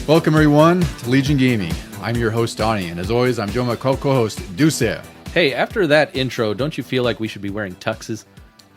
Welcome everyone to Legion Gaming. I'm your host Donnie, and as always, I'm joined by co-host Deuce. Hey, after that intro, don't you feel like we should be wearing tuxes?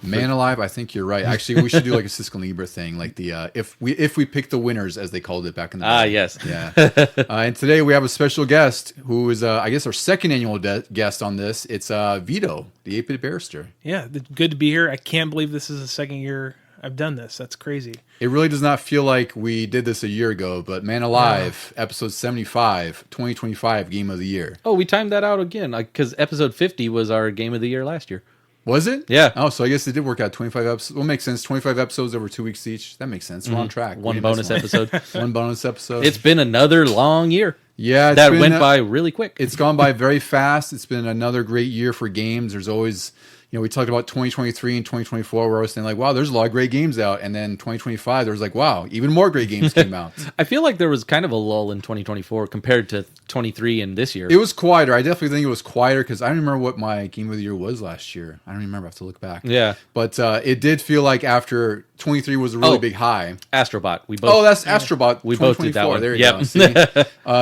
Man alive, I think you're right. Actually, we should do like a Cisco Libra thing, like the if we pick the winners as they called it back in the day. Ah, yes. Yeah. And today we have a special guest who is, I guess, our second annual guest on this. It's Vito, the 8-bit barrister. Yeah, good to be here. I can't believe this is the second year I've done this. That's crazy. It really does not feel like we did this a year ago, but Man Alive, episode 75, 2025 Game of the Year. Oh, we timed that out again, because episode 50 was our Game of the Year last year. Was it? Yeah. Oh, so I guess it did work out. 25 episodes. Well, makes sense. 25 episodes over 2 weeks each. That makes sense. We're on track. One bonus episode. One bonus episode. It's been another long year. Yeah. That went by really quick. It's gone by very fast. It's been another great year for games. There's always... You know, we talked about 2023 and 2024 where I was saying like, wow, there's a lot of great games out. And then 2025, there was like, wow, even more great games came out. I feel like there was kind of a lull in 2024 compared to 23 and this year. It was quieter. I definitely think it was quieter because I don't remember what my Game of the Year was last year. I don't remember. I have to look back. Yeah. But it did feel like after 23 was a really big high. Astrobot. We both. Oh, that's Astrobot. We both did that one. There you go. See?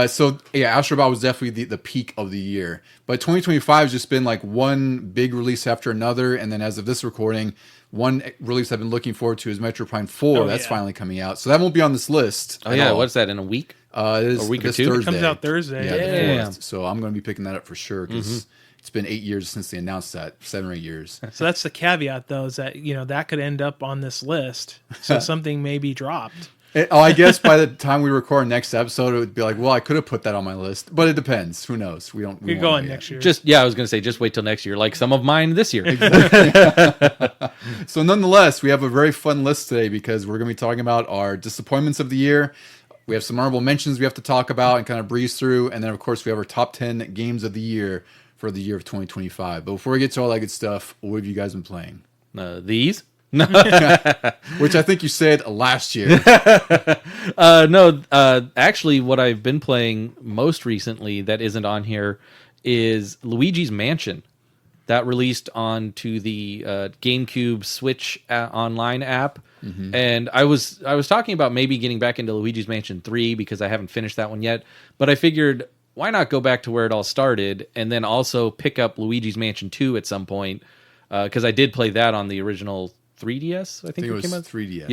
So yeah, Astrobot was definitely the peak of the year. But 2025 has just been like one big release after another, and then as of this recording, one release I've been looking forward to is Metro Prime 4. That's finally coming out, so that won't be on this list. Oh yeah, what's that in a week? It is a week this or two. Thursday. It comes out Thursday. Yeah, the 4th. So I'm going to be picking that up for sure because it's been 8 years since they announced that, 7 or 8 years. So that's the caveat, though, is that that could end up on this list, so something may be dropped. I guess by the time we record next episode, it would be like, well, I could have put that on my list, but it depends. Who knows? We Could go on next year. I was going to say, just wait till next year, like some of mine this year. So nonetheless, we have a very fun list today because we're going to be talking about our disappointments of the year. We have some honorable mentions we have to talk about and kind of breeze through. And then, of course, we have our top 10 games of the year for the year of 2025. But before we get to all that good stuff, what have you guys been playing? These? Which I think you said last year. Actually, what I've been playing most recently that isn't on here is Luigi's Mansion. That released onto the GameCube Switch online app. And I was talking about maybe getting back into Luigi's Mansion 3 because I haven't finished that one yet. But I figured, why not go back to where it all started and then also pick up Luigi's Mansion 2 at some point? Because I did play that on the original 3DS, I think it was came out. 3DS.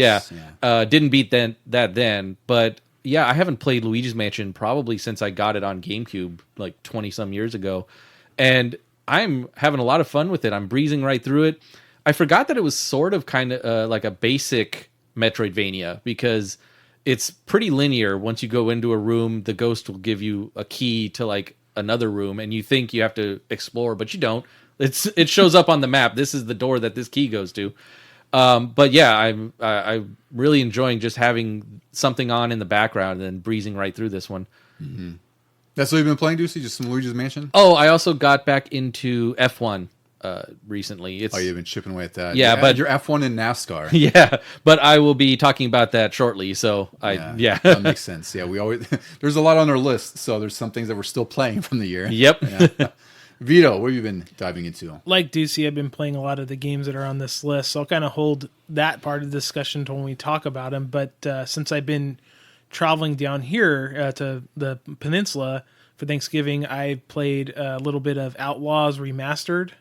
Yeah. Didn't beat that then, but yeah, I haven't played Luigi's Mansion probably since I got it on GameCube like 20 some years ago, and I'm having a lot of fun with it. I'm breezing right through it. I forgot that it was sort of kind of like a basic Metroidvania because it's pretty linear. Once you go into a room, the ghost will give you a key to like another room, and you think you have to explore, but you don't. It shows up on the map. This is the door that this key goes to. But yeah, I'm really enjoying just having something on in the background and then breezing right through this one. Mm-hmm. That's what you've been playing, Deucey? Just some Luigi's Mansion? Oh, I also got back into F1 recently. You've been chipping away at that. Yeah, but you're F1 in NASCAR. Yeah, but I will be talking about that shortly. So that makes sense. Yeah, we always there's a lot on our list, so there's some things that we're still playing from the year. Yep. Yeah. Vito, what have you been diving into? Like Deucey, I've been playing a lot of the games that are on this list, so I'll kind of hold that part of the discussion to when we talk about them. But since I've been traveling down here to the peninsula for Thanksgiving, I played a little bit of Outlaws Remastered,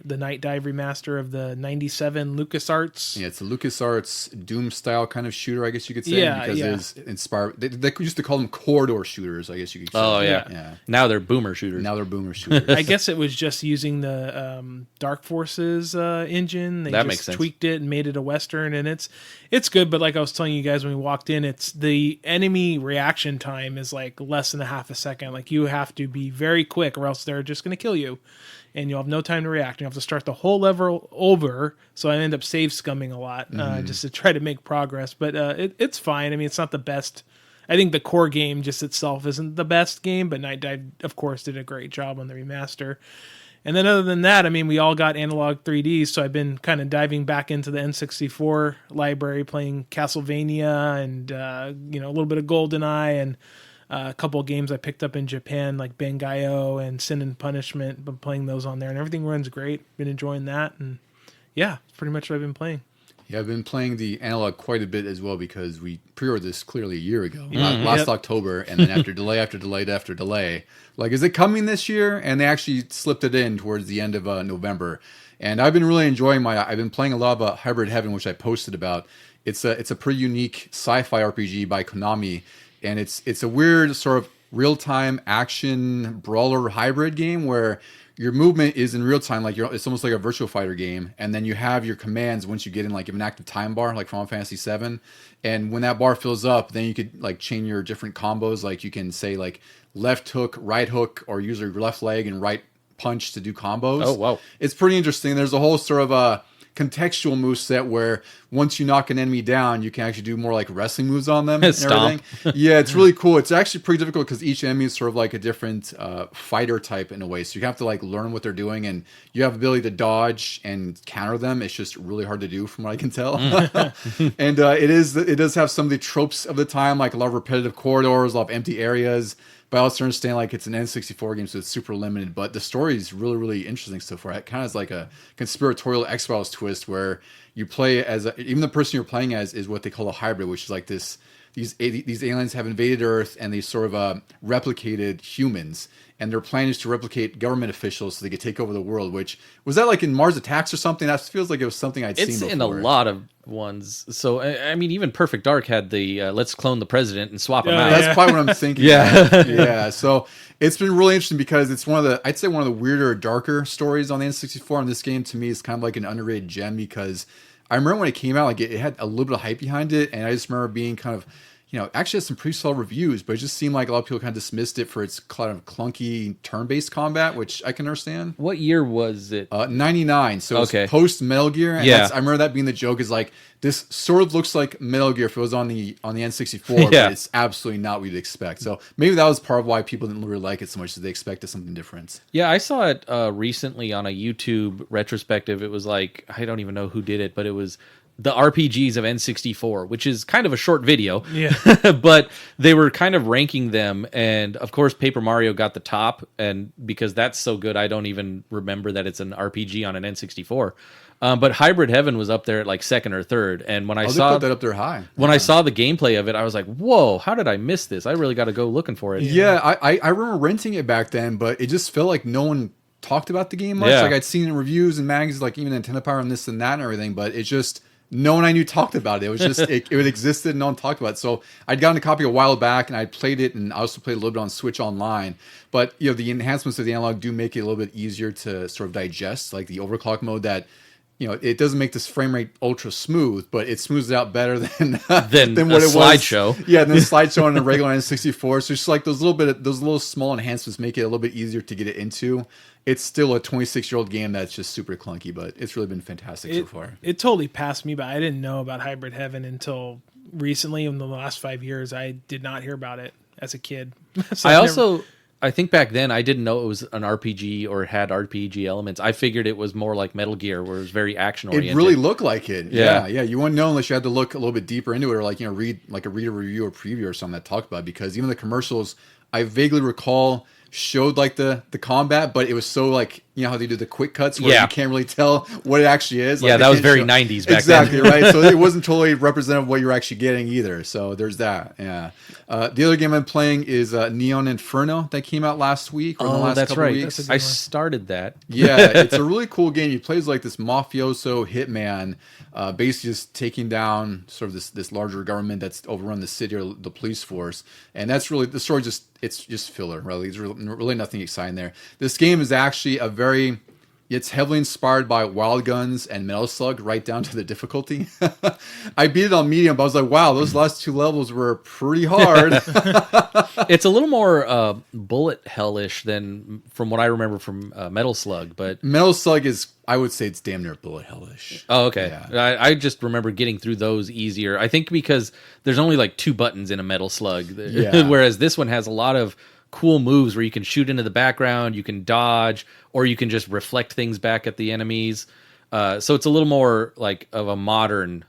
the Night Dive remaster of the 97 LucasArts. Yeah, it's a LucasArts Doom-style kind of shooter, I guess you could say. Yeah, because it is inspired. They used to call them corridor shooters, I guess you could say. Oh, yeah. Now they're boomer shooters. I guess it was just using the Dark Forces engine. They makes sense. Tweaked it and made it a Western, and it's good, but like I was telling you guys when we walked in, it's the enemy reaction time is like less than a half a second. Like you have to be very quick or else they're just going to kill you. And you'll have no time to react. You have to start the whole level over. So I end up save scumming a lot just to try to make progress. But it's fine. I mean, it's not the best. I think the core game just itself isn't the best game, but Night Dive, of course, did a great job on the remaster. And then other than that, I mean, we all got analog 3Ds, so I've been kind of diving back into the N64 library, playing Castlevania and a little bit of GoldenEye and a couple of games I picked up in Japan, like Bangai-O and Sin and Punishment. Been playing those on there, and everything runs great. Been enjoying that, and yeah, it's pretty much what I've been playing. Yeah, I've been playing the analog quite a bit as well because we pre-ordered this clearly a year ago, Mm-hmm. last October, and then after delay after delay after delay, like, is it coming this year? And they actually slipped it in towards the end of November. And I've been really enjoying I've been playing a lot of Hybrid Heaven, which I posted about. It's a pretty unique sci-fi RPG by Konami, and it's a weird sort of real-time action brawler hybrid game where your movement is in real time, like it's almost like a virtual fighter game, and then you have your commands once you get in, like, you have an active time bar, like Final Fantasy VII, and when that bar fills up, then you could like chain your different combos, like you can say like left hook, right hook, or use your left leg and right punch to do combos. Oh, wow. It's pretty interesting. There's a whole sort of a contextual move set where once you knock an enemy down, you can actually do more like wrestling moves on them and Stomp. everything. Yeah, it's really cool. It's actually pretty difficult because each enemy is sort of like a different fighter type in a way. So you have to like learn what they're doing, and you have the ability to dodge and counter them. It's just really hard to do from what I can tell. And it does have some of the tropes of the time, like a lot of repetitive corridors, a lot of empty areas. But I also understand like it's an N64 game, so it's super limited. But the story is really, really interesting so far. It kind of is like a conspiratorial X-Files twist where you play as even the person you're playing as is what they call a hybrid, which is like these aliens have invaded Earth and they sort of replicated humans. And their plan is to replicate government officials so they could take over the world. Which was that like in Mars Attacks or something? That feels like it was something I'd seen before. It's in a lot of ones. So I mean, even Perfect Dark had the let's clone the president and swap him out. That's probably what I'm thinking. Yeah. Yeah. So it's been really interesting because it's I'd say one of the weirder, darker stories on the N64. And this game to me is kind of like an underrated gem because I remember when it came out, like it had a little bit of hype behind it, and I just remember being kind of, actually has some pretty solid reviews, but it just seemed like a lot of people kind of dismissed it for its kind of clunky turn-based combat, which I can understand. What year was it? 99, so Okay. it's post Metal Gear. And Yeah. I remember that being the joke is like, this sort of looks like Metal Gear if it was on the N64, Yeah. but it's absolutely not what you'd expect. So maybe that was part of why people didn't really like it so much, as they expected something different. Yeah, I saw it recently on a YouTube retrospective. It was like, I don't even know who did it, but it was the RPGs of N64, which is kind of a short video. Yeah. But they were kind of ranking them, and of course Paper Mario got the top, and because that's so good, I don't even remember that it's an RPG on an N64. But Hybrid Heaven was up there at like second or third, and when I They saw put that up there high. when I saw the gameplay of it, I was like, "Whoa! How did I miss this? I really got to go looking for it." Yeah, I remember renting it back then, but it just felt like no one talked about the game much. Yeah. Like I'd seen it in reviews and magazines, like even Nintendo Power and this and that and everything, but it just no one I knew talked about it. It was just it existed and no one talked about it. So I'd gotten a copy a while back and I played it, and I also played a little bit on Switch Online. But the enhancements of the analog do make it a little bit easier to sort of digest, like the overclock mode that. It doesn't make this frame rate ultra smooth, but it smooths it out better than what it was. Slideshow. Yeah, than the slideshow on a regular N64. So it's like those little small enhancements make it a little bit easier to get it into. It's still a 26-year-old game that's just super clunky, but it's really been fantastic so far. It totally passed me by. I didn't know about Hybrid Heaven until recently. In the last 5 years, I did not hear about it as a kid. So I think back then I didn't know it was an RPG or had RPG elements. I figured it was more like Metal Gear, where it was very action oriented. It really looked like it. Yeah. Yeah. You wouldn't know unless you had to look a little bit deeper into it, or read a review or preview or something that talked about it, because even the commercials I vaguely recall showed like the combat, but it was so like, how they do the quick cuts where you can't really tell what it actually is. Yeah, that was very 90s back exactly, then. right? So it wasn't totally representative of what you're actually getting either. So there's that. Yeah. The other game I'm playing is Neon Inferno that came out last week or the last that's couple right. weeks. I started that. Yeah, it's a really cool game. He plays like this mafioso hitman, basically just taking down sort of this larger government that's overrun the city or the police force. And that's really the story. It's just filler. Really, there's really nothing exciting there. This game is actually it's heavily inspired by Wild Guns and Metal Slug, right down to the difficulty. I beat it on medium, but I was like, wow, those last two levels were pretty hard. It's a little more bullet hellish than from what I remember from Metal Slug, but Metal Slug is, I would say, it's damn near bullet hellish. oh, okay. Yeah. I just remember getting through those easier. I think because there's only like 2 buttons in a Metal Slug, Yeah. whereas this one has a lot of cool moves where you can shoot into the background, you can dodge, or you can just reflect things back at the enemies. So it's a little more like of a modern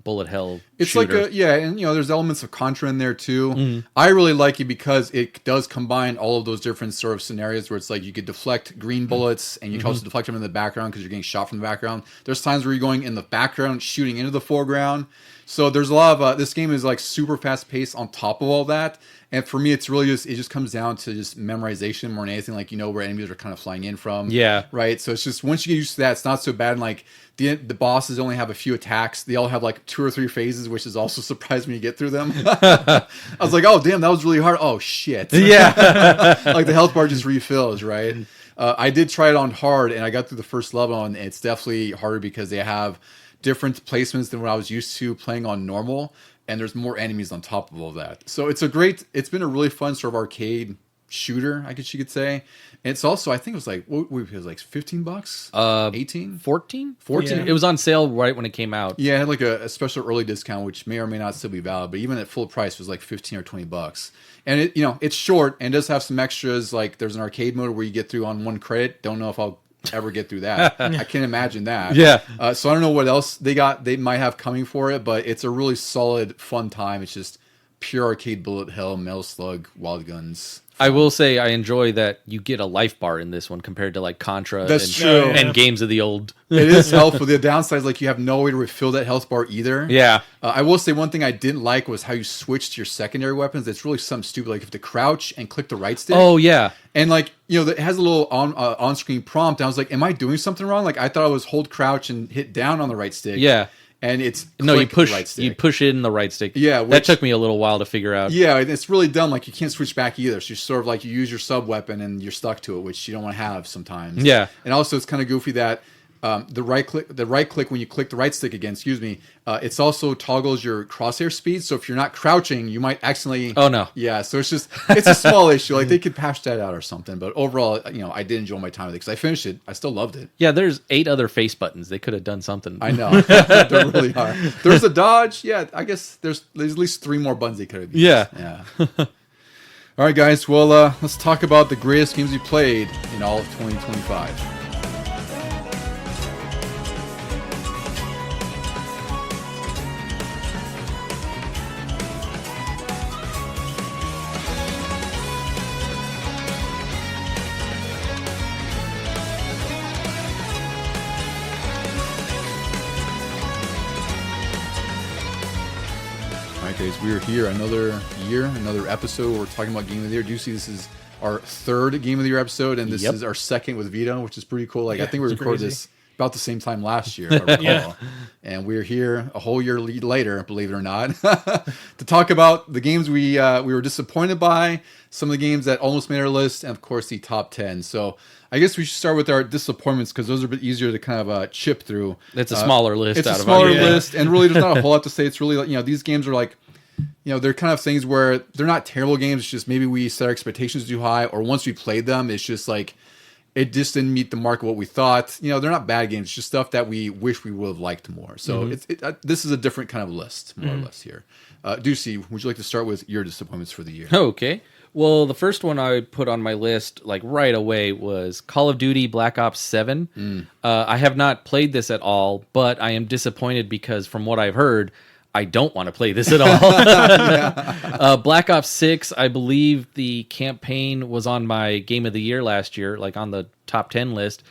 bullet hell. It's shooter. like and there's elements of Contra in there too. I really like it because it does combine all of those different sort of scenarios where it's like you could deflect green bullets and you can also deflect them in the background because you're getting shot from the background. There's times where you're going in the background shooting into the foreground. So there's a lot of this game is like super fast paced on top of all that. And for me, it's really it just comes down to just memorization more than anything. Like, where enemies are kind of flying in from. Yeah. Right. So it's just once you get used to that, it's not so bad. And like the bosses only have a few attacks. They all have like 2 or 3 phases, which is also surprised when you get through them. I was like, oh, damn, that was really hard. Oh, shit. Yeah. Like the health bar just refills, right? I did try it on hard and I got through the first level and it's definitely harder because they have different placements than what I was used to playing on normal. And there's more enemies on top of all that. So it's been a really fun sort of arcade shooter, I guess you could say. And it's also, I think it was like, it was like $15? 18? 14? Yeah. It was on sale right when it came out. Yeah, it had like a special early discount, which may or may not still be valid, but even at full price it was like 15 or $20. And it, it's short and does have some extras. Like there's an arcade mode where you get through on 1 credit. Don't know if I'll ever get through that. I can't imagine that. Yeah. So I don't know what else they might have coming for it, but it's a really solid, fun time. It's just pure arcade bullet hell, Metal Slug, Wild Guns. I will say I enjoy that you get a life bar in this one compared to like Contra That's and, true. and games of the old. It is helpful. The downside is like you have no way to refill that health bar either. Yeah. I will say one thing I didn't like was how you switched to your secondary weapons. It's really something stupid. Like you have to crouch and click the right stick. Oh, yeah. And like, it has a little on-screen prompt. And I was like, am I doing something wrong? Like I thought I was hold crouch and hit down on the right stick. Yeah. And it's No, you click push the right stick. you push in the right stick. Yeah, that took me a little while to figure out. Yeah, it's really dumb. Like you can't switch back either. So you're sort of like you use your sub weapon and you're stuck to it, which you don't want to have sometimes. Yeah. And also it's kind of goofy that the right click when you click the right stick again, it's also toggles your crosshair speed. So if you're not crouching, you might accidentally. Oh no. Yeah, so it's a small issue. Like they could patch that out or something. But overall, I did enjoy my time with it because I finished it. I still loved it. Yeah, there's 8 other face buttons. They could have done something. I know. There really are. There's a dodge. Yeah, I guess there's at least 3 more buttons they could have used. Yeah. All right, guys. Well, let's talk about the greatest games we played in all of 2025. Guys, we are here another year, another episode. We're talking about Game of the Year. Do you see this is our 3rd Game of the Year episode, and this is our 2nd with Vito, which is pretty cool. Like I think we recorded this about the same time last year, if I recall. And we're here a whole year later, believe it or not, to talk about the games we were disappointed by, some of the games that almost made our list, and of course the top 10. So I guess we should start with our disappointments because those are a bit easier to kind of chip through. It's a smaller list. It's a smaller list, and really there's not a whole lot to say. It's really these games are like. They're kind of things where they're not terrible games. It's just maybe we set our expectations too high, or once we played them, it's just like it just didn't meet the mark of what we thought. They're not bad games. It's just stuff that we wish we would have liked more. So this is a different kind of list, more or less here. Ducey, would you like to start with your disappointments for the year? Okay. Well, the first one I put on my list like right away was Call of Duty Black Ops 7. I have not played this at all, but I am disappointed because from what I've heard, I don't want to play this at all. Black Ops 6, I believe the campaign was on my Game of the Year last year, like on the top 10 list,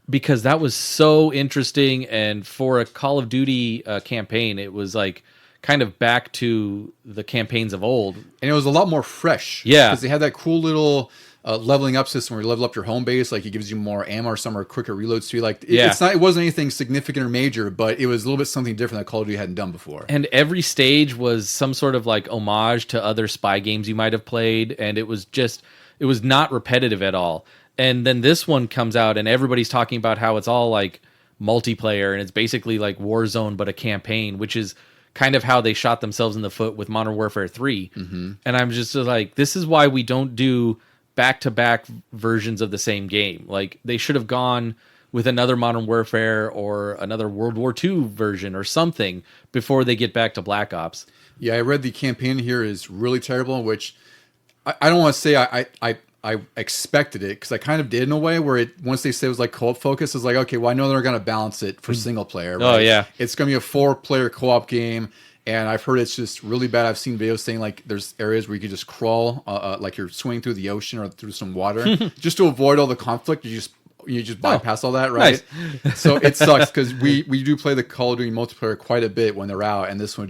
because that was so interesting. And for a Call of Duty campaign, it was like kind of back to the campaigns of old. And it was a lot more fresh. Yeah. Because they had that cool little leveling up system where you level up your home base, like it gives you more ammo or some or quicker reload speed. Like it wasn't anything significant or major, but it was a little bit something different that Call of Duty hadn't done before. And every stage was some sort of like homage to other spy games you might have played, and it was not repetitive at all. And then this one comes out and everybody's talking about how it's all like multiplayer and it's basically like Warzone but a campaign, which is kind of how they shot themselves in the foot with Modern Warfare 3. And I'm just like, this is why we don't do back-to-back versions of the same game. Like they should have gone with another Modern Warfare or another World War II version or something before they get back to Black Ops. Yeah, I read the campaign here is really terrible, which I don't want to say I I expected it, because I kind of did in a way where once they said it was like co-op focus, it's like, okay, well, I know they're going to balance it for single player. Right? Oh, yeah. It's going to be a 4-player co-op game. And I've heard it's just really bad. I've seen videos saying like there's areas where you could just crawl, like you're swimming through the ocean or through some water, just to avoid all the conflict. You just bypass all that, right? Nice. So it sucks, because we do play the Call of Duty multiplayer quite a bit when they're out, and this one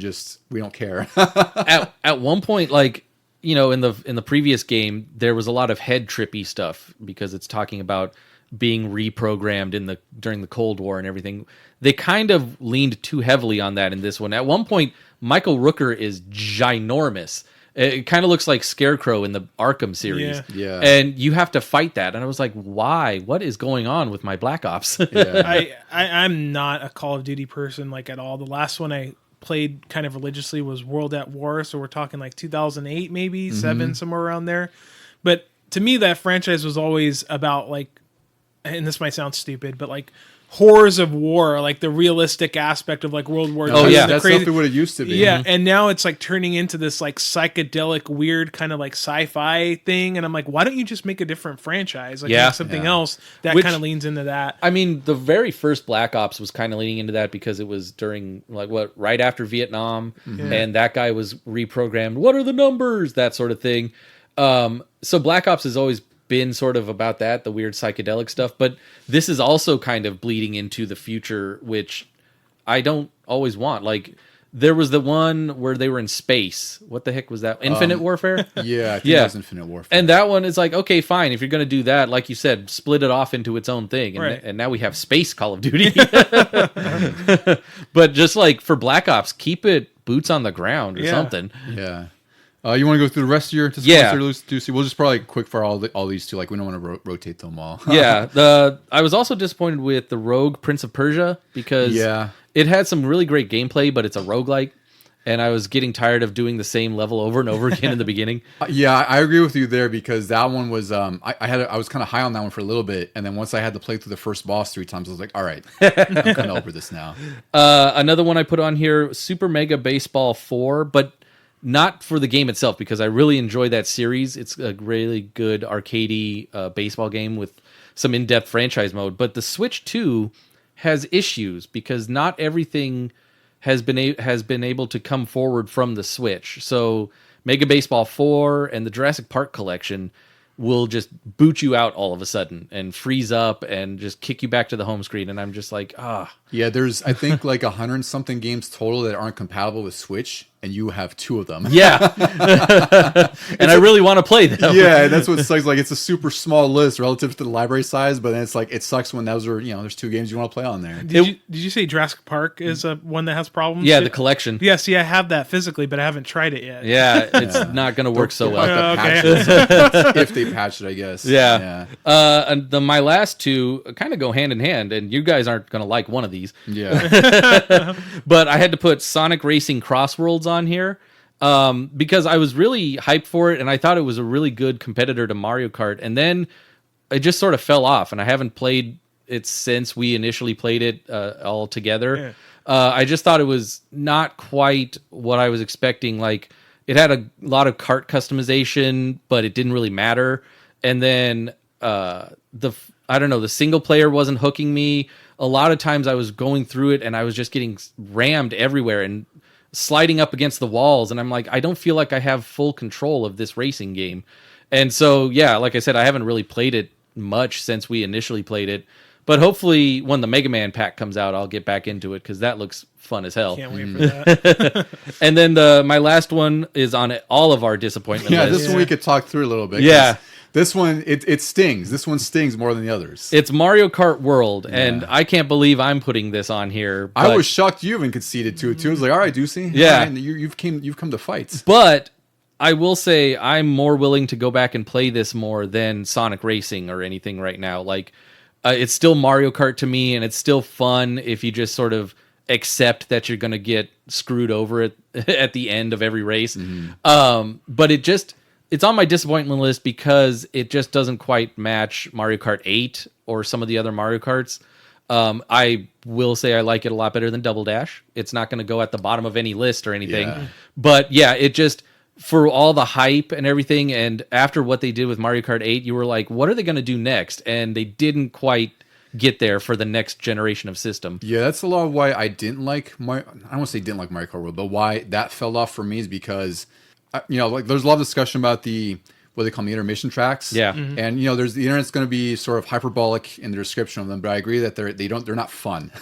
we don't care. At one point, like, you know, in the previous game, there was a lot of head trippy stuff because it's talking about being reprogrammed during the Cold War and everything. They kind of leaned too heavily on that in this one. At one point, Michael Rooker is ginormous. It kind of looks like Scarecrow in the Arkham series. Yeah. And you have to fight that. And I was like, why? What is going on with my Black Ops? Yeah. I'm not a Call of Duty person, like, at all. The last one I played kind of religiously was World at War. So we're talking like 2008, maybe 7, somewhere around there. But to me, that franchise was always about, like, and this might sound stupid, but like horrors of war, like the realistic aspect of like World War II. Oh yeah, that's definitely what it used to be. Yeah, and now it's like turning into this like psychedelic, weird kind of like sci-fi thing, and I'm like, why don't you just make a different franchise? Like, make something else that kind of leans into that. I mean, the very first Black Ops was kind of leaning into that because it was during right after Vietnam, and that guy was reprogrammed. What are the numbers? That sort of thing. So Black Ops has always been sort of about that, the weird psychedelic stuff, but this is also kind of bleeding into the future, which I don't always want. Like, there was the one where they were in space. What the heck was that? Infinite Warfare? Yeah, I think it was Infinite Warfare. And that one is like, okay, fine. If you're going to do that, like you said, split it off into its own thing. And, and now we have space Call of Duty. But just like for Black Ops, keep it boots on the ground or something. Yeah. You want to go through the rest of your disappointments? Yeah. We'll just probably quick fire all these two. Like, we don't want to rotate them all. Yeah. I was also disappointed with the Rogue Prince of Persia because it had some really great gameplay, but it's a roguelike. And I was getting tired of doing the same level over and over again in the beginning. Yeah, I agree with you there, because that one was I was kind of high on that one for a little bit, and then once I had to play through the first boss 3 times, I was like, all right, I'm kind of over this now. Another one I put on here, Super Mega Baseball 4, but not for the game itself, because I really enjoy that series. It's a really good arcadey baseball game with some in-depth franchise mode. But the Switch 2 has issues because not everything has been able to come forward from the Switch. So Mega Baseball 4 and the Jurassic Park collection will just boot you out all of a sudden and freeze up and just kick you back to the home screen. And I'm just like, Yeah, there's, I think, like 100-something games total that aren't compatible with Switch, and you have 2 of them. Yeah. And I really want to play them. Yeah, that's what sucks. Like, it's a super small list relative to the library size, but then it's like, it sucks when those are, there's 2 games you want to play on there. Did you say Jurassic Park is one that has problems? Yeah, the collection. Yeah, see, I have that physically, but I haven't tried it yet. Yeah, it's not going to work so well. If they patch it, I guess. Yeah. And my last 2 kind of go hand in hand, and you guys aren't going to like one of these. Yeah. But I had to put Sonic Racing Crossworlds on here because I was really hyped for it, and I thought it was a really good competitor to Mario Kart, and then it just sort of fell off, and I haven't played it since we initially played it all together. Yeah. I just thought it was not quite what I was expecting. Like, it had a lot of kart customization, but it didn't really matter. And then the single player wasn't hooking me. A lot of times I was going through it and I was just getting rammed everywhere and sliding up against the walls. And I'm like, I don't feel like I have full control of this racing game. And so, yeah, like I said, I haven't really played it much since we initially played it. But hopefully when the Mega Man pack comes out, I'll get back into it because that looks fun as hell. Can't wait for that. And then my last one is on all of our disappointment lists. This one we could talk through a little bit. Yeah. This one, it stings. This one stings more than the others. It's Mario Kart World, and I can't believe I'm putting this on here. I was shocked you even conceded to it, too. I was like, all right, Deucey. Yeah. Right, you've come to fights. But I will say I'm more willing to go back and play this more than Sonic Racing or anything right now. Like, it's still Mario Kart to me, and it's still fun if you just sort of accept that you're going to get screwed over at the end of every race. Mm-hmm. But it's on my disappointment list because it just doesn't quite match Mario Kart 8 or some of the other Mario Karts. I will say I like it a lot better than Double Dash. It's not going to go at the bottom of any list or anything. Yeah. But yeah, for all the hype and everything, and after what they did with Mario Kart 8, you were like, what are they going to do next? And they didn't quite get there for the next generation of system. Yeah, that's a lot of why I didn't like Mario. I don't want to say didn't like Mario Kart World, but why that fell off for me is because, like there's a lot of discussion about what they call them, the intermission tracks. Yeah. And there's the internet's going to be sort of hyperbolic in the description of them, but I agree that they're not fun.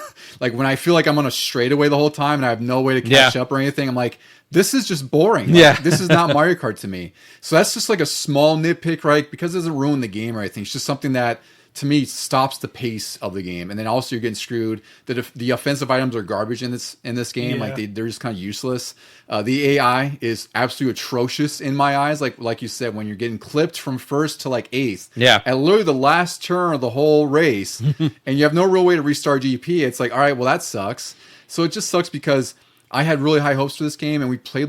Like when I feel like I'm on a straightaway the whole time and I have no way to catch up or anything, I'm like, this is just boring. Like, this is not Mario Kart to me. So that's just like a small nitpick, right? Because it doesn't ruin the game or anything. It's just something that, to me, stops the pace of the game. And then also you're getting screwed. The offensive items are garbage in this game. Yeah. Like they're just kind of useless. The AI is absolutely atrocious in my eyes. Like you said, when you're getting clipped from first to like eighth, at literally the last turn of the whole race, and you have no real way to restart GP, it's like, all right, well that sucks. So it just sucks because I had really high hopes for this game, and we played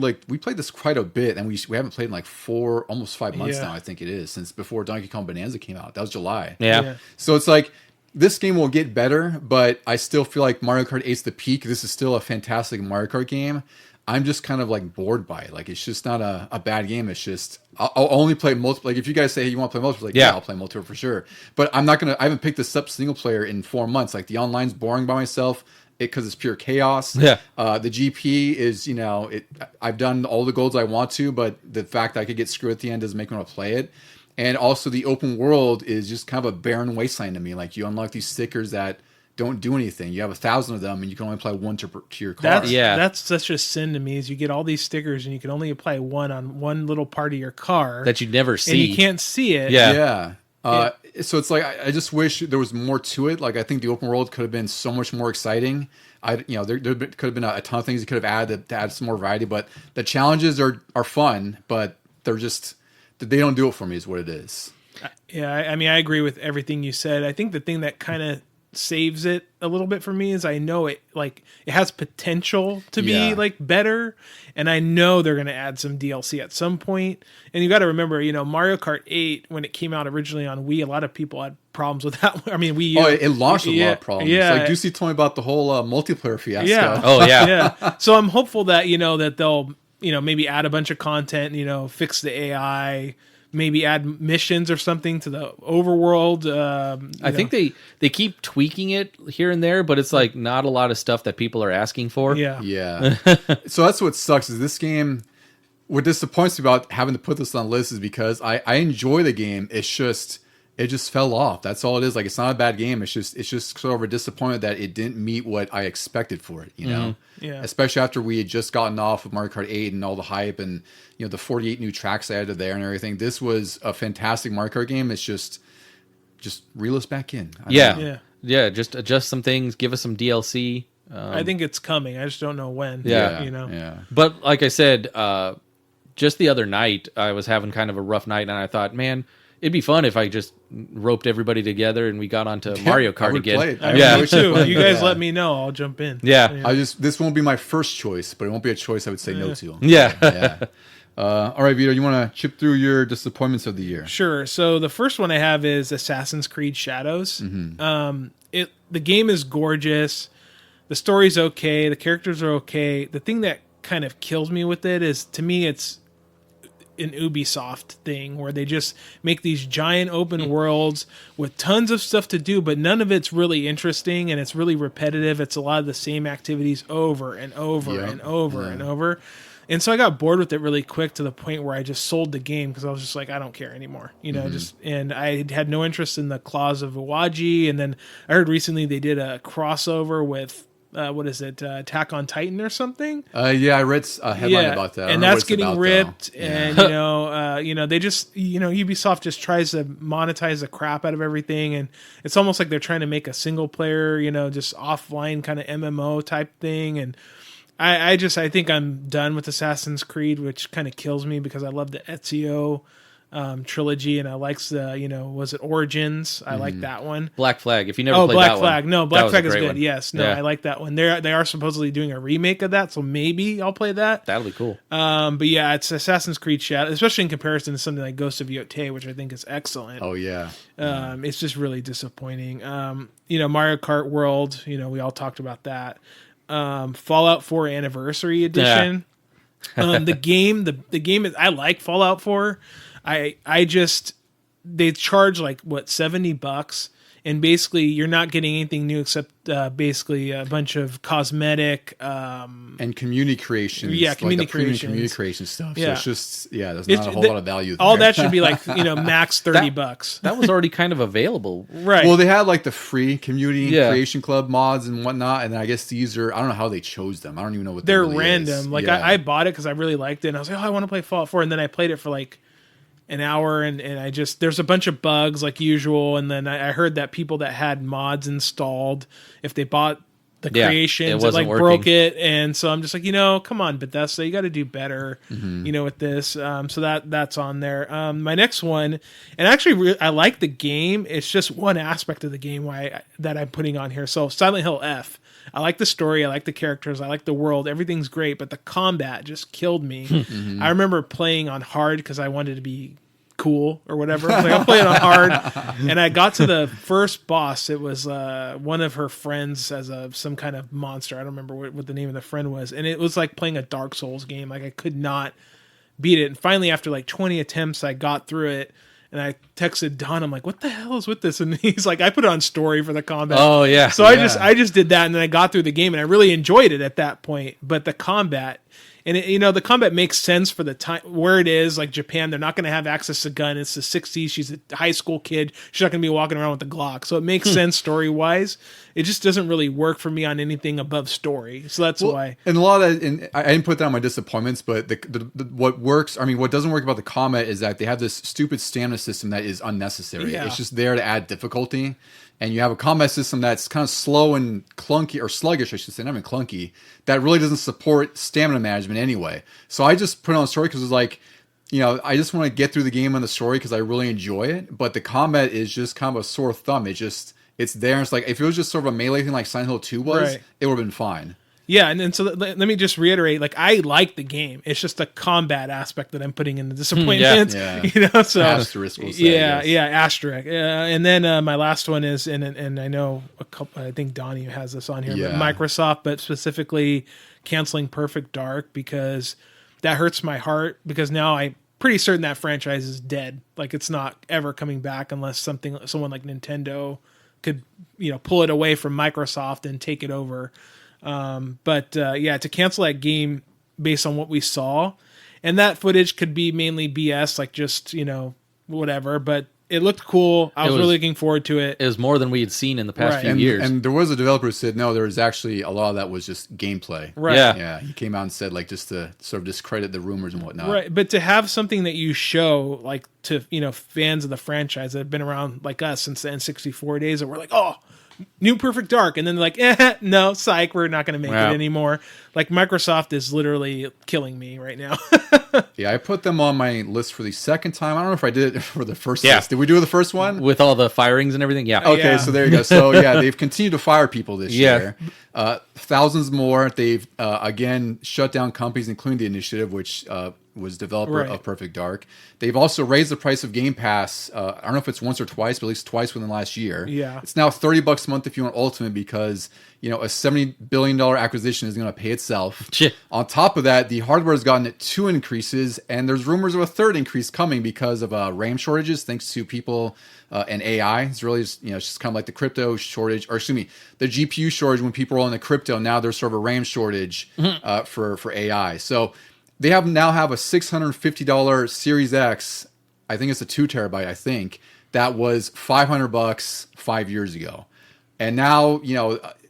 this quite a bit, and we haven't played in like almost 5 months now. I think it is, since before Donkey Kong Bonanza came out. That was July. Yeah. So it's like this game will get better, but I still feel like Mario Kart 8's the peak. This is still a fantastic Mario Kart game. I'm just kind of like bored by it. Like it's just not a bad game. It's just I'll only play multiplayer. Like if you guys say, hey, you want to play multiplayer, like I'll play multiplayer for sure. But I haven't picked this up single player in 4 months. Like the online's boring by myself. Because it's pure chaos. Yeah. The GP is, I've done all the golds I want to, but the fact that I could get screwed at the end doesn't make me want to play it. And also the open world is just kind of a barren wasteland to me. Like you unlock these stickers that don't do anything. You have 1,000 of them, and you can only apply one to your car. That's such a sin to me. Is you get all these stickers, and you can only apply one on one little part of your car that you never see, and you can't see it. Yeah. So it's like I just wish there was more to it. Like I think the open world could have been so much more exciting. There could have been a ton of things you could have added to add some more variety. But the challenges are fun, but they don't do it for me. Is what it is. Yeah, I mean, I agree with everything you said. I think the thing that kind of saves it a little bit for me is I know it has potential to be like better, and I know they're going to add some DLC at some point. And you got to remember, Mario Kart 8 when it came out originally on Wii, a lot of people had problems with that. I mean, Wii. It launched a lot of problems. Yeah, like Juicy told me about the whole multiplayer fiasco. Yeah. Oh yeah. Yeah. So I'm hopeful that that they'll maybe add a bunch of content, fix the AI. Maybe add missions or something to the overworld. I think they keep tweaking it here and there, but it's like not a lot of stuff that people are asking for. Yeah. So that's what sucks is this game. What disappoints me about having to put this on the list is because I enjoy the game. It just fell off. That's all it is. Like it's not a bad game. It's just sort of a disappointment that it didn't meet what I expected for it. Yeah. Especially after we had just gotten off of Mario Kart 8 and all the hype and the 48 new tracks I added there and everything. This was a fantastic Mario Kart game. It's just reel us back in. Yeah. Just adjust some things. Give us some DLC. I think it's coming. I just don't know when. Yeah. But like I said, just the other night I was having kind of a rough night, and I thought, man, it'd be fun if I just roped everybody together and we got onto Mario Kart again. Me too. You guys let me know. I'll jump in. Yeah. This won't be my first choice, but it won't be a choice I would say no to. Yeah. All right, Vito, you want to chip through your disappointments of the year? Sure. So the first one I have is Assassin's Creed Shadows. Mm-hmm. The game is gorgeous. The story's okay. The characters are okay. The thing that kind of kills me with it is, to me, it's an Ubisoft thing where they just make these giant open worlds with tons of stuff to do, but none of it's really interesting, and it's really repetitive. It's a lot of the same activities over and over and over and over. And so I got bored with it really quick to the point where I just sold the game because I was just like, I don't care anymore, and I had no interest in the Claws of Iwagi. And then I heard recently they did a crossover with Attack on Titan or something? I read a headline about that. And that's getting ripped. And they just Ubisoft just tries to monetize the crap out of everything, and it's almost like they're trying to make a single player, just offline kind of MMO type thing. And I think I'm done with Assassin's Creed, which kind of kills me because I love the Ezio trilogy, and I liked the was it Origins? I like that one. Black Flag. If you never played that Flag. one, No, Black Flag is good. One. Yes, I like that one. They are supposedly doing a remake of that, so maybe I'll play that. That'll be cool. But yeah, it's Assassin's Creed Shadow, especially in comparison to something like Ghost of Yotei, which I think is excellent. Oh yeah. It's just really disappointing. Mario Kart World. We all talked about that. Fallout 4 Anniversary Edition. The game is, I like Fallout 4. They charge like what, $70, and basically you're not getting anything new except basically a bunch of cosmetic and community creation. Community creation stuff. Yeah. So it's just there's not a whole lot of value there. All that should be like max $30. That was already kind of available. Right. Well, they had like the free community creation club mods and whatnot, and then I guess these are, I don't know how they chose them. I don't even know what they're really random. is. Like I bought it because I really liked it, and I was like, oh, I want to play Fallout 4, and then I played it for like an hour, and I just, there's a bunch of bugs like usual, and then I heard that people that had mods installed, if they bought the creations, it like broke it, and so I'm just like, come on, Bethesda, you got to do better, with this. So that's on there. My next one, and actually I like the game. It's just one aspect of the game that I'm putting on here. So Silent Hill F. I like the story, I like the characters, I like the world, everything's great, but the combat just killed me. I remember playing on hard because I wanted to be cool or whatever. Like, I'll play it on hard, and I got to the first boss. It was one of her friends as some kind of monster. I don't remember what the name of the friend was, and it was like playing a Dark Souls game. Like, I could not beat it, and finally after like 20 attempts I got through it. And I texted Don, I'm like, what the hell is with this? And he's like, I put it on story for the combat. Oh, yeah. So I just did that, and then I got through the game, and I really enjoyed it at that point. But the combat, and the combat makes sense for the time where it is, like Japan. They're not going to have access to gun. It's the 60s. She's a high school kid. She's not going to be walking around with a Glock. So it makes sense story-wise. It just doesn't really work for me on anything above story. So that's why. And a lot of that, and I didn't put that on my disappointments, but what works, what doesn't work about the combat is that they have this stupid stamina system that is unnecessary. Yeah. It's just there to add difficulty. And you have a combat system that's kind of slow and clunky, or sluggish, I should say, not even clunky, that really doesn't support stamina management anyway. So I just put it on story because it's like, I just want to get through the game on the story because I really enjoy it. But the combat is just kind of a sore thumb. It's there. And it's like, if it was just sort of a melee thing like Silent Hill 2 was, it would have been fine. Yeah, and so let me just reiterate, like, I like the game. It's just the combat aspect that I'm putting in the disappointments. So asterisk. We'll say, asterisk. And then my last one is, and I know I think Donnie has this on here, but Microsoft, but specifically canceling Perfect Dark, because that hurts my heart, because now I'm pretty certain that franchise is dead. Like, it's not ever coming back unless someone like Nintendo could, pull it away from Microsoft and take it over. To cancel that game based on what we saw, and that footage could be mainly BS, like just, whatever, but it looked cool. I was really looking forward to it. It was more than we had seen in the past few years. And there was a developer who said, no, there was actually a lot of that was just gameplay. Right. Yeah. He came out and said, like, just to sort of discredit the rumors and whatnot. Right. But to have something that you show, like, to, fans of the franchise that have been around like us since the N64 days, that we're like, oh, new Perfect Dark, and then they're like, no, psych, we're not going to make it anymore. Like, Microsoft is literally killing me right now. Yeah, I put them on my list for the second time. I don't know if I did it for the first list. Did we do the first one? With all the firings and everything? Yeah. Okay, so there you go. So, they've continued to fire people this year. Thousands more. They've, again, shut down companies, including the Initiative, which was developer of Perfect Dark. They've also raised the price of Game Pass. I don't know if it's once or twice, but at least twice within the last year. Yeah. It's now $30 a month if you want Ultimate, because a $70 billion acquisition is going to pay itself. On top of that, the hardware has gotten 2 increases, and there's rumors of a 3rd increase coming because of RAM shortages, thanks to people and AI. It's really just, it's just kind of like the crypto shortage, or excuse me, the GPU shortage when people are on the crypto. Now there's sort of a RAM shortage for AI. So they now have a $650 Series X. I think it's a 2 terabyte. I think that was $500 5 years ago, and now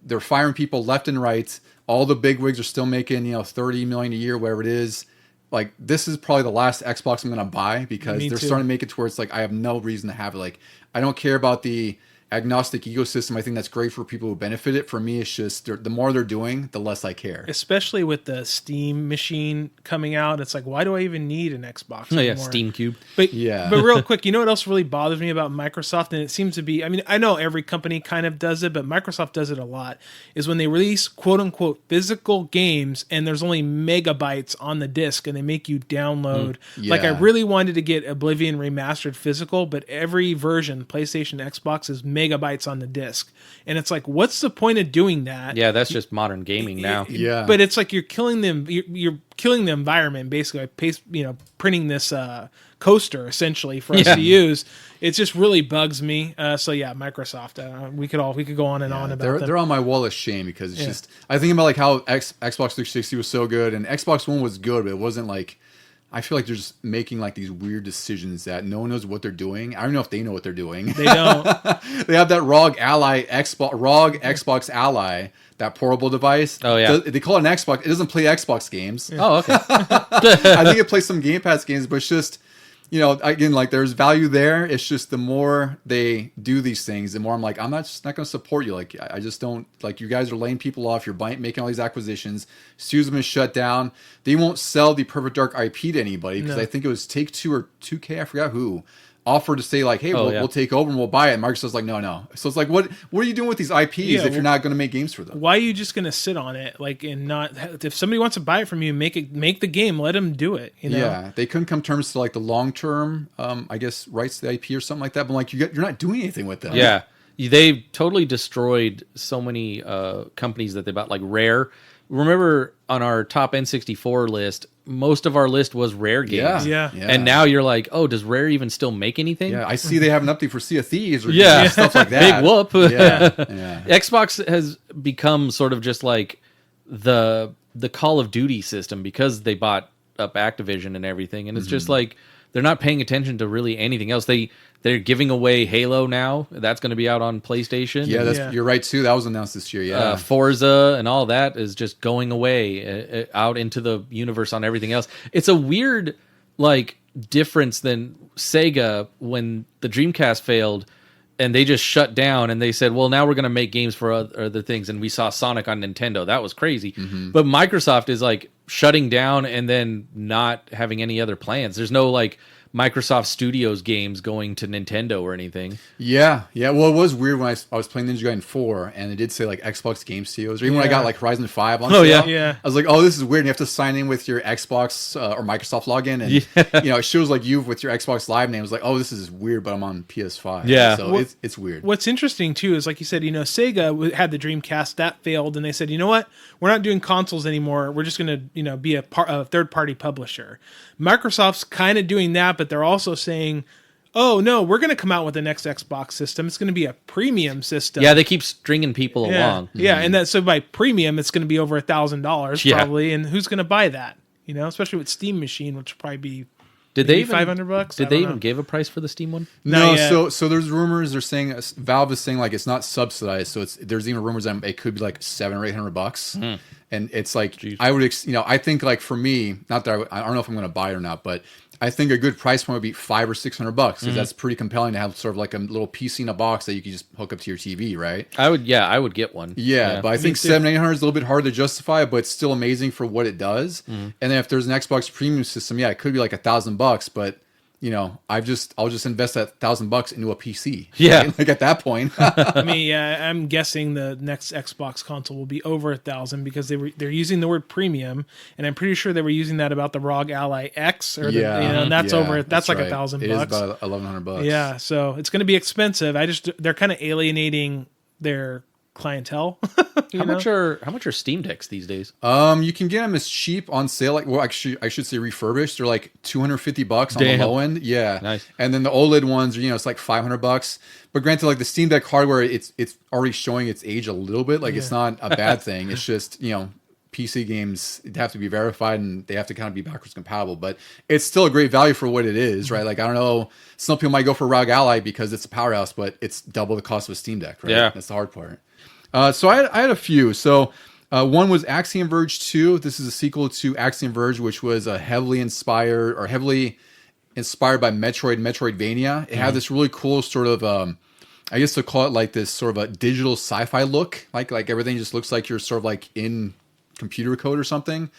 they're firing people left and right. All the big wigs are still making $30 million a year, whatever it is. Like, this is probably the last Xbox I'm going to buy, because they're starting to make it to where it's like I have no reason to have it. Like, I don't care about the agnostic ecosystem. I think that's great for people who benefit it. For me, it's just the more they're doing, the less I care. Especially with the Steam machine coming out, it's like, why do I even need an Xbox anymore? Oh, yeah, Steam Cube. But real quick, you know what else really bothers me about Microsoft, and it seems to be, I know every company kind of does it, but Microsoft does it a lot, is when they release quote-unquote physical games and there's only megabytes on the disc and they make you download. Like, I really wanted to get Oblivion Remastered physical, but every version, PlayStation, Xbox, is megabytes on the disc. And it's like, what's the point of doing that? Yeah, that's just modern gaming now. Yeah. But it's like you're killing them. You're killing the environment basically by printing this coaster essentially for us to use. It just really bugs me. So yeah, Microsoft. We could go on and on about them. They're on my wall of shame because it's just I think about like how Xbox 360 was so good and Xbox One was good, but it wasn't like. I feel like they're just making like these weird decisions that no one knows what they're doing. I don't know if they know what they're doing. They don't. They have that ROG Xbox Ally, that portable device. Oh yeah, they call it an Xbox. It doesn't play Xbox games. Oh okay. I think it plays some Game Pass games, but it's just. Again, like there's value there. It's just the more they do these things, the more I'm like, I'm not going to support you. Like, I just don't like you guys are laying people off. You're making all these acquisitions. Susan is shut down. They won't sell the Perfect Dark IP to anybody because I think it was Take-Two or 2K. I forgot who offered to say like, hey, we'll take over and we'll buy it. And Microsoft's like, no. So it's like, what are you doing with these IPs if you're not going to make games for them? Why are you just going to sit on it? Like, and not if somebody wants to buy it from you, make the game. Let them do it. Yeah, they couldn't come to terms to like the long term, I guess, rights to the IP or something like that. But like, you're not doing anything with them. Yeah, they totally destroyed so many companies that they bought, like Rare. Remember on our top N64 list, most of our list was Rare games. Yeah. And now you're like, oh, does Rare even still make anything? Yeah, I see they have an update for Sea of Thieves or stuff like that. Big whoop. Yeah. Xbox has become sort of just like the Call of Duty system because they bought up Activision and everything. And it's just like they're not paying attention to really anything else. They're giving away Halo now. That's going to be out on PlayStation. Yeah, you're right too. That was announced this year. Yeah, Forza and all that is just going away out into the universe on everything else. It's a weird like difference than Sega when the Dreamcast failed and they just shut down and they said, well, now we're going to make games for other things. And we saw Sonic on Nintendo. That was crazy. But Microsoft is like shutting down and then not having any other plans. There's no like Microsoft Studios games going to Nintendo or anything. Yeah. Well, it was weird when I was playing Ninja Gaiden 4, and it did say like Xbox Game Studios. Or even when I got like Horizon 5 on sale, yeah. I was like, oh, this is weird. And you have to sign in with your Xbox or Microsoft login, and it shows like you with your Xbox Live name. It's like, oh, this is weird, but I'm on PS5. Yeah. So it's weird. What's interesting too is like you said, Sega had the Dreamcast that failed, and they said, you know what, we're not doing consoles anymore. We're just going to be a third party publisher. Microsoft's kind of doing that, but they're also saying, oh no, we're going to come out with the next Xbox system. It's going to be a premium system. Yeah, they keep stringing people along. Yeah, and so by premium, it's going to be over $1,000 probably. And who's going to buy that? Especially with Steam Machine, which would probably be Did they even $500? Did they even give a price for the Steam one? No, so there's rumors. They're saying Valve is saying like it's not subsidized. So there's even rumors that it could be like $700 or $800, and it's like I would I think like for me, not that I don't know if I'm going to buy it or not, but I think a good price point would be $500 or $600 because that's pretty compelling to have sort of like a little PC in a box that you can just hook up to your TV, right? I would get one. Yeah, but I think $700, $800 is a little bit hard to justify, but it's still amazing for what it does. And then if there's an Xbox Premium system, it could be like $1,000, but I'll just invest that $1,000 into a PC. Yeah, right? Like at that point. I mean, I'm guessing the next Xbox console will be over $1,000 because they're using the word premium, and I'm pretty sure they were using that about the ROG Ally X, or and that's over. That's like $1,000. It is about $1,100. Yeah, so it's going to be expensive. They're kind of alienating their clientele. How much are Steam Decks these days? You can get them as cheap on sale. Actually, I should say refurbished. They're like $250 on the low end. Yeah, nice. And then the OLED ones are it's like $500. But granted, like the Steam Deck hardware, it's already showing its age a little bit. Like it's not a bad thing. It's just PC games have to be verified and they have to kind of be backwards compatible. But it's still a great value for what it is, right? Like I don't know, some people might go for ROG Ally because it's a powerhouse, but it's double the cost of a Steam Deck, right? Yeah, that's the hard part. So I had a few. So one was Axiom Verge 2. This is a sequel to Axiom Verge, which was heavily inspired by Metroidvania. It had this really cool sort of, I guess to call it like this sort of a digital sci-fi look. Like everything just looks like you're sort of like in computer code or something.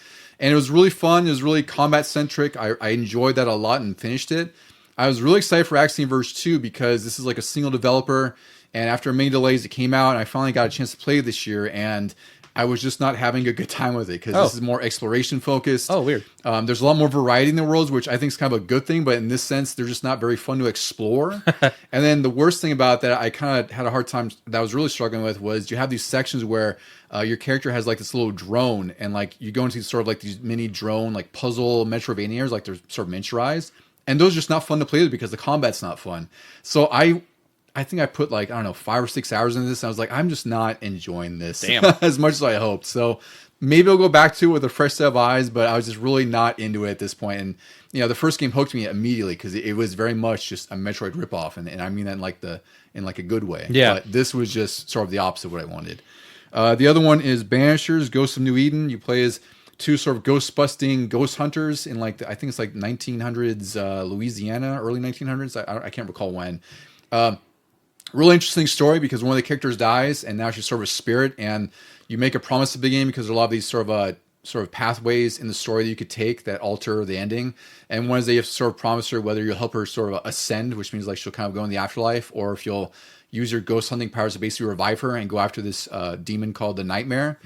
And it was really fun. It was really combat centric. I enjoyed that a lot and finished it. I was really excited for Axiom Verge 2 because this is like a single developer. And after many delays, it came out, and I finally got a chance to play it this year. And I was just not having a good time with it because this is more exploration focused. Oh, weird. There's a lot more variety in the worlds, which I think is kind of a good thing. But in this sense, they're just not very fun to explore. And then the worst thing about that, I kind of had a hard time that I was really struggling with was you have these sections where your character has like this little drone, and like you go into sort of like these mini drone like puzzle Metroidvanias, like they're sort of miniaturized, and those are just not fun to play with because the combat's not fun. So I think I put like, I don't know, 5 or 6 hours into this. And I was like, I'm just not enjoying this as much as I hoped. So maybe I'll go back to it with a fresh set of eyes, but I was just really not into it at this point. And, you know, the first game hooked me immediately because it was very much just a Metroid ripoff. And I mean that in like a good way. Yeah. But this was just sort of the opposite of what I wanted. The other one is Banishers, Ghosts of New Eden. You play as 2 sort of ghost-busting ghost hunters in like, I think it's like 1900s Louisiana, early 1900s. I can't recall when. Really interesting story because one of the characters dies and now she's sort of a spirit, and you make a promise at the beginning because there are a lot of these sort of pathways in the story that you could take that alter the ending. And one is that you have to sort of promise her whether you'll help her sort of ascend, which means like she'll kind of go in the afterlife, or if you'll use your ghost hunting powers to basically revive her and go after this demon called the Nightmare.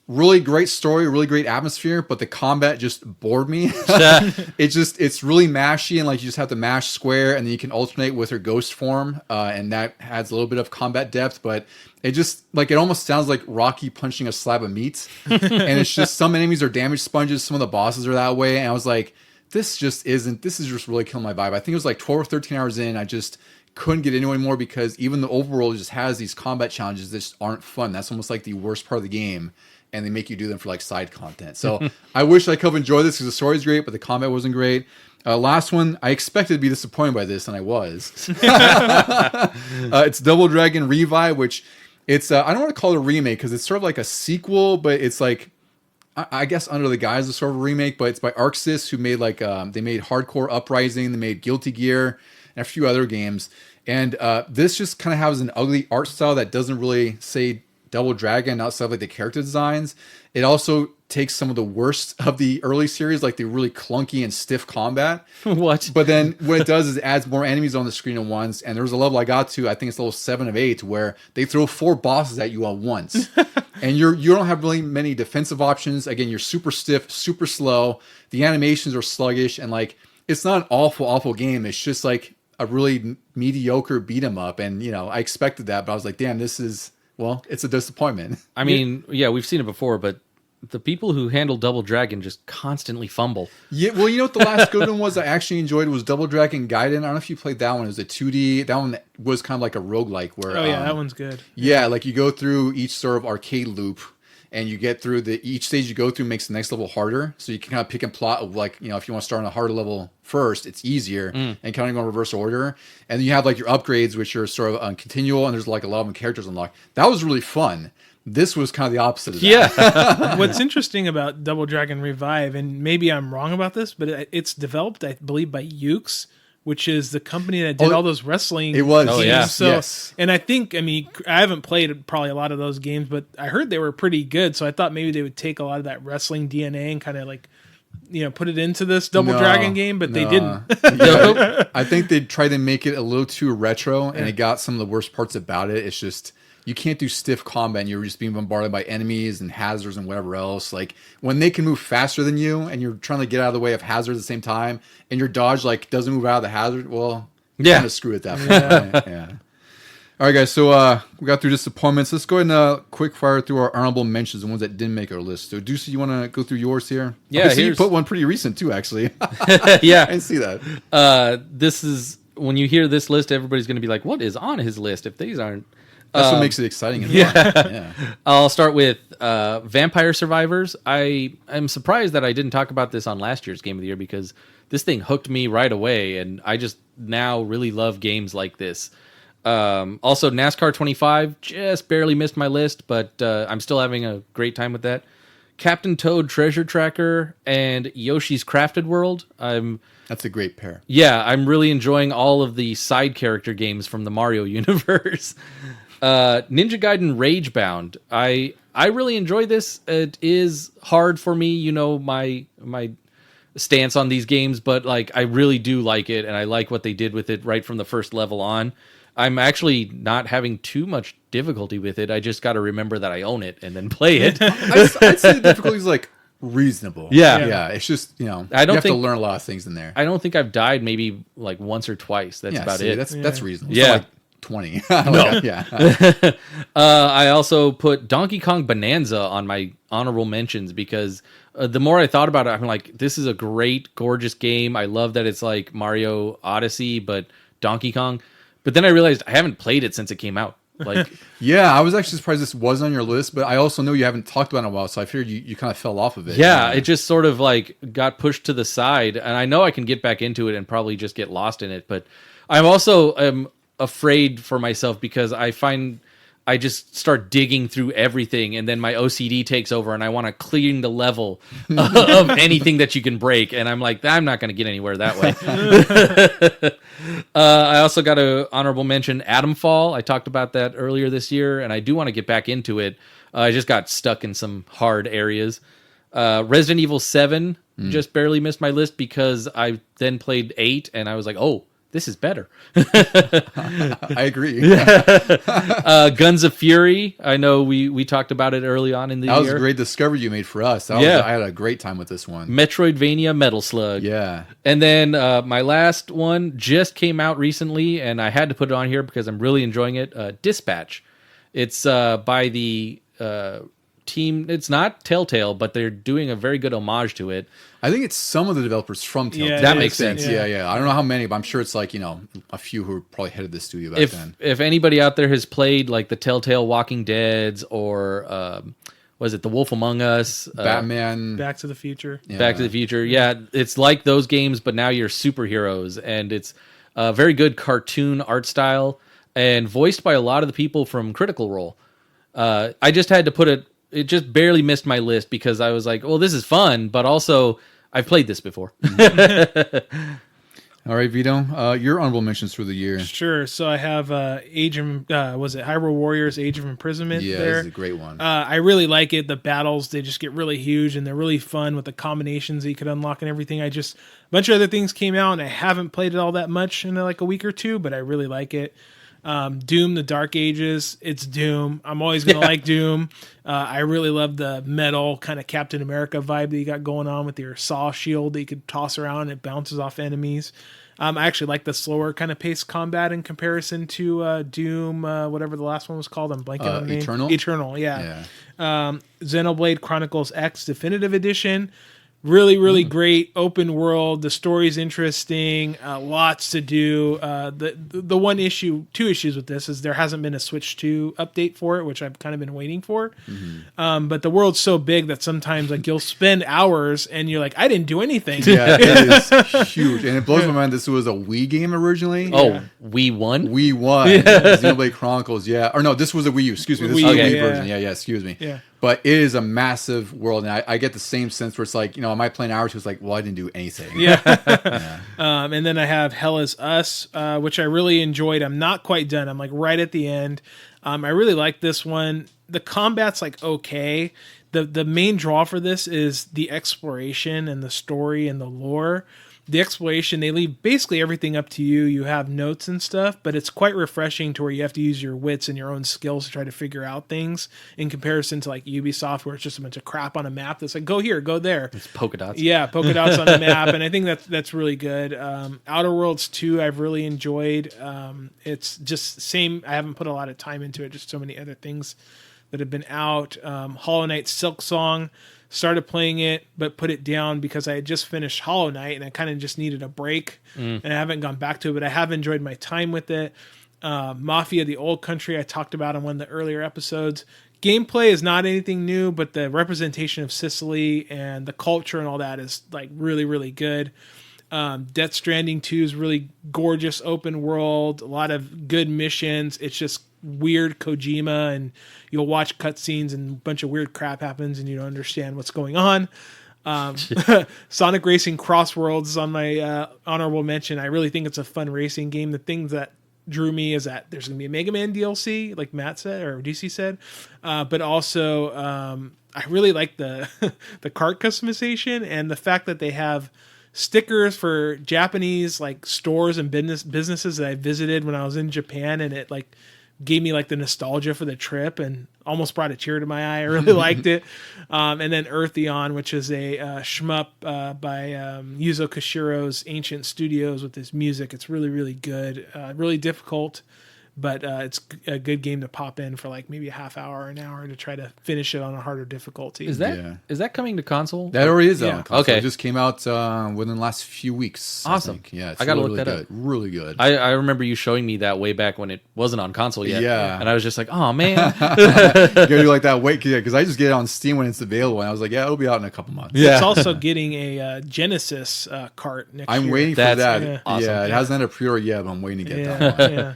Really great story, really great atmosphere, but the combat just bored me. It's really mashy, and like you just have to mash square, and then you can alternate with her ghost form, and that adds a little bit of combat depth. But it just like it almost sounds like Rocky punching a slab of meat, and it's just some enemies are damage sponges, some of the bosses are that way, and I was like, this is just really killing my vibe. I think it was like 12 or 13 hours in, I just couldn't get into it anymore because even the overworld just has these combat challenges that just aren't fun. That's almost like the worst part of the game. And they make you do them for like side content. So I wish I could have enjoyed this because the story's great, but the combat wasn't great. Last one, I expected to be disappointed by this, and I was. It's Double Dragon Revive, which it's I don't want to call it a remake because it's sort of like a sequel, but it's like I guess under the guise of sort of a remake. But it's by ArcSys, who made like they made Hardcore Uprising, they made Guilty Gear, and a few other games. And this just kind of has an ugly art style that doesn't really say Double Dragon outside of like the character designs. It also takes some of the worst of the early series, like the really clunky and stiff combat. What? But then what it does is it adds more enemies on the screen at once. And there was a level I got to, I think it's level 7 of 8, where they throw 4 bosses at you at once. And you don't have really many defensive options. Again, you're super stiff, super slow. The animations are sluggish, and like it's not an awful game. It's just like a really mediocre beat 'em up. And you know, I expected that, but I was like, damn, well, it's a disappointment. I mean, yeah, we've seen it before, but the people who handle Double Dragon just constantly fumble. Yeah, well, you know what the last good one was I actually enjoyed was Double Dragon Gaiden. I don't know if you played that one. It was a 2D. That one was kind of like a roguelike where... Oh, yeah, that one's good. Yeah, like you go through each sort of arcade loop, and you get through each stage you go through makes the next level harder. So you can kind of pick and plot of like, you know, if you want to start on a harder level first, it's easier and kind of go in reverse order. And then you have like your upgrades, which are sort of continual, and there's like a lot of characters unlocked. That was really fun. This was kind of the opposite of that. Yeah. What's interesting about Double Dragon Revive, and maybe I'm wrong about this, but it's developed, I believe, by Ukes, which is the company that did all those wrestling It was. games. Oh, yeah. So, Yes. and I mean, I haven't played probably a lot of those games, but I heard they were pretty good. So I thought maybe they would take a lot of that wrestling DNA and kind of like, you know, put it into this Double Dragon game, but they didn't. Yeah, I think they tried to make it a little too retro, and it got some of the worst parts about it. It's just... you can't do stiff combat and you're just being bombarded by enemies and hazards and whatever else. Like when they can move faster than you and you're trying to get out of the way of hazards at the same time and your dodge like doesn't move out of the hazard, well, kind of screw it that point. Yeah. All right, guys. So we got through disappointments. Let's go ahead and quick fire through our honorable mentions, the ones that didn't make our list. So, Deucey, you want to go through yours here? Yeah, I see you put one pretty recent too, actually. Yeah. I didn't see that. This is, when you hear this list, everybody's going to be like, what is on his list if these aren't? That's what makes it exciting. And fun. Yeah. I'll start with Vampire Survivors. I am surprised that I didn't talk about this on last year's Game of the Year because this thing hooked me right away, and I just now really love games like this. Also, NASCAR 25 just barely missed my list, but I'm still having a great time with that. Captain Toad Treasure Tracker and Yoshi's Crafted World. That's a great pair. Yeah, I'm really enjoying all of the side character games from the Mario universe. Ninja Gaiden Ragebound. I really enjoy this. It is hard for me, you know, my stance on these games, but like I really do like it, and I like what they did with it right from the first level on. I'm actually not having too much difficulty with it. I just got to remember that I own it and then play it. I'd say the difficulty is like reasonable. Yeah. It's just I you don't have to think- learn a lot of things in there. I don't think I've died maybe like once or twice. That's about it. That's reasonable. Yeah. It's not like 20. No. Yeah. I also put Donkey Kong Bonanza on my honorable mentions because the more I thought about it, I'm like, this is a great, gorgeous game. I love that it's like Mario Odyssey, but Donkey Kong. But then I realized I haven't played it since it came out. Like, Yeah, I was actually surprised this was on your list, but I also know you haven't talked about it in a while, so I figured you kind of fell off of it. yeah, it just sort of like got pushed to the side, and I know I can get back into it and probably just get lost in it. But I'm also afraid for myself because I find I just start digging through everything, and then my OCD takes over, and I want to clean the level of anything that you can break, and I'm like, I'm not going to get anywhere that way. I also got an honorable mention Atomfall. I talked about that earlier this year, and I do want to get back into it. I just got stuck in some hard areas. Resident Evil 7 just barely missed my list because I then played 8, and I was like, oh, this is better. I agree. Guns of Fury. I know we talked about it early on in the That year. was a great discovery you made for us. I had a great time with this one. Metroidvania Metal Slug. Yeah. And then my last one just came out recently, and I had to put it on here because I'm really enjoying it. Dispatch. It's by the team. It's not Telltale, but they're doing a very good homage to it. I think it's some of the developers from Telltale. Yeah, That makes sense. Yeah. I don't know how many, but I'm sure it's like, a few who probably headed the studio back then. If anybody out there has played like the Telltale Walking Deads or was it The Wolf Among Us, Batman. Back to the Future. Yeah. Back to the Future, it's like those games, but now you're superheroes, and it's a very good cartoon art style and voiced by a lot of the people from Critical Role. I just had to put it. It just barely missed my list because I was like, well, this is fun, but also I've played this before. All right, Vito, your honorable mentions for the year. Sure. So I have was it Hyrule Warriors Age of Imprisonment Yeah, there. this is a great one. I really like it. The battles, they just get really huge and they're really fun with the combinations that you could unlock and everything. A bunch of other things came out and I haven't played it all that much in like a week or two, but I really like it. Doom, the Dark Ages, it's Doom. I'm always going to like Doom. I really love the metal kind of Captain America vibe that you got going on with your saw shield that you could toss around and it bounces off enemies. I actually like the slower kind of paced combat in comparison to Doom, whatever the last one was called. I'm blanking on the name. Eternal? Eternal, yeah. Xenoblade Chronicles X Definitive Edition. Really, really great open world. The story's interesting. Lots to do. The two issues with this is there hasn't been a Switch 2 update for it, which I've kind of been waiting for. But the world's so big that sometimes like you'll spend hours and you're like, I didn't do anything. Yeah, it is huge. And it blows my mind this was a Wii game originally. Oh, we won? Wii 1. Xenoblade Chronicles, yeah. Or no, this was a Wii U. Excuse me. This is the Okay. Wii version. Yeah, excuse me. Yeah. But it is a massive world. And I get the same sense where it's like, am I playing hours? It's like, well, I didn't do anything. Yeah. And then I have Hell Is Us, which I really enjoyed. I'm not quite done. I'm like right at the end. I really like this one. The combat's like okay. The main draw for this is the exploration and the story and the lore. The exploration, they leave basically everything up to you. You have notes and stuff, but it's quite refreshing to where you have to use your wits and your own skills to try to figure out things in comparison to like Ubisoft, where it's just a bunch of crap on a map that's like, go here, go there. It's polka dots. Yeah, polka dots on the map, and I think that's really good. Outer Worlds 2, I've really enjoyed. It's just same. I haven't put a lot of time into it, just so many other things that have been out. Hollow Knight Silk Song. Started playing it, but put it down because I had just finished Hollow Knight and I kind of just needed a break, and I haven't gone back to it, but I have enjoyed my time with it. Mafia: The Old Country, I talked about in one of the earlier episodes. Gameplay is not anything new, but the representation of Sicily and the culture and all that is like really, really good. Death Stranding 2 is really gorgeous open world, a lot of good missions. It's just weird Kojima, and you'll watch cutscenes and a bunch of weird crap happens and you don't understand what's going on. Sonic Racing Crossworlds is on my honorable mention. I really think it's a fun racing game. The things that drew me is that there's going to be a Mega Man DLC, like Matt said, or DC said, but also I really like the the kart customization and the fact that they have stickers for Japanese like stores and businesses that I visited when I was in Japan, and it like gave me like the nostalgia for the trip and almost brought a tear to my eye. I really liked it. And then Eartheon, which is a shmup by Yuzo Koshiro's Ancient Studios with his music. It's really, really good. Really difficult, but it's a good game to pop in for like maybe a half hour or an hour to try to finish it on a harder difficulty. Is that coming to console? That already is Yeah. on console. Okay. It just came out within the last few weeks. Awesome. I think. Yeah, it's I gotta really, look that really up. good. Really good. I remember you showing me that way back when it wasn't on console yet. Yeah. And I was just like, oh, man. Gary like that wait, because I just get it on Steam when it's available, and I was like, yeah, it'll be out in a couple months. Yeah. It's also getting a Genesis cart next year. I'm waiting for That's that. yeah. awesome. Yeah, it hasn't had a pre-order yet, but I'm waiting to get that Yeah, one. yeah.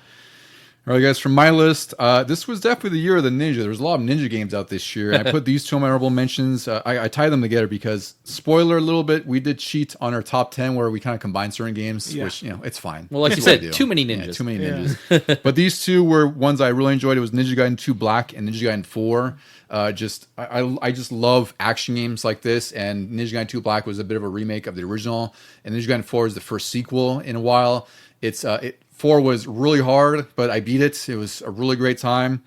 All right, guys, from my list, this was definitely the year of the Ninja. There was a lot of Ninja games out this year, and I put these two on my honorable mentions. I tied them together because, spoiler a little bit, we did cheat on our top 10 where we kind of combined certain games, Yeah. which, it's fine. Well, like That's you what said, we do. too many Yeah, ninjas. too many Yeah. ninjas. But these two were ones I really enjoyed. It was Ninja Gaiden 2 Black and Ninja Gaiden 4. I just love action games like this, and Ninja Gaiden 2 Black was a bit of a remake of the original, and Ninja Gaiden 4 is the first sequel in a while. 4 was really hard, but I beat it. It was a really great time.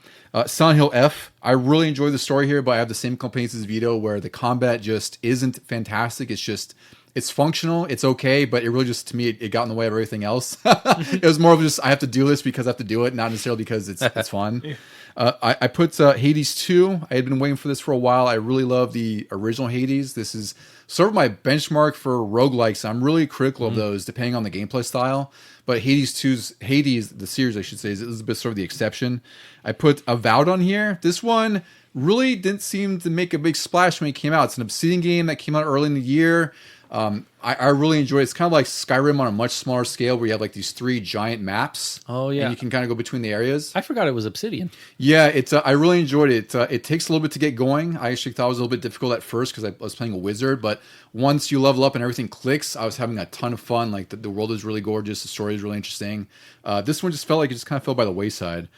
Silent Hill F, I really enjoyed the story here, but I have the same complaints as Vito, where the combat just isn't fantastic. It's functional, it's okay, but it really just, to me, it got in the way of everything else. It was more of just, I have to do this because I have to do it, not necessarily because it's fun. I put Hades 2. I had been waiting for this for a while. I really love the original Hades. This is sort of my benchmark for roguelikes. I'm really critical of those, depending on the gameplay style. But Hades, the series, I should say, is a bit sort of the exception. I put Avowed on here. This one really didn't seem to make a big splash when it came out. It's an Obsidian game that came out early in the year. I really enjoy it. It's kind of like Skyrim on a much smaller scale, where you have like these 3 giant maps. Oh, yeah. And you can kind of go between the areas. I forgot it was Obsidian. Yeah, I really enjoyed it. It takes a little bit to get going. I actually thought it was a little bit difficult at first because I was playing a wizard, but once you level up and everything clicks, I was having a ton of fun. Like the world is really gorgeous, the story is really interesting. This one just felt like it just kind of fell by the wayside.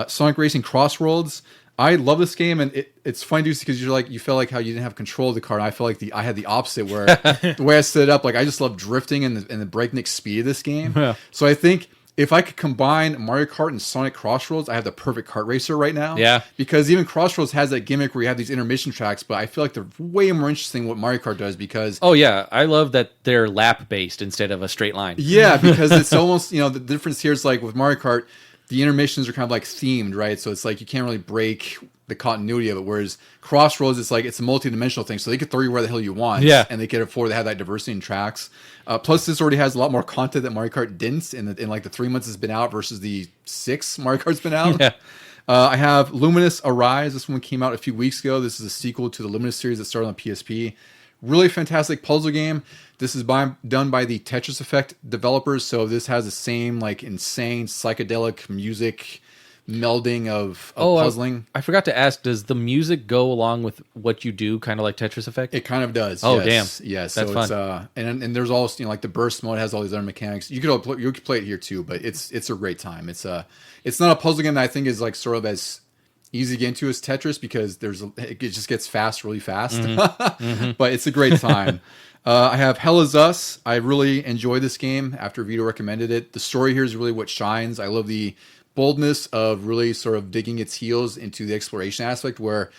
Sonic Racing Crossroads. I love this game, and it's funny because you felt like how you didn't have control of the car. And I felt like I had the opposite, where the way I set it up, like I just love drifting and the breakneck speed of this game. Yeah. So I think if I could combine Mario Kart and Sonic Crossroads, I have the perfect kart racer right now. Yeah. Because even Crossroads has that gimmick where you have these intermission tracks, but I feel like they're way more interesting what Mario Kart does because Oh, yeah. I love that they're lap-based instead of a straight line. yeah, because it's almost, the difference here is like with Mario Kart, the intermissions are kind of like themed, right? So it's like you can't really break the continuity of it. Whereas Crossroads, it's like it's a multi-dimensional thing, so they could throw you where the hell you want. Yeah. And they could afford to have that diversity in tracks. Plus, this already has a lot more content that Mario Kart didn't in like the 3 months it's been out versus the 6 Mario Kart's been out. Yeah. I have Luminous Arise. This one came out a few weeks ago. This is a sequel to the Luminous series that started on PSP. Really fantastic puzzle game. This is done by the Tetris Effect developers, so this has the same like insane psychedelic music melding of puzzling. I forgot to ask, does the music go along with what you do, kind of like Tetris Effect? It kind of does. Oh, yes. damn. Yes. That's so fun. It's and there's also like the burst mode has all these other mechanics. You could play it here too, but it's a great time. It's not a puzzle game that I think is like sort of as easy to get into as Tetris because it just gets fast really fast. But it's a great time. I have Hell Is Us. I really enjoy this game after Vito recommended it. The story here is really what shines. I love the boldness of really sort of digging its heels into the exploration aspect where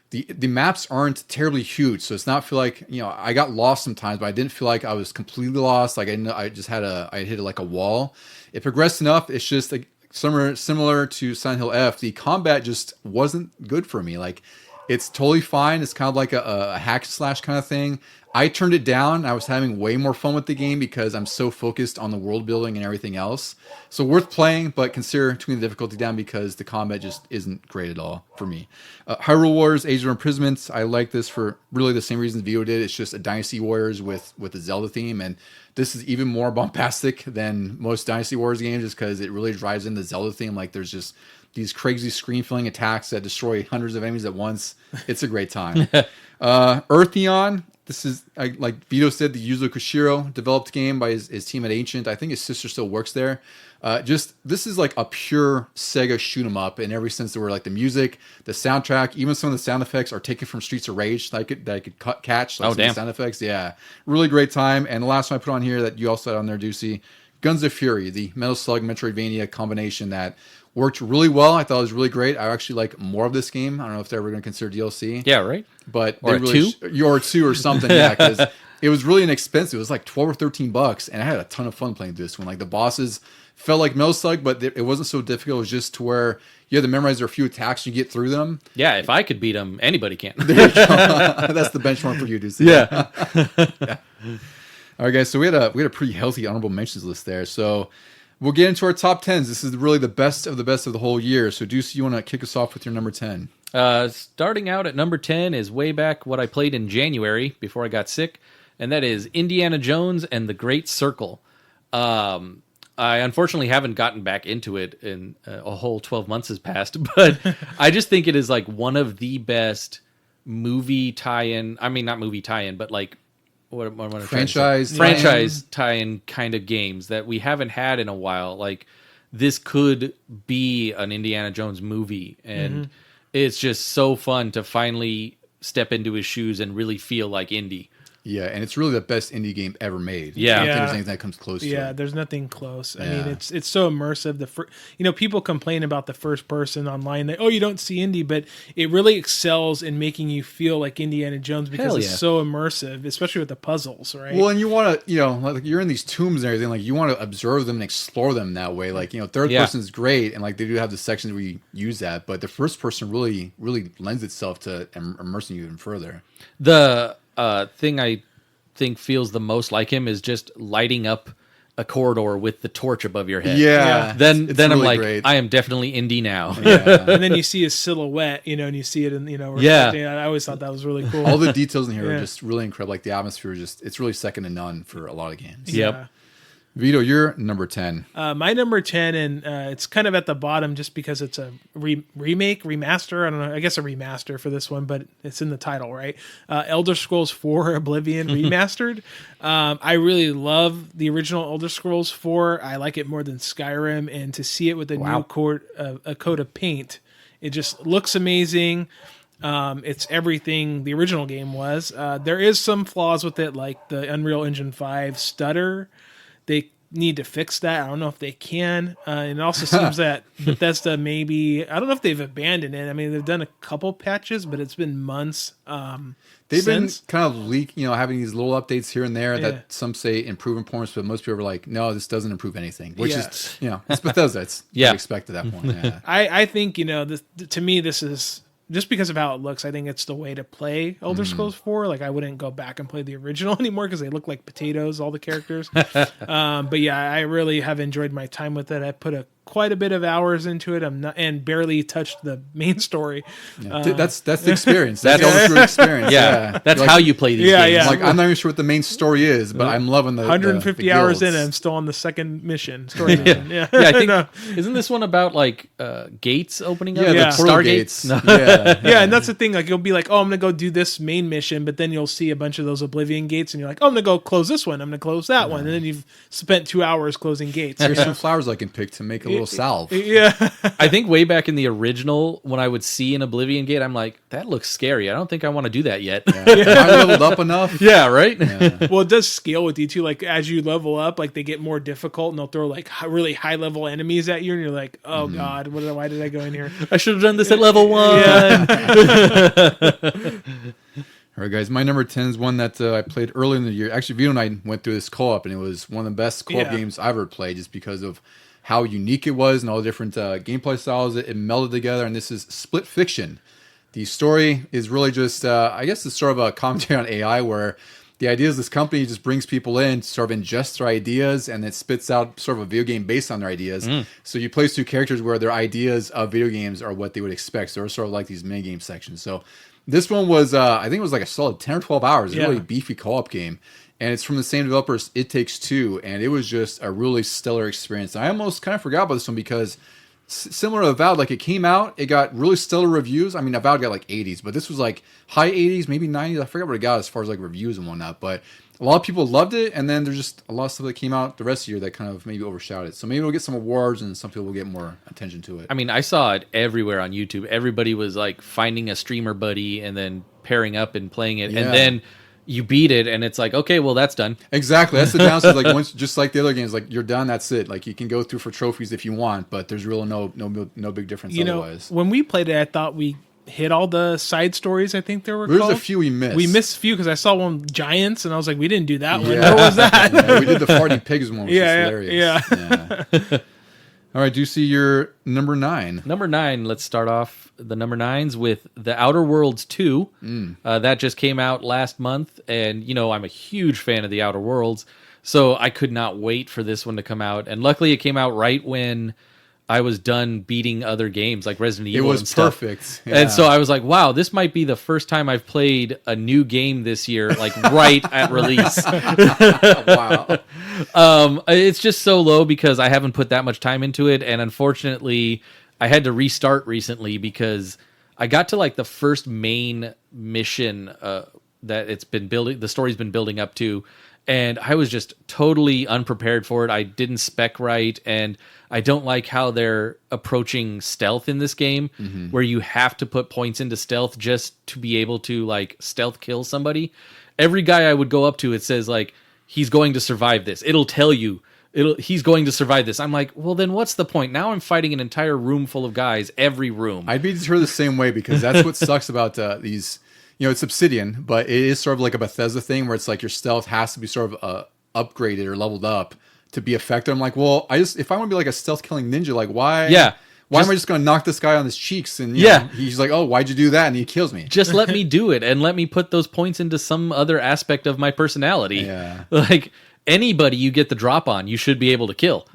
the maps aren't terribly huge. So it's not feel like, I got lost sometimes, but I didn't feel like I was completely lost. Like I just I hit like a wall. It progressed enough. It's just like similar to Silent Hill F. The combat just wasn't good for me. Like it's totally fine. It's kind of like a hack slash kind of thing. I turned it down. I was having way more fun with the game because I'm so focused on the world building and everything else. So worth playing, but consider tuning the difficulty down because the combat just isn't great at all for me. Hyrule Warriors Age of Imprisonment. I like this for really the same reasons Vito did. It's just a Dynasty Warriors with a Zelda theme, and this is even more bombastic than most Dynasty Warriors games just because it really drives in the Zelda theme. Like there's just these crazy screen-filling attacks that destroy hundreds of enemies at once. It's a great time. Eartheon. This is like Vito said, the Yuzo Koshiro developed game by his team at Ancient. I think his sister still works there. This is like a pure Sega shoot 'em up in every sense, where like the music, the soundtrack, even some of the sound effects are taken from Streets of Rage that I could catch. Like, some of the sound effects, yeah, really great time. And the last one I put on here that you also had on there, Deucey, Guns of Fury, the Metal Slug Metroidvania combination that worked really well. I thought it was really great. I actually like more of this game. I don't know if they're ever going to consider DLC. Yeah, right. But or really, two, or two or something. Yeah, because it was really inexpensive. It was like $12 or $13, and I had a ton of fun playing this one. Like the bosses felt like Metal Slug, but it wasn't so difficult. It was just to where you had to memorize their few attacks and you get through them. Yeah, if I could beat them, anybody can. There you go. That's the benchmark for you, dude. Yeah. Yeah. All right, guys. So we had a pretty healthy honorable mentions list there. So we'll get into our top 10s. This is really the best of the whole year. So Deuce, you want to kick us off with your number 10? Starting out at number 10 is way back what I played in January before I got sick, and that is Indiana Jones and the Great Circle. I unfortunately haven't gotten back into it in a whole 12 months has passed, but I just think it is like one of the best movie tie-in. I mean, not movie tie-in, but like what franchise tie-in kind of games that we haven't had in a while. Like this could be an Indiana Jones movie, and it's just so fun to finally step into his shoes and really feel like Indy. Yeah, and it's really the best indie game ever made. Yeah. I don't think there's anything that comes close to it. Yeah, there's nothing close. I mean, it's so immersive. People complain about the first person online that, you don't see indie, but it really excels in making you feel like Indiana Jones because it's so immersive, especially with the puzzles, right? Well, and you want to, like you're in these tombs and everything, like you want to observe them and explore them that way. Like, third person is great, and like they do have the sections where you use that, but the first person really, really lends itself to immersing you even further. The thing I think feels the most like him is just lighting up a corridor with the torch above your head. Yeah. Then really I'm like, great. I am definitely Indy now. Yeah. And then you see his silhouette, and you see it in, I always thought that was really cool. All the details in here are just really incredible. Like the atmosphere it's really second to none for a lot of games. Yep. Yeah. Vito, you're number 10. My number 10, and it's kind of at the bottom just because it's a remaster. I don't know. I guess a remaster for this one, but it's in the title, right? Elder Scrolls 4 Oblivion Remastered. I really love the original Elder Scrolls 4. I like it more than Skyrim, and to see it with a new coat of paint, it just looks amazing. It's everything the original game was. There is some flaws with it, like the Unreal Engine 5 stutter. They need to fix that. I don't know if they can. And it also seems that Bethesda maybe, I don't know if they've abandoned it. I mean, they've done a couple patches, but it's been months. They've been kind of having these little updates here and there that some say improve performance, but most people are like, no, this doesn't improve anything. Which is, it's Bethesda. It's to expect at that point. Yeah. I think, to me, this is just because of how it looks. I think it's the way to play Elder Scrolls 4. Like, I wouldn't go back and play the original anymore because they look like potatoes, all the characters. But yeah, I really have enjoyed my time with it. I put quite a bit of hours into it. And barely touched the main story. Yeah. That's the experience. That's the true experience. Yeah. That's how you play these games. Yeah. Like, I'm not even sure what the main story is, but I'm loving the 150 the hours in, guilds. and I'm still on the second mission. Story mission. Yeah. I think isn't this one about like gates opening up? Yeah, the portal gates. Yeah, and that's the thing. Like, you'll be like, I'm gonna go do this main mission, but then you'll see a bunch of those Oblivion gates, and you're like, I'm gonna go close this one. I'm gonna close that one, and then you've spent 2 hours closing gates. There's some flowers I can pick to make a little salve. Yeah. I think way back in the original, when I would see an Oblivion gate, I'm like, that looks scary. I don't think I want to do that yet. I leveled up enough. Yeah, right? Yeah. Well, it does scale with you too. Like, as you level up, like, they get more difficult, and they'll throw like really high level enemies at you, and you're like, oh god, why did I go in here? I should have done this at level 1. All right, guys. My number 10 is one that I played early in the year. Actually, Vito and I went through this co-op, and it was one of the best co-op games I've ever played, just because of how unique it was and all the different gameplay styles it melded together. And this is Split Fiction. The story is really just, I guess it's sort of a commentary on AI, where the idea is this company just brings people in to sort of ingest their ideas, and it spits out sort of a video game based on their ideas. So you place two characters where their ideas of video games are what they would expect. So they're sort of like these mini game sections. So this one was, I think it was like a solid 10 or 12 hours. It's a really beefy co-op game. And it's from the same developers, It Takes Two. And it was just a really stellar experience. And I almost kind of forgot about this one because similar to Avowed. Like, it came out, it got really stellar reviews. I mean, Avowed got like 80s, but this was like high 80s, maybe 90s. I forget what it got as far as like reviews and whatnot. But a lot of people loved it, and then there's just a lot of stuff that came out the rest of the year that kind of maybe overshadowed it. So maybe we'll get some awards, and some people will get more attention to it. I mean, I saw it everywhere on YouTube. Everybody was like finding a streamer buddy and then pairing up and playing it, and then you beat it, and it's like, okay, well, that's done. Exactly. That's the downside. Like, once, just like the other games, like, you're done. That's it. Like, you can go through for trophies if you want, but there's really no big difference otherwise. When we played it, I thought we hit all the side stories. I think there were. There's a few we missed. We missed a few because I saw one giants, and I was like, we didn't do that one. What was that? Yeah, we did the farting pigs one, which is hilarious. Yeah. All right. Do you see your number 9? Number 9. Let's start off the number 9s with The Outer Worlds 2. That just came out last month, and I'm a huge fan of The Outer Worlds, so I could not wait for this one to come out. And luckily, it came out right when I was done beating other games like Resident Evil. It was and stuff. perfect. Yeah. And so I was like, wow, this might be the first time I've played a new game this year, like right at release. Wow. It's just so low because I haven't put that much time into it. And unfortunately, I had to restart recently because I got to like the first main mission that the story's been building up to. And I was just totally unprepared for it. I didn't spec right, and I don't like how they're approaching stealth in this game, where you have to put points into stealth just to be able to like stealth kill somebody. Every guy I would go up to, it says like, he's going to survive this. It'll tell you he's going to survive this. I'm like, well, then what's the point? Now I'm fighting an entire room full of guys, every room. I'd be deterred the same way because that's what sucks about these. It's Obsidian, but it is sort of like a Bethesda thing where it's like your stealth has to be sort of upgraded or leveled up to be effective. I'm like, well, if I want to be like a stealth killing ninja, like why? Yeah. Why am I just going to knock this guy on his cheeks? And he's like, oh, why'd you do that? And he kills me. Just let me do it and let me put those points into some other aspect of my personality. Yeah. Like anybody you get the drop on, you should be able to kill.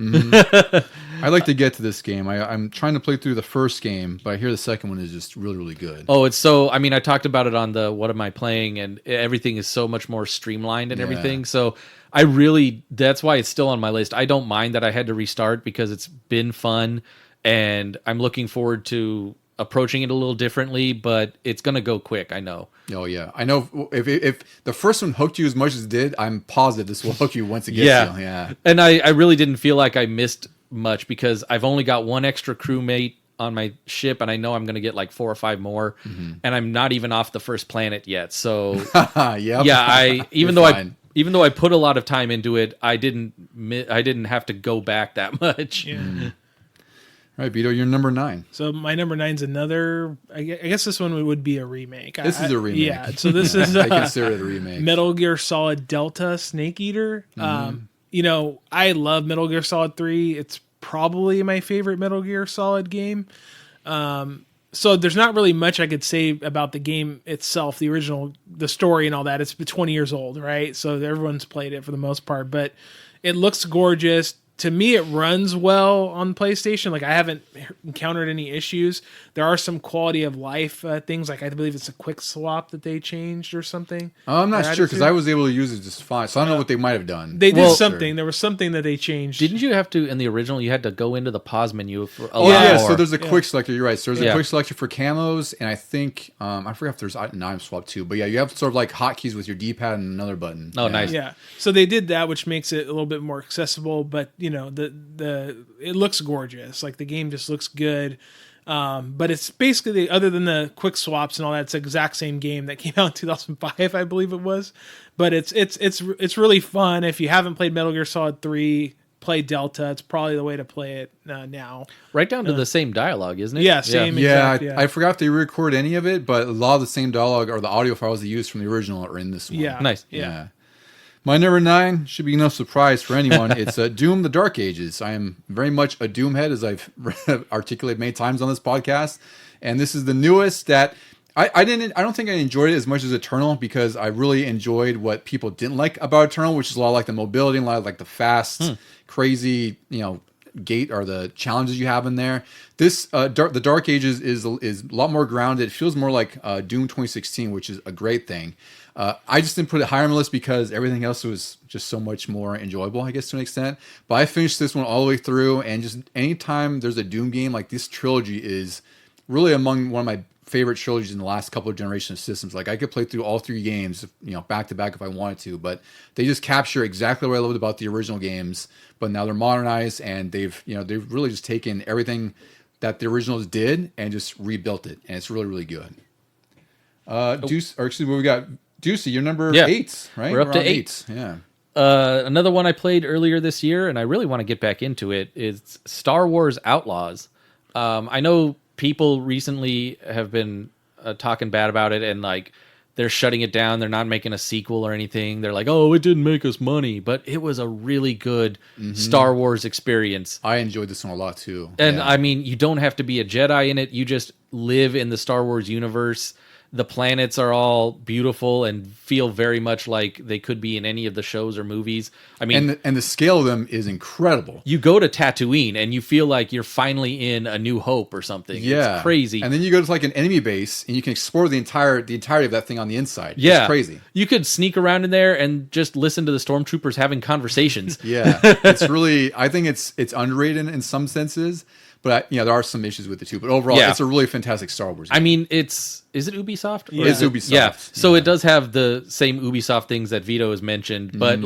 I'd like to get to this game. I'm trying to play through the first game, but I hear the second one is just really, really good. Oh, it's so... I mean, I talked about it on the What Am I Playing, and everything is so much more streamlined and everything. So I really... That's why it's still on my list. I don't mind that I had to restart because it's been fun, and I'm looking forward to approaching it a little differently, but it's going to go quick, I know. Oh, yeah. I know if the first one hooked you as much as it did, I'm positive this will hook you once it gets you. Yeah. And I really didn't feel like I missed much because I've only got one extra crewmate on my ship, and I know I'm going to get like 4 or 5 more, and I'm not even off the first planet yet. So even though I put a lot of time into it, I didn't have to go back that much. Yeah. All right, Vito, you're number 9. So my number 9's another. I guess this one would be a remake. This is a remake. Yeah. So this is I consider it a remake. Metal Gear Solid Delta Snake Eater. I love Metal Gear Solid 3. It's probably my favorite Metal Gear Solid game. So there's not really much I could say about the game itself, the original, the story and all that. It's 20 years old, right? So everyone's played it for the most part, but it looks gorgeous. To me, it runs well on PlayStation. Like, I haven't encountered any issues. There are some quality of life things. Like, I believe it's a quick swap that they changed or something. I'm not sure because I was able to use it just fine. So I don't know what they might have done. They did something. Sure. There was something that they changed. Didn't you have to, in the original, you had to go into the pause menu for a lot more? So there's a quick selector. You're right. So there's a quick selector for camos. And I think, I forgot if there's an item swap too. But yeah, you have sort of like hotkeys with your D-pad and another button. Oh, nice. Yeah. So they did that, which makes it a little bit more accessible. But, it looks gorgeous. Like, the game just looks good. But it's basically, other than the quick swaps and all that, it's the exact same game that came out in 2005, I believe it was. But it's really fun. If you haven't played Metal Gear Solid 3, play Delta. It's probably the way to play it now. Right down to the same dialogue, isn't it? Yeah, same. Yeah, I forgot if they record any of it, but a lot of the same dialogue or the audio files they used from the original are in this one. Yeah, nice. Yeah. My number 9 should be no surprise for anyone. It's Doom: The Dark Ages. I am very much a Doom head, as I've articulated many times on this podcast. And this is the newest that I don't think I enjoyed it as much as Eternal, because I really enjoyed what people didn't like about Eternal, which is a lot like the mobility and a lot of like the fast, crazy, gate or the challenges you have in there. This the Dark Ages is a lot more grounded. It feels more like Doom 2016, which is a great thing. I just didn't put it higher on the list because everything else was just so much more enjoyable, I guess, to an extent. But I finished this one all the way through, and just anytime there's a Doom game, like this trilogy is really among one of my favorite trilogies in the last couple of generations of systems. Like I could play through all 3 games, back to back if I wanted to, but they just capture exactly what I loved about the original games, but now they're modernized, and they've really just taken everything that the originals did and just rebuilt it, and it's really, really good. Deuce, or excuse me, we got Deucey, you're number 8, right? We're up to on 8. Yeah. Another one I played earlier this year, and I really want to get back into it, is Star Wars Outlaws. I know people recently have been talking bad about it, and like they're shutting it down. They're not making a sequel or anything. They're like, oh, it didn't make us money, but it was a really good Star Wars experience. I enjoyed this one a lot too. And I mean, you don't have to be a Jedi in it. You just live in the Star Wars universe. The planets are all beautiful and feel very much like they could be in any of the shows or movies. I mean, and the scale of them is incredible. You go to Tatooine and you feel like you're finally in A New Hope or something. Yeah, it's crazy. And then you go to like an enemy base and you can explore the entirety of that thing on the inside. Yeah, it's crazy. You could sneak around in there and just listen to the stormtroopers having conversations. Yeah, it's really. I think it's underrated in some senses. But there are some issues with it too. But overall, it's a really fantastic Star Wars game. I mean, is it Ubisoft? Yeah. It's Ubisoft. Yeah. So it does have the same Ubisoft things that Vito has mentioned, but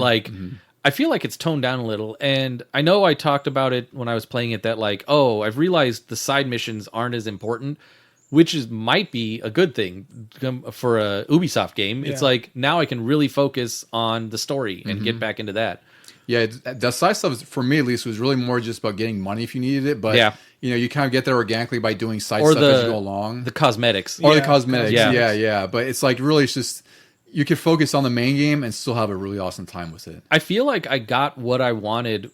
I feel like it's toned down a little. And I know I talked about it when I was playing it that like, oh, I've realized the side missions aren't as important, which might be a good thing for a Ubisoft game. Yeah. It's like now I can really focus on the story and get back into that. Yeah, the side stuff, for me at least, was really more just about getting money if you needed it. But, you kind of get there organically by doing side stuff as you go along. The cosmetics. Or the cosmetics, yeah. But it's like really it's just, you can focus on the main game and still have a really awesome time with it. I feel like I got what I wanted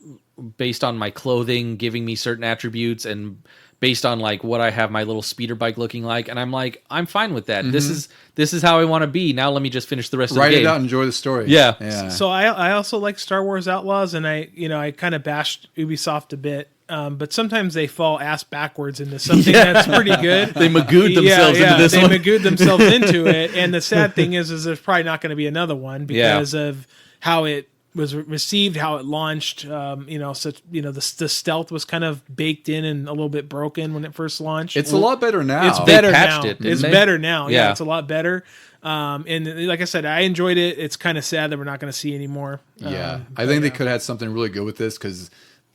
based on my clothing giving me certain attributes and based on like what I have my little speeder bike looking like, and I'm like, I'm fine with that. This is how I want to be. Now let me just finish the rest of the game. Write it out and enjoy the story. Yeah. So I also like Star Wars Outlaws, and I kind of bashed Ubisoft a bit. But sometimes they fall ass backwards into something that's pretty good. They magooed themselves into this one. They magooed themselves into it. And the sad thing is there's probably not going to be another one because of how it was received, how it launched. The stealth was kind of baked in and a little bit broken when it first launched. It's a lot better now. It's better now. It's better now. Yeah, it's a lot better. And like I said, I enjoyed it. It's kind of sad that we're not going to see anymore. I think they could have had something really good with this because,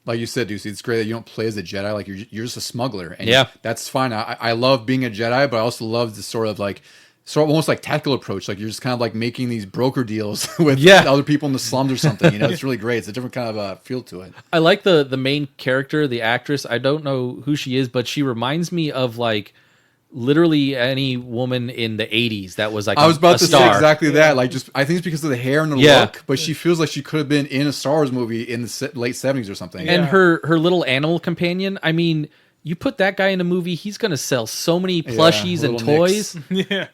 like you said, Deucey, it's great that you don't play as a Jedi. Like you're just a smuggler, and that's fine. I love being a Jedi, but I also love the sort of almost like tactical approach. Like you're just kind of like making these broker deals with other people in the slums or something. It's really great. It's a different kind of feel to it. I like the main character, the actress. I don't know who she is, but she reminds me of like literally any woman in the 80s that was like I was about to star. say exactly that. Like just I think it's because of the hair and the look, but she feels like she could have been in a Star Wars movie in the late 70s or something. And her little animal companion, I mean, you put that guy in a movie, he's going to sell so many plushies and toys.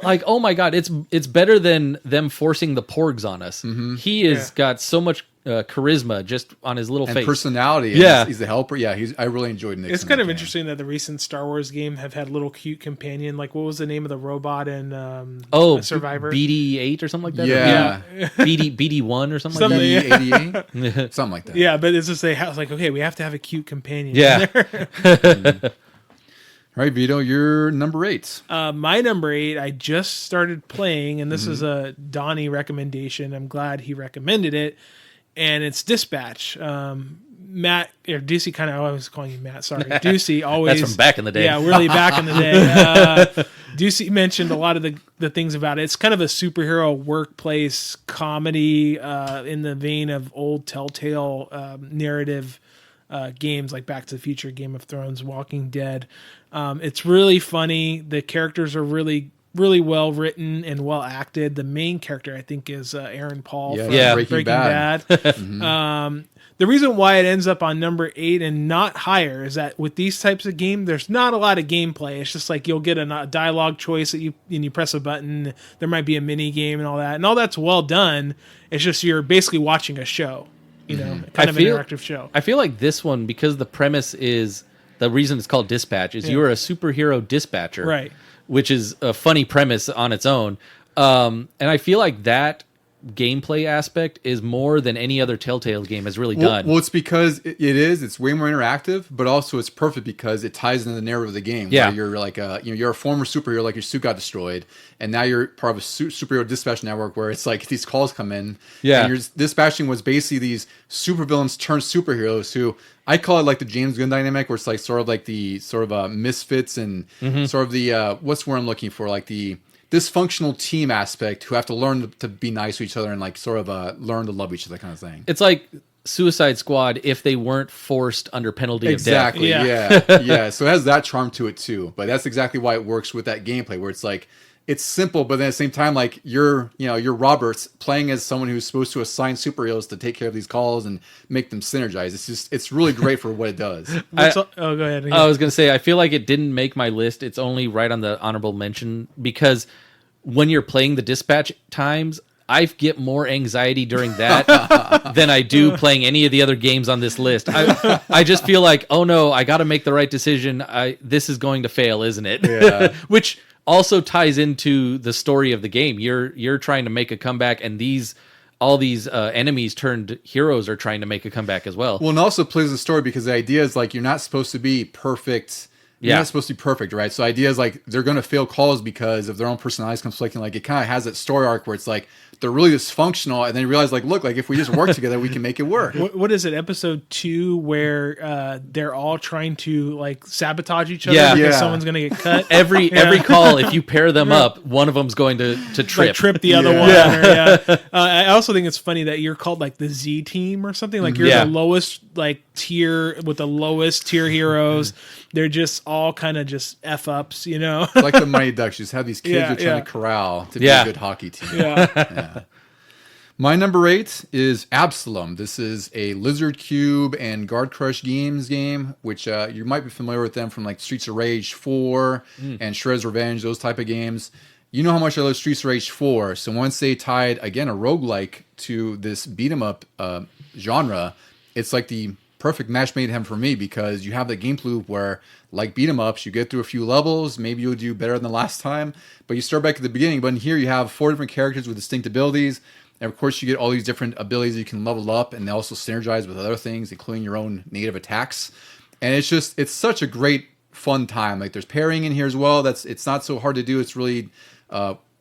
Like, oh my God, it's better than them forcing the porgs on us. He has got so much charisma just on his little face. Personality. He's the helper. Yeah, I really enjoyed Nick. It's kind of interesting that the recent Star Wars game have had little cute companion. Like, what was the name of the robot in Survivor? BD-8 or something like that? Yeah. BD-1 or something like that? BD-88? Something like that. Yeah, but it's just like, okay, we have to have a cute companion. Yeah. All right, Vito, you're number 8. My number 8, I just started playing, and this is a Donnie recommendation. I'm glad he recommended it, and it's Dispatch. Matt, or Deucey, kind of, I was calling you Matt, sorry. Deucey always... That's from back in the day. Yeah, really back in the day. Deucey mentioned a lot of the things about it. It's kind of a superhero workplace comedy in the vein of old Telltale narrative games like Back to the Future, Game of Thrones, Walking Dead. It's really funny. The characters are really, really well written and well acted. The main character, I think, is Aaron Paul from Breaking Bad. The reason why it ends up on number 8 and not higher is that with these types of games, there's not a lot of gameplay. It's just like you'll get a dialogue choice that you press a button. There might be a mini game and all that, and all that's well done. It's just you're basically watching a show. Kind of an interactive show. I feel like this one, because the premise is, the reason it's called Dispatch is you're a superhero dispatcher. Right. Which is a funny premise on its own. And I feel like that gameplay aspect is more than any other Telltale game has really done. Well, it's because it's way more interactive, but also it's perfect because it ties into the narrative of the game. Yeah. Where you're like you're a former superhero, like your suit got destroyed, and now you're part of a superhero dispatch network where it's like these calls come in. Yeah. And you're dispatching was basically these supervillains turned superheroes who I call it like the James Gunn dynamic, where it's like sort of like the sort of misfits and sort of the what's the word I'm looking for, like the dysfunctional team aspect who have to learn to be nice to each other and like sort of learn to love each other, kind of thing. It's like Suicide Squad if they weren't forced under penalty Exactly. of Yeah. Yeah. Yeah. So it has that charm to it too. But that's exactly why it works with that gameplay, where it's like it's simple, but then at the same time, like you're Roberts playing as someone who's supposed to assign superheroes to take care of these calls and make them synergize. It's really great for what it does. Go ahead. death. I was going to say, I feel like it didn't make my list. It's only right on the honorable mention because when you're playing the dispatch times, I get more anxiety during that than I do playing any of the other games on this list. I just feel like, oh no, I got to make the right decision. This is going to fail, isn't it? Yeah. Which also ties into the story of the game. You're trying to make a comeback, and all these enemies turned heroes are trying to make a comeback as well. Well, and also plays the story because the idea is like you're not supposed to be perfect. You're Yeah. not supposed to be perfect, right? So the idea is like they're going to fail calls because of their own personalities conflicting. Like it kind of has that story arc where it's like they're really dysfunctional, and then you realize like, look, like if we just work together, we can make it work. What is it? Episode 2, where they're all trying to like sabotage each other Yeah. because Yeah. someone's going to get cut. Every call, if you pair them up, one of them's going to trip. Like trip the other Yeah. one. Yeah. Or, I also think it's funny that you're called like the Z team or something. Like you're Yeah. the lowest like tier with the lowest tier heroes. They're just all kind of just F ups, you know? Like the Mighty Ducks, you just have these kids Yeah, you're trying yeah. to corral to be Yeah. a good hockey team. Yeah. My number 8 is Absalom. This is a Lizard Cube and Guard Crush Games game, which you might be familiar with them from like Streets of Rage 4 and Shredder's Revenge, those type of games. You know how much I love Streets of Rage 4, so once they tied, again, a roguelike to this beat-em-up genre, it's like the perfect match made him for me because you have the gameplay loop where, like beat-em-ups, you get through a few levels, maybe you'll do better than the last time, but you start back at the beginning. But in here, you have 4 different characters with distinct abilities. And of course, you get all these different abilities you can level up, and they also synergize with other things, including your own native attacks. And it's such a great, fun time. Like there's pairing in here as well. It's not so hard to do. It's really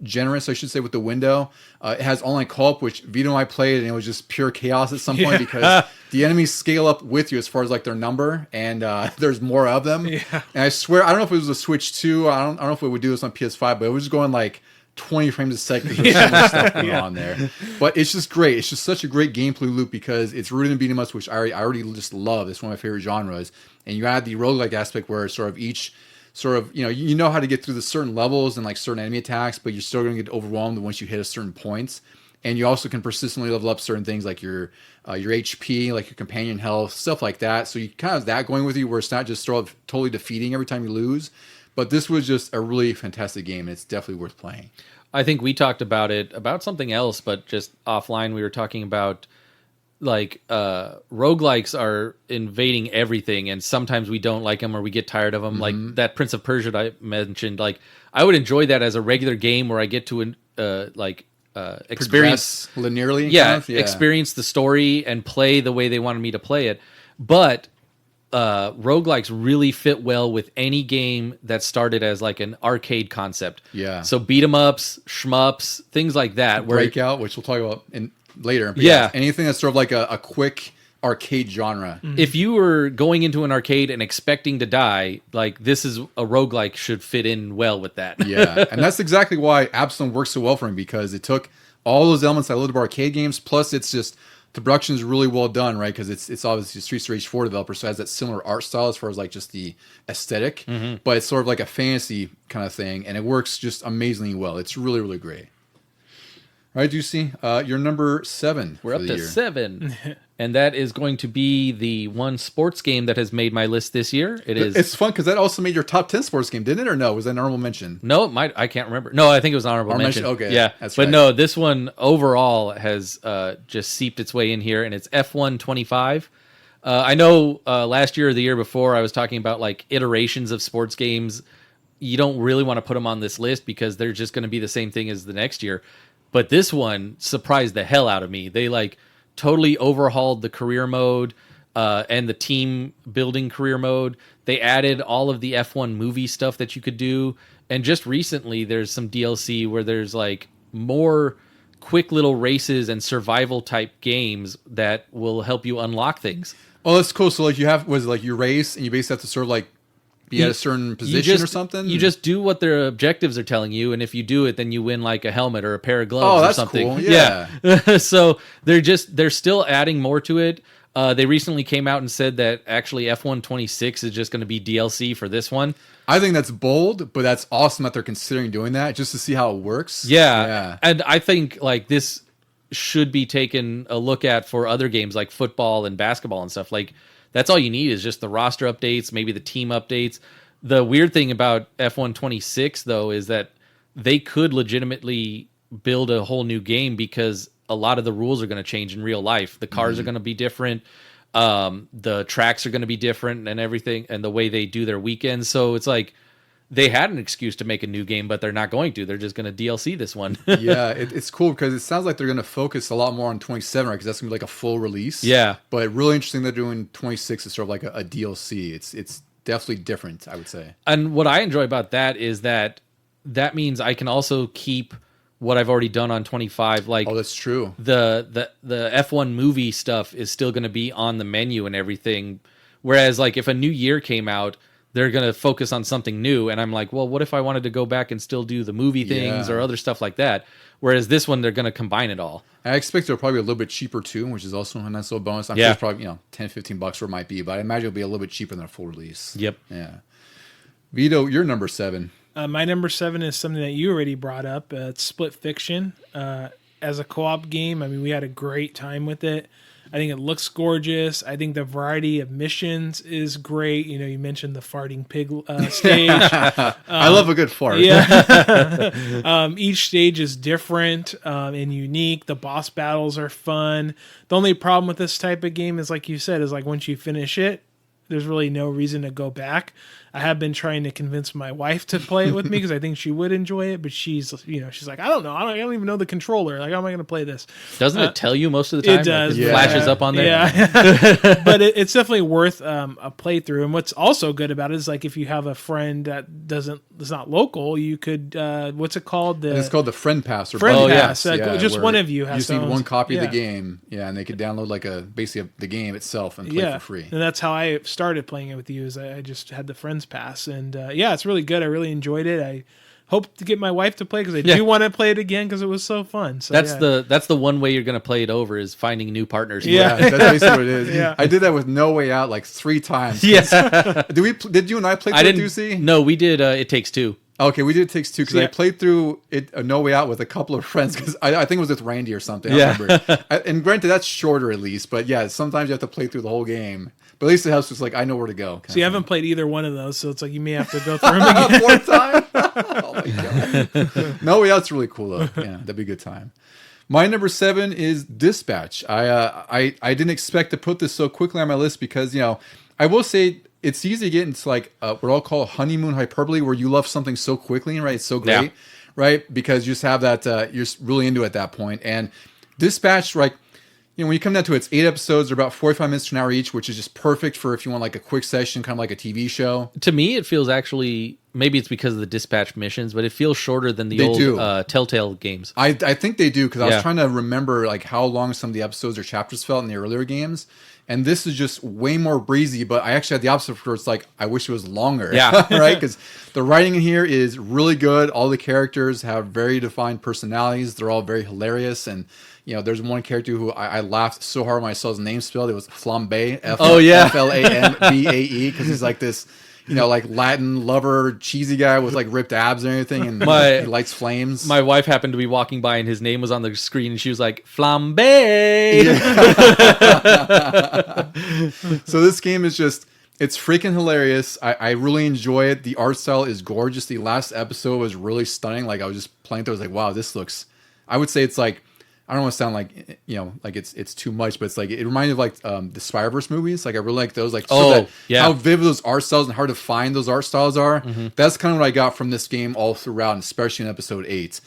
generous, I should say, with the window. It has online co-op, which Vito and I played, and it was just pure chaos at some point because the enemies scale up with you as far as like their number, and there's more of them. Yeah. And I swear, I don't know if it was a Switch 2. I don't know if it would do this on PS5, but it was just going like 20 frames a second because there's so much stuff going on there. But it's just great. It's just such a great gameplay loop because it's rooted in beat-em-ups, which I already just love. It's one of my favorite genres. And you add the roguelike aspect where sort of each sort of, you know how to get through the certain levels and like certain enemy attacks, but you're still going to get overwhelmed once you hit a certain points. And you also can persistently level up certain things like your HP, like your companion health, stuff like that. So you kind of have that going with you where it's not just sort of totally defeating every time you lose. But this was just a really fantastic game, and it's definitely worth playing. I think we talked about something else, but just offline we were talking about like roguelikes are invading everything, and sometimes we don't like them or we get tired of them. Like that Prince of Persia that I mentioned, like I would enjoy that as a regular game where I get to experience Progress linearly. yeah, kind of? experience the story and play the way they wanted me to play it. But roguelikes really fit well with any game that started as like an arcade concept. Yeah. So beat 'em ups, shmups, things like that. Where Breakout, which we'll talk about later. But Yeah. anything that's sort of like a quick arcade genre. if you were going into an arcade and expecting to die, like this is a roguelike should fit in well with that. Yeah, and that's exactly why Absalom works so well for me because it took all those elements I loved about arcade games. Plus, it's just the production is really well done, right? Because it's obviously Streets of Rage 4 developer, so it has that similar art style as far as like just the aesthetic, but it's sort of like a fantasy kind of thing, and it works just amazingly well. It's really, really great. All right, Juicy, you're number 7. We're for up the to year. 7. And that is going to be the one sports game that has made my list this year. It is. It's fun because that also made your top 10 sports game, didn't it? Or no? Was that an honorable mention? No, it might. I can't remember. No, I think it was an honorable Honorable mention. mention? Okay, yeah, that's but right. no, this one overall has just seeped its way in here, and it's F1 25. I know last year or the year before I was talking about like iterations of sports games you don't really want to put them on this list because they're just going to be the same thing as the next year. But this one surprised the hell out of me. They like totally overhauled the career mode and the team building career mode. They added all of the F1 movie stuff that you could do. And just recently, there's some DLC where there's like more quick little races and survival type games that will help you unlock things. Oh, that's cool. So like you race and you basically have to sort of like be at a certain position or something? You just do what their objectives are telling you, and if you do it, then you win like a helmet or a pair of gloves Oh, or that's something. cool. Yeah. So they're still adding more to it. They recently came out and said that actually F1 26 is just going to be DLC for this one. I think that's bold, but that's awesome that they're considering doing that just to see how it works. Yeah. And I think like this should be taken a look at for other games like football and basketball and stuff. Like that's all you need is just the roster updates, maybe the team updates. The weird thing about F1 26 though is that they could legitimately build a whole new game because a lot of the rules are going to change in real life. The cars are going to be different. The tracks are going to be different and everything, and the way they do their weekends. So it's like they had an excuse to make a new game, but they're not going to. They're just going to DLC this one. Yeah, it's cool because it sounds like they're going to focus a lot more on 27, right? Because that's going to be like a full release. Yeah. But really interesting they're doing 26 is sort of like a DLC. It's definitely different, I would say. And what I enjoy about that is that means I can also keep what I've already done on 25. Like, oh, that's true. The F1 movie stuff is still going to be on the menu and everything. Whereas, like, if a new year came out, they're going to focus on something new. And I'm like, well, what if I wanted to go back and still do the movie things or other stuff like that? Whereas this one, they're going to combine it all. I expect it'll probably be a little bit cheaper too, which is also a nice little bonus. I'm sure it's probably, $10-15 where it might be, but I imagine it'll be a little bit cheaper than a full release. Yep. Yeah. Vito, you're number 7. My number 7 is something that you already brought up. It's Split Fiction. As a co-op game, I mean, we had a great time with it. I think it looks gorgeous. I think the variety of missions is great. You know, you mentioned the farting pig stage. I love a good fart. Yeah. Each stage is different and unique. The boss battles are fun. The only problem with this type of game is, like you said, is like once you finish it, there's really no reason to go back. I have been trying to convince my wife to play it with me because I think she would enjoy it, but she's like, I don't know. I don't even know the controller. Like, how am I going to play this? Doesn't it tell you most of the time? It does. Like, it flashes up on there. Yeah. But it's definitely worth a playthrough. And what's also good about it is, like, if you have a friend that is not local, you could, what's it called? It's called the Friend Pass. Or Friend Pass. Yeah, just one of you has you just to need own one copy of yeah. the game. Yeah, and they could download like basically the game itself and play it for free. And that's how I started playing it with you. Is I just had the Friends Pass, and it's really good. I really enjoyed it. I hope to get my wife to play because I do want to play it again because it was so fun. So that's the one way you're going to play it over is finding new partners. Yeah, that's basically what it is. Yeah. I did that with No Way Out like 3 times. Yeah. Did you and I play through it, Ducey? No, we did It Takes Two. Okay, we did It Takes Two because I played through No Way Out with a couple of friends because I think it was with Randy or something. I remember. And granted, that's shorter at least, but yeah, sometimes you have to play through the whole game. But at least it helps just like I know where to go. So you haven't played either one of those, so it's like you may have to go through them again. 4th time? Oh my god! No Way Out's really cool though. Yeah, that'd be a good time. My number 7 is Dispatch. I didn't expect to put this so quickly on my list because I will say it's easy to get into like what I'll call honeymoon hyperbole, where you love something so quickly, right? It's so great, right? Because you just have that you're just really into it at that point. And Dispatch, like when you come down to it, it's 8 episodes, they're about 45 minutes to an hour each, which is just perfect for if you want like a quick session, kind of like a TV show. To me, it feels actually, maybe it's because of the Dispatch missions, but it feels shorter than the old Telltale games. I think they do because I was trying to remember like how long some of the episodes or chapters felt in the earlier games. And this is just way more breezy, but I actually had the opposite where it's like, I wish it was longer. Yeah. Right? Because the writing in here is really good. All the characters have very defined personalities. They're all very hilarious. And, there's one character who I laughed so hard when I saw his name spelled. It was Flambe. Flambae, because he's like this, like Latin lover, cheesy guy with like ripped abs and everything. And he lights flames. My wife happened to be walking by and his name was on the screen and she was like, Flambe. Yeah. So this game is just, it's freaking hilarious. I really enjoy it. The art style is gorgeous. The last episode was really stunning. Like I was just playing through, I was like, wow, this looks, I would say it's like I don't want to sound like like it's too much, but it's like it reminded me of like the Spider-Verse movies. Like I really like those. Like how vivid those art styles and hard to find those art styles are. That's kind of what I got from this game all throughout, and especially in episode 8.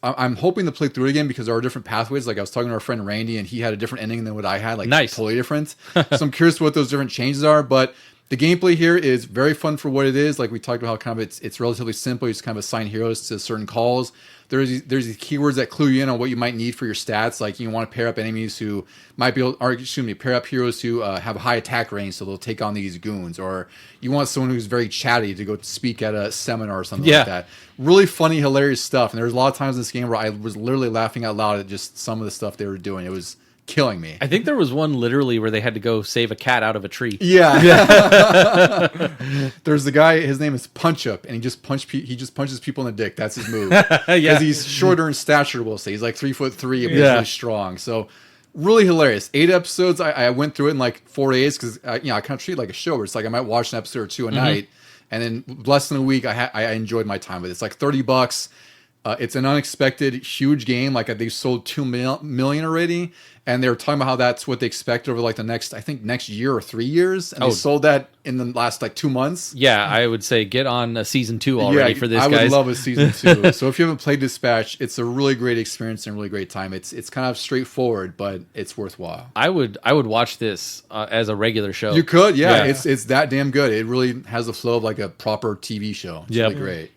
I'm hoping to play through it again because there are different pathways. Like I was talking to our friend Randy, and he had a different ending than what I had. Like totally different. So I'm curious what those different changes are, but. The gameplay here is very fun for what it is. Like we talked about how kind of it's relatively simple. You just kind of assign heroes to certain calls. There's these keywords that clue you in on what you might need for your stats. Like you want to pair up enemies who might be able, or excuse me, pair up heroes who have a high attack range, so they'll take on these goons. Or you want someone who's very chatty to go speak at a seminar or something like that. Really funny, hilarious stuff. And there's a lot of times in this game where I was literally laughing out loud at just some of the stuff they were doing. It was killing me. I think there was one literally where they had to go save a cat out of a tree. Yeah. There's the guy, his name is Punch Up, and he just punches people in the dick. That's his move. Because he's shorter in stature, we'll say. He's like 3'3" and he's really strong. So really hilarious. 8 episodes. I went through it in like 4 days because I kind of treat it like a show where it's like I might watch an episode or two a night, and then less than a week I enjoyed my time with it. It's like $30. It's an unexpected huge game. Like they sold 2 million already, and they were talking about how that's what they expect over like the next year or 3 years, and they sold that in the last like 2 months. Yeah, I would say get on a season 2 already for this. I would love a season 2. So if you haven't played Dispatch, it's a really great experience and a really great time. It's kind of straightforward, but it's worthwhile. I would watch this as a regular show. You could, yeah. It's that damn good. It really has the flow of like a proper TV show. It's really great.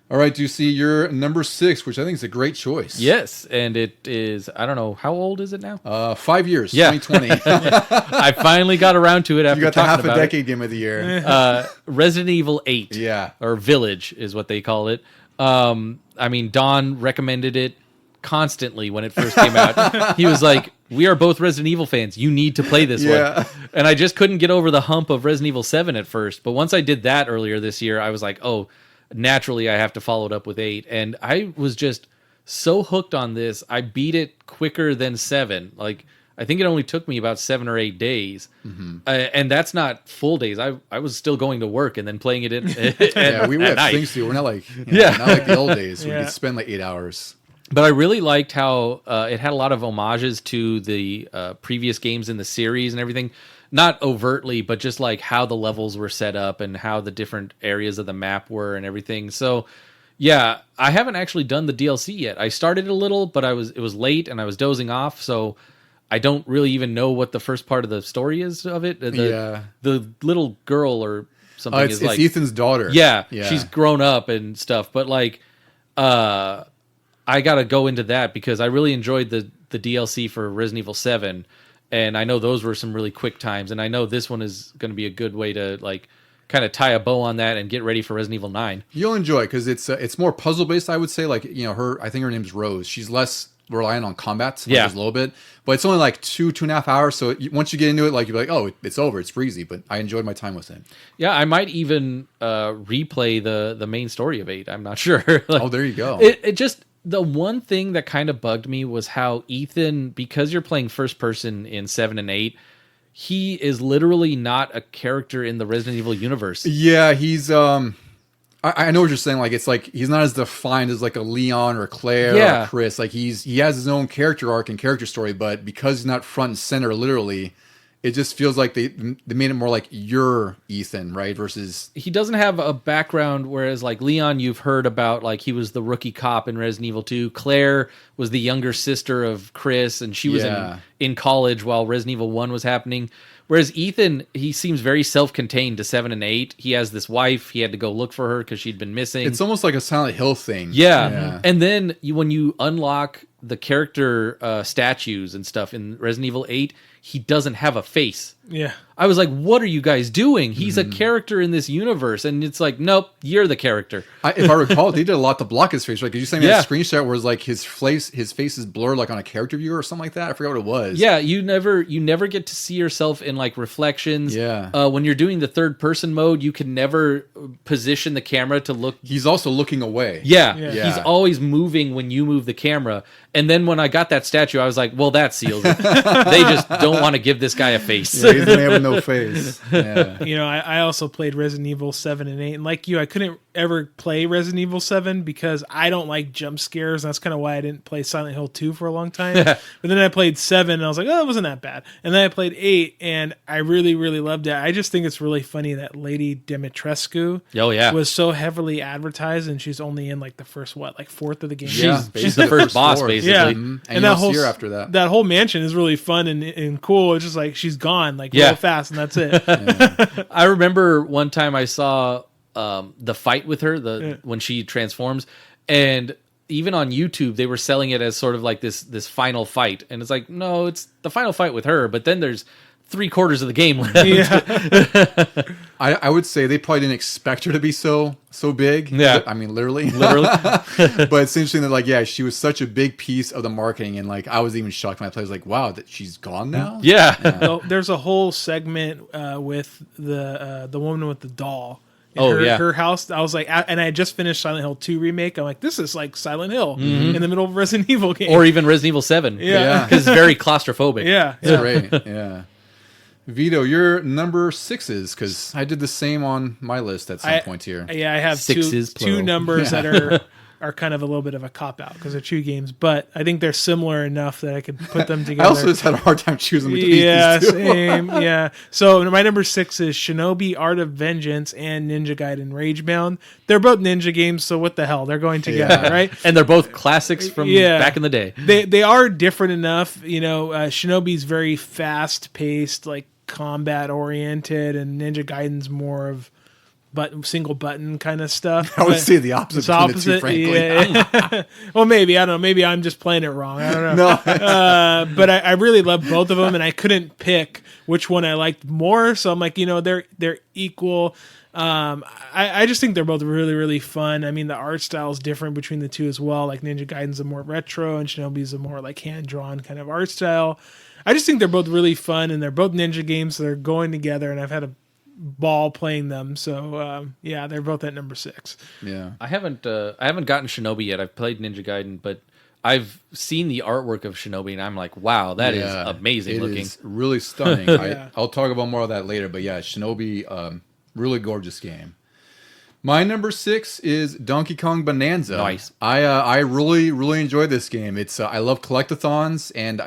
All right, do you see your number 6, which I think is a great choice? Yes, and it is, I don't know, how old is it now? 5 years, 2020. I finally got around to it after you got the talking half a decade it. Game of the year. Resident Evil 8. Yeah. Or Village is what they call it. I mean, Don recommended it constantly when it first came out. He was like, we are both Resident Evil fans. You need to play this one. And I just couldn't get over the hump of Resident Evil 7 at first. But once I did that earlier this year, I was like, oh, naturally I have to follow it up with 8, and I was just so hooked on this. I beat it quicker than 7. Like I think it only took me about 7 or 8 days, and that's not full days. I was still going to work and then playing it at we have night. things to do. We're not like not like the old days where we could spend like 8 hours. But I really liked how it had a lot of homages to the previous games in the series and everything. Not overtly, but just like how the levels were set up and how the different areas of the map were and everything. So, yeah, I haven't actually done the DLC yet. I started a little, but it was late and I was dozing off, so I don't really even know what the first part of the story is of it. The little girl or something it's Ethan's daughter. Yeah, she's grown up and stuff, but like I got to go into that because I really enjoyed the DLC for Resident Evil 7. And I know those were some really quick times, and I know this one is going to be a good way to like kind of tie a bow on that and get ready for Resident Evil 9. You'll enjoy it because it's more puzzle based. I would say, like I think her name's Rose. She's less reliant on combat, just a little bit, but it's only like 2.5 hours. So once you get into it, like you're like, oh, it's over, it's breezy. But I enjoyed my time with it. Yeah, I might even replay the main story of 8. I'm not sure. Oh, there you go. It just. The one thing that kind of bugged me was how Ethan, because you're playing first person in 7 and 8, he is literally not a character in the Resident Evil universe. Yeah, he's I know what you're saying. Like it's like he's not as defined as like a Leon or Claire or Chris. Like he has his own character arc and character story, but because he's not front and center, literally, it just feels like they made it more like you're Ethan, right? Versus he doesn't have a background, whereas like Leon, you've heard about, like he was the rookie cop in Resident Evil 2. Claire was the younger sister of Chris, and she was in college while Resident Evil 1 was happening. Whereas Ethan, he seems very self-contained to 7 and 8. He has this wife. He had to go look for her because she'd been missing. It's almost like a Silent Hill thing. Yeah. And then when you unlock the character statues and stuff in Resident Evil 8, he doesn't have a face. Yeah. I was like, what are you guys doing? He's a character in this universe. And it's like, nope, you're the character. If I recall, they did a lot to block his face, right? Because you sent me that screenshot where it's like his face is blurred like on a character view or something like that. I forgot what it was. Yeah, you never get to see yourself in like reflections. Yeah. When you're doing the third person mode, you can never position the camera to look. He's also looking away. Yeah. He's always moving when you move the camera. And then when I got that statue, I was like, well, that seals it. They just don't want to give this guy a face. Yeah, he's the man with no face. Yeah. You know, I also played Resident Evil 7 and 8, and like you, I couldn't ever play Resident Evil 7 because I don't like jump scares. And that's kind of why I didn't play Silent Hill 2 for a long time. But then I played 7, and I was like, oh, it wasn't that bad. And then I played 8, and I really, really loved it. I just think it's really funny that Lady Dimitrescu was so heavily advertised, and she's only in like the first, fourth of the game. Yeah, she's the first boss, basically. Yeah. And that whole after that. That whole mansion is really fun and cool. It's just like she's gone, like real fast, and that's it. I remember one time I saw the fight with her, when she transforms, and even on YouTube they were selling it as sort of like this final fight, and it's like, no, it's the final fight with her, but then there's 3/4 of the game left. Yeah. I would say they probably didn't expect her to be so big. Yeah. I mean, literally. But it's interesting that, like, yeah, she was such a big piece of the marketing. And, like, I was even shocked when I played. I was like, wow, that she's gone now? Yeah. So there's a whole segment with the woman with the doll. Her house. I was like, and I had just finished Silent Hill 2 remake. I'm like, this is like Silent Hill in the middle of a Resident Evil game. Or even Resident Evil 7. Yeah. Because it's very claustrophobic. Yeah. It's great. Yeah. Vito, your number 6s, because I did the same on my list at some point here. Yeah, I have two numbers that are kind of a little bit of a cop-out because they're 2 games, but I think they're similar enough that I could put them together. I also just had a hard time choosing between these two. Same. Yeah. So my number 6 is Shinobi Art of Vengeance and Ninja Gaiden Ragebound. They're both ninja games, so what the hell? They're going together, right? And they're both classics from back in the day. They are different enough. You know, Shinobi's very fast-paced, like combat-oriented, and Ninja Gaiden's more of single button kind of stuff. I would say the opposite between the two, frankly. Yeah. Well, maybe. I don't know. Maybe I'm just playing it wrong. I don't know. No. But I really love both of them, and I couldn't pick which one I liked more. So I'm like, they're equal. I just think they're both really, really fun. I mean, the art style is different between the two as well. Like Ninja Gaiden's a more retro, and Shinobi's a more like hand-drawn kind of art style. I just think they're both really fun, and they're both ninja games. So they're going together, and I've had a ball playing them. So they're both at number 6. Yeah, I haven't gotten Shinobi yet. I've played Ninja Gaiden, but I've seen the artwork of Shinobi, and I'm like, wow, that is amazing looking. It is really stunning. I'll talk about more of that later, but yeah, Shinobi, really gorgeous game. My number 6 is Donkey Kong Bonanza. Nice. I really, really enjoy this game. It's I love collectathons, and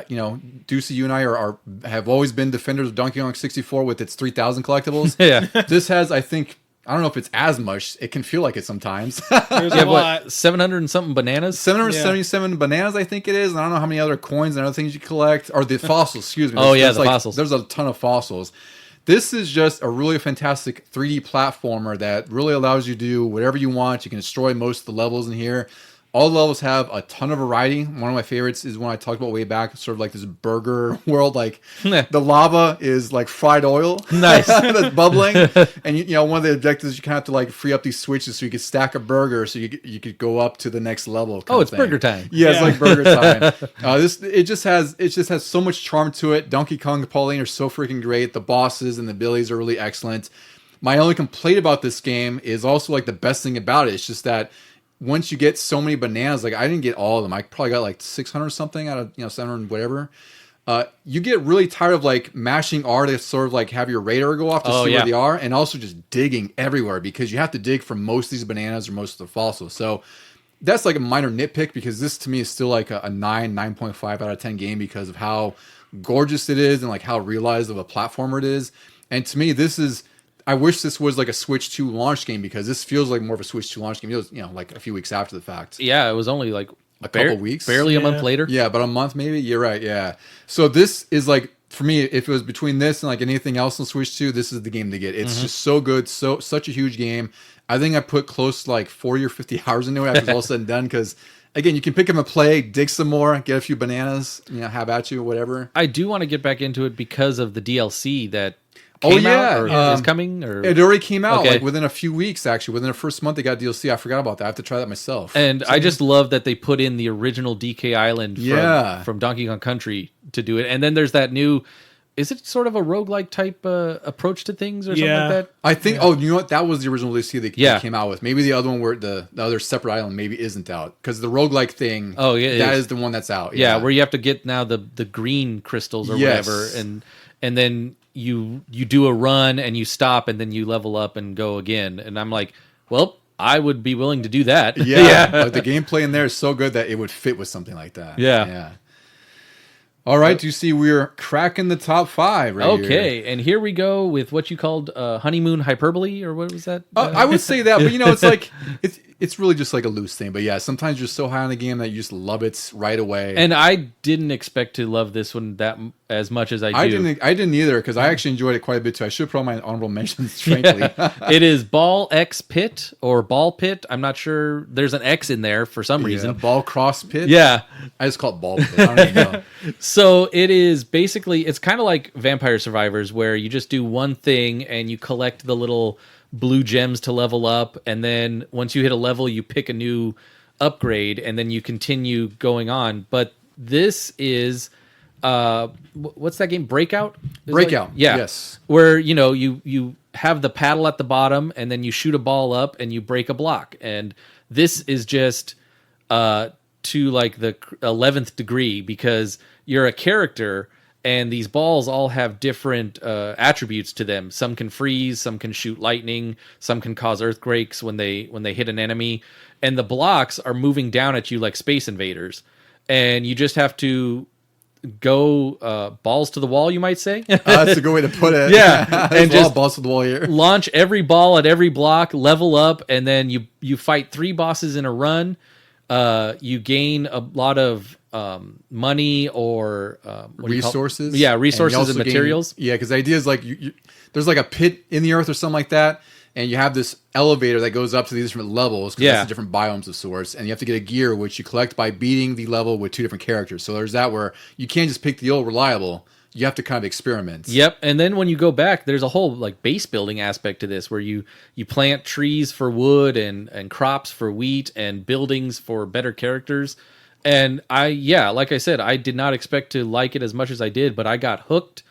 Deucey, you and I have always been defenders of Donkey Kong 64 with its 3,000 collectibles. Yeah. This has, I think, I don't know if it's as much. It can feel like it sometimes. There's a lot. 700 and something bananas? 777 bananas, I think it is. And I don't know how many other coins and other things you collect. Or the fossils, excuse me. The fossils. There's a ton of fossils. This is just a really fantastic 3D platformer that really allows you to do whatever you want. You can destroy most of the levels in here. All the levels have a ton of variety. One of my favorites is one I talked about way back, sort of like this burger world. Like the lava is like fried oil. Nice. That's bubbling. And one of the objectives is you kind of have to like free up these switches so you could stack a burger so you could go up to the next level. It's burger time. Yeah, it's like burger time. It just has so much charm to it. Donkey Kong and Pauline are so freaking great. The bosses and the Billies are really excellent. My only complaint about this game is also like the best thing about it. It's just that once you get so many bananas, like I didn't get all of them. I probably got like 600 something out of 700 whatever. You get really tired of like mashing R to sort of like have your radar go off to see where they are, and also just digging everywhere because you have to dig for most of these bananas or most of the fossils. So that's like a minor nitpick because this to me is still like a 9.5 out of 10 game because of how gorgeous it is and like how realized of a platformer it is. And to me, I wish this was like a Switch 2 launch game because this feels like more of a Switch 2 launch game. It was, like a few weeks after the fact. Yeah, it was only like a couple weeks. Barely a month later. Yeah, about a month maybe. You're right, yeah. So this is like, for me, if it was between this and like anything else on Switch 2, this is the game to get. It's just so good, such a huge game. I think I put close to like 40 or 50 hours into it after it's all said and done because, again, you can pick up and play, dig some more, get a few bananas, have at you, whatever. I do want to get back into it because of the DLC that is coming, or it already came out like within a few weeks. Actually, within the first month, they got DLC. I forgot about that. I have to try that myself. And I just love that they put in the original DK Island from Donkey Kong Country to do it. And then there's that new. is it sort of a roguelike type approach to things or something Yeah. like that? I think. Oh, you know what? That was the original DLC they Yeah. came out with. Maybe the other one where the other separate island maybe isn't out because the roguelike thing. Oh, yeah, it that is. is the one that's out. Yeah, where you have to get now the green crystals or Yes. whatever, and then you do a run and you stop and then you level up and go again. And I'm like, well, I would be willing to do that. Yeah, like the gameplay in there is so good that it would fit with something like that. Yeah. All right, you see, we're cracking the top 5 right here. Okay, and here we go with what you called honeymoon hyperbole, or what was that? I would say that, but it's like it's really just like a loose thing. But yeah, sometimes you're so high on the game that you just love it right away. And I didn't expect to love this one as much as I do. I didn't either because I actually enjoyed it quite a bit too. I should put on my honorable mentions, frankly. It is Ball X Pit or Ball Pit. I'm not sure. There's an X in there for some reason. Ball cross pit. Yeah. I just call it ball pit. I don't even know. So it is basically, it's kind of like Vampire Survivors where you just do one thing and you collect the little blue gems to level up. And then once you hit a level, you pick a new upgrade and then you continue going on. But this is, what's that game? Breakout? Breakout. Yeah. Yes. Where, you have the paddle at the bottom and then you shoot a ball up and you break a block. And this is just, to like the 11th degree because you're a character and these balls all have different attributes to them. Some can freeze, some can shoot lightning, some can cause earthquakes when they hit an enemy, and the blocks are moving down at you like Space Invaders, and you just have to go balls to the wall, you might say. That's a good way to put it. Yeah. And just balls to the wall here. Launch every ball at every block, level up, and then you fight 3 bosses in a run. You gain a lot of money or resources. Resources and materials. Because the idea is like there's like a pit in the earth or something like that, and you have this elevator that goes up to these different levels because that's the different biomes of sorts, and you have to get a gear which you collect by beating the level with 2 different characters. So there's that where you can't just pick the old reliable. You have to kind of experiment. Yep, and then when you go back, there's a whole like base building aspect to this where you plant trees for wood and crops for wheat and buildings for better characters. And like I said, I did not expect to like it as much as I did, but I got hooked,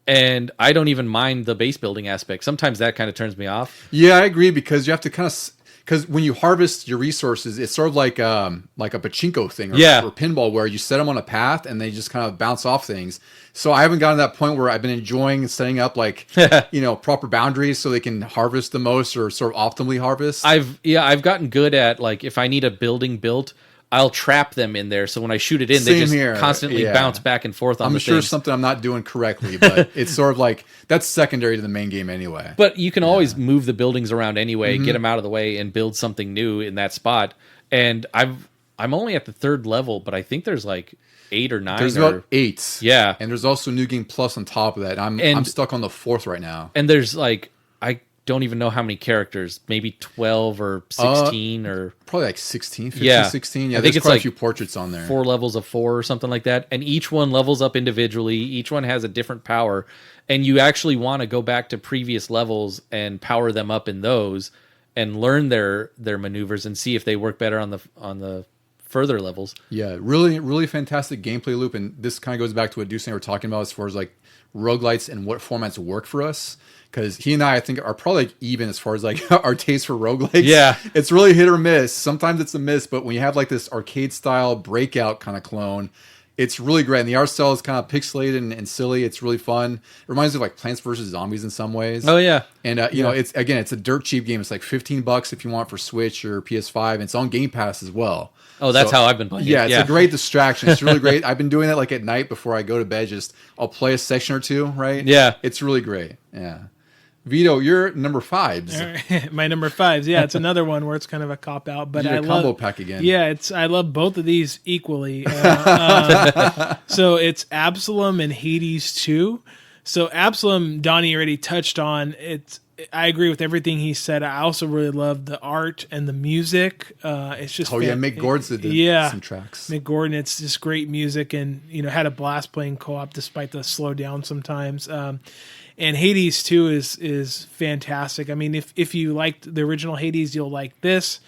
and I don't even mind the base building aspect. Sometimes that kind of turns me off. Yeah, I agree because you have to kind of... Because when you harvest your resources, it's sort of like a pachinko thing or pinball where you set them on a path and they just kind of bounce off things. So I haven't gotten to that point where I've been enjoying setting up like proper boundaries so they can harvest the most or sort of optimally harvest. I've gotten good at like if I need a building built, I'll trap them in there, so when I shoot it in, they just constantly bounce back and forth on I'm the sure things. something I'm not doing correctly, but it's sort of like that's secondary to the main game anyway. But you can always move the buildings around anyway, get them out of the way, and build something new in that spot. And I'm only at the 3rd level, but I think there's like 8 or 9. There's about 8. Yeah, and there's also New Game Plus on top of that. I'm stuck on the 4th right now. And there's like I don't even know how many characters, maybe 12 or 16 or probably like 16, 15, 16. Yeah, I think there's quite a few portraits on there. 4 levels of 4 or something like that. And each one levels up individually. Each one has a different power. And you actually want to go back to previous levels and power them up in those and learn their maneuvers and see if they work better on the further levels. Yeah, really, really fantastic gameplay loop. And this kind of goes back to what Deuce and I were talking about as far as like roguelites and what formats work for us. Because he and I think, are probably like even as far as like our taste for roguelikes. Yeah. It's really hit or miss. Sometimes it's a miss, but when you have like this arcade style breakout kind of clone, it's really great. And the art style is kind of pixelated and silly. It's really fun. It reminds me of like Plants vs. Zombies in some ways. Oh, yeah. And, you know, it's a dirt cheap game. It's like $15 if you want for Switch or PS5. And it's on Game Pass as well. Oh, that's how I've been playing. Yeah, it's a great distraction. It's really great. I've been doing that like at night before I go to bed. Just I'll play a section or two, right? Yeah. It's really great. Yeah. Vito, you're number 5s. My number 5s. Yeah, it's another one where it's kind of a cop out, but I love combo pack again. Yeah, I love both of these equally. So it's Absalom and Hades 2. So Absalom, Donnie already touched on. I agree with everything he said. I also really love the art and the music. It's just Mick Gordon did some tracks. Mick Gordon, it's just great music, and had a blast playing co-op despite the slow down sometimes. And Hades 2 is fantastic. I mean, if you liked the original Hades, you'll like this.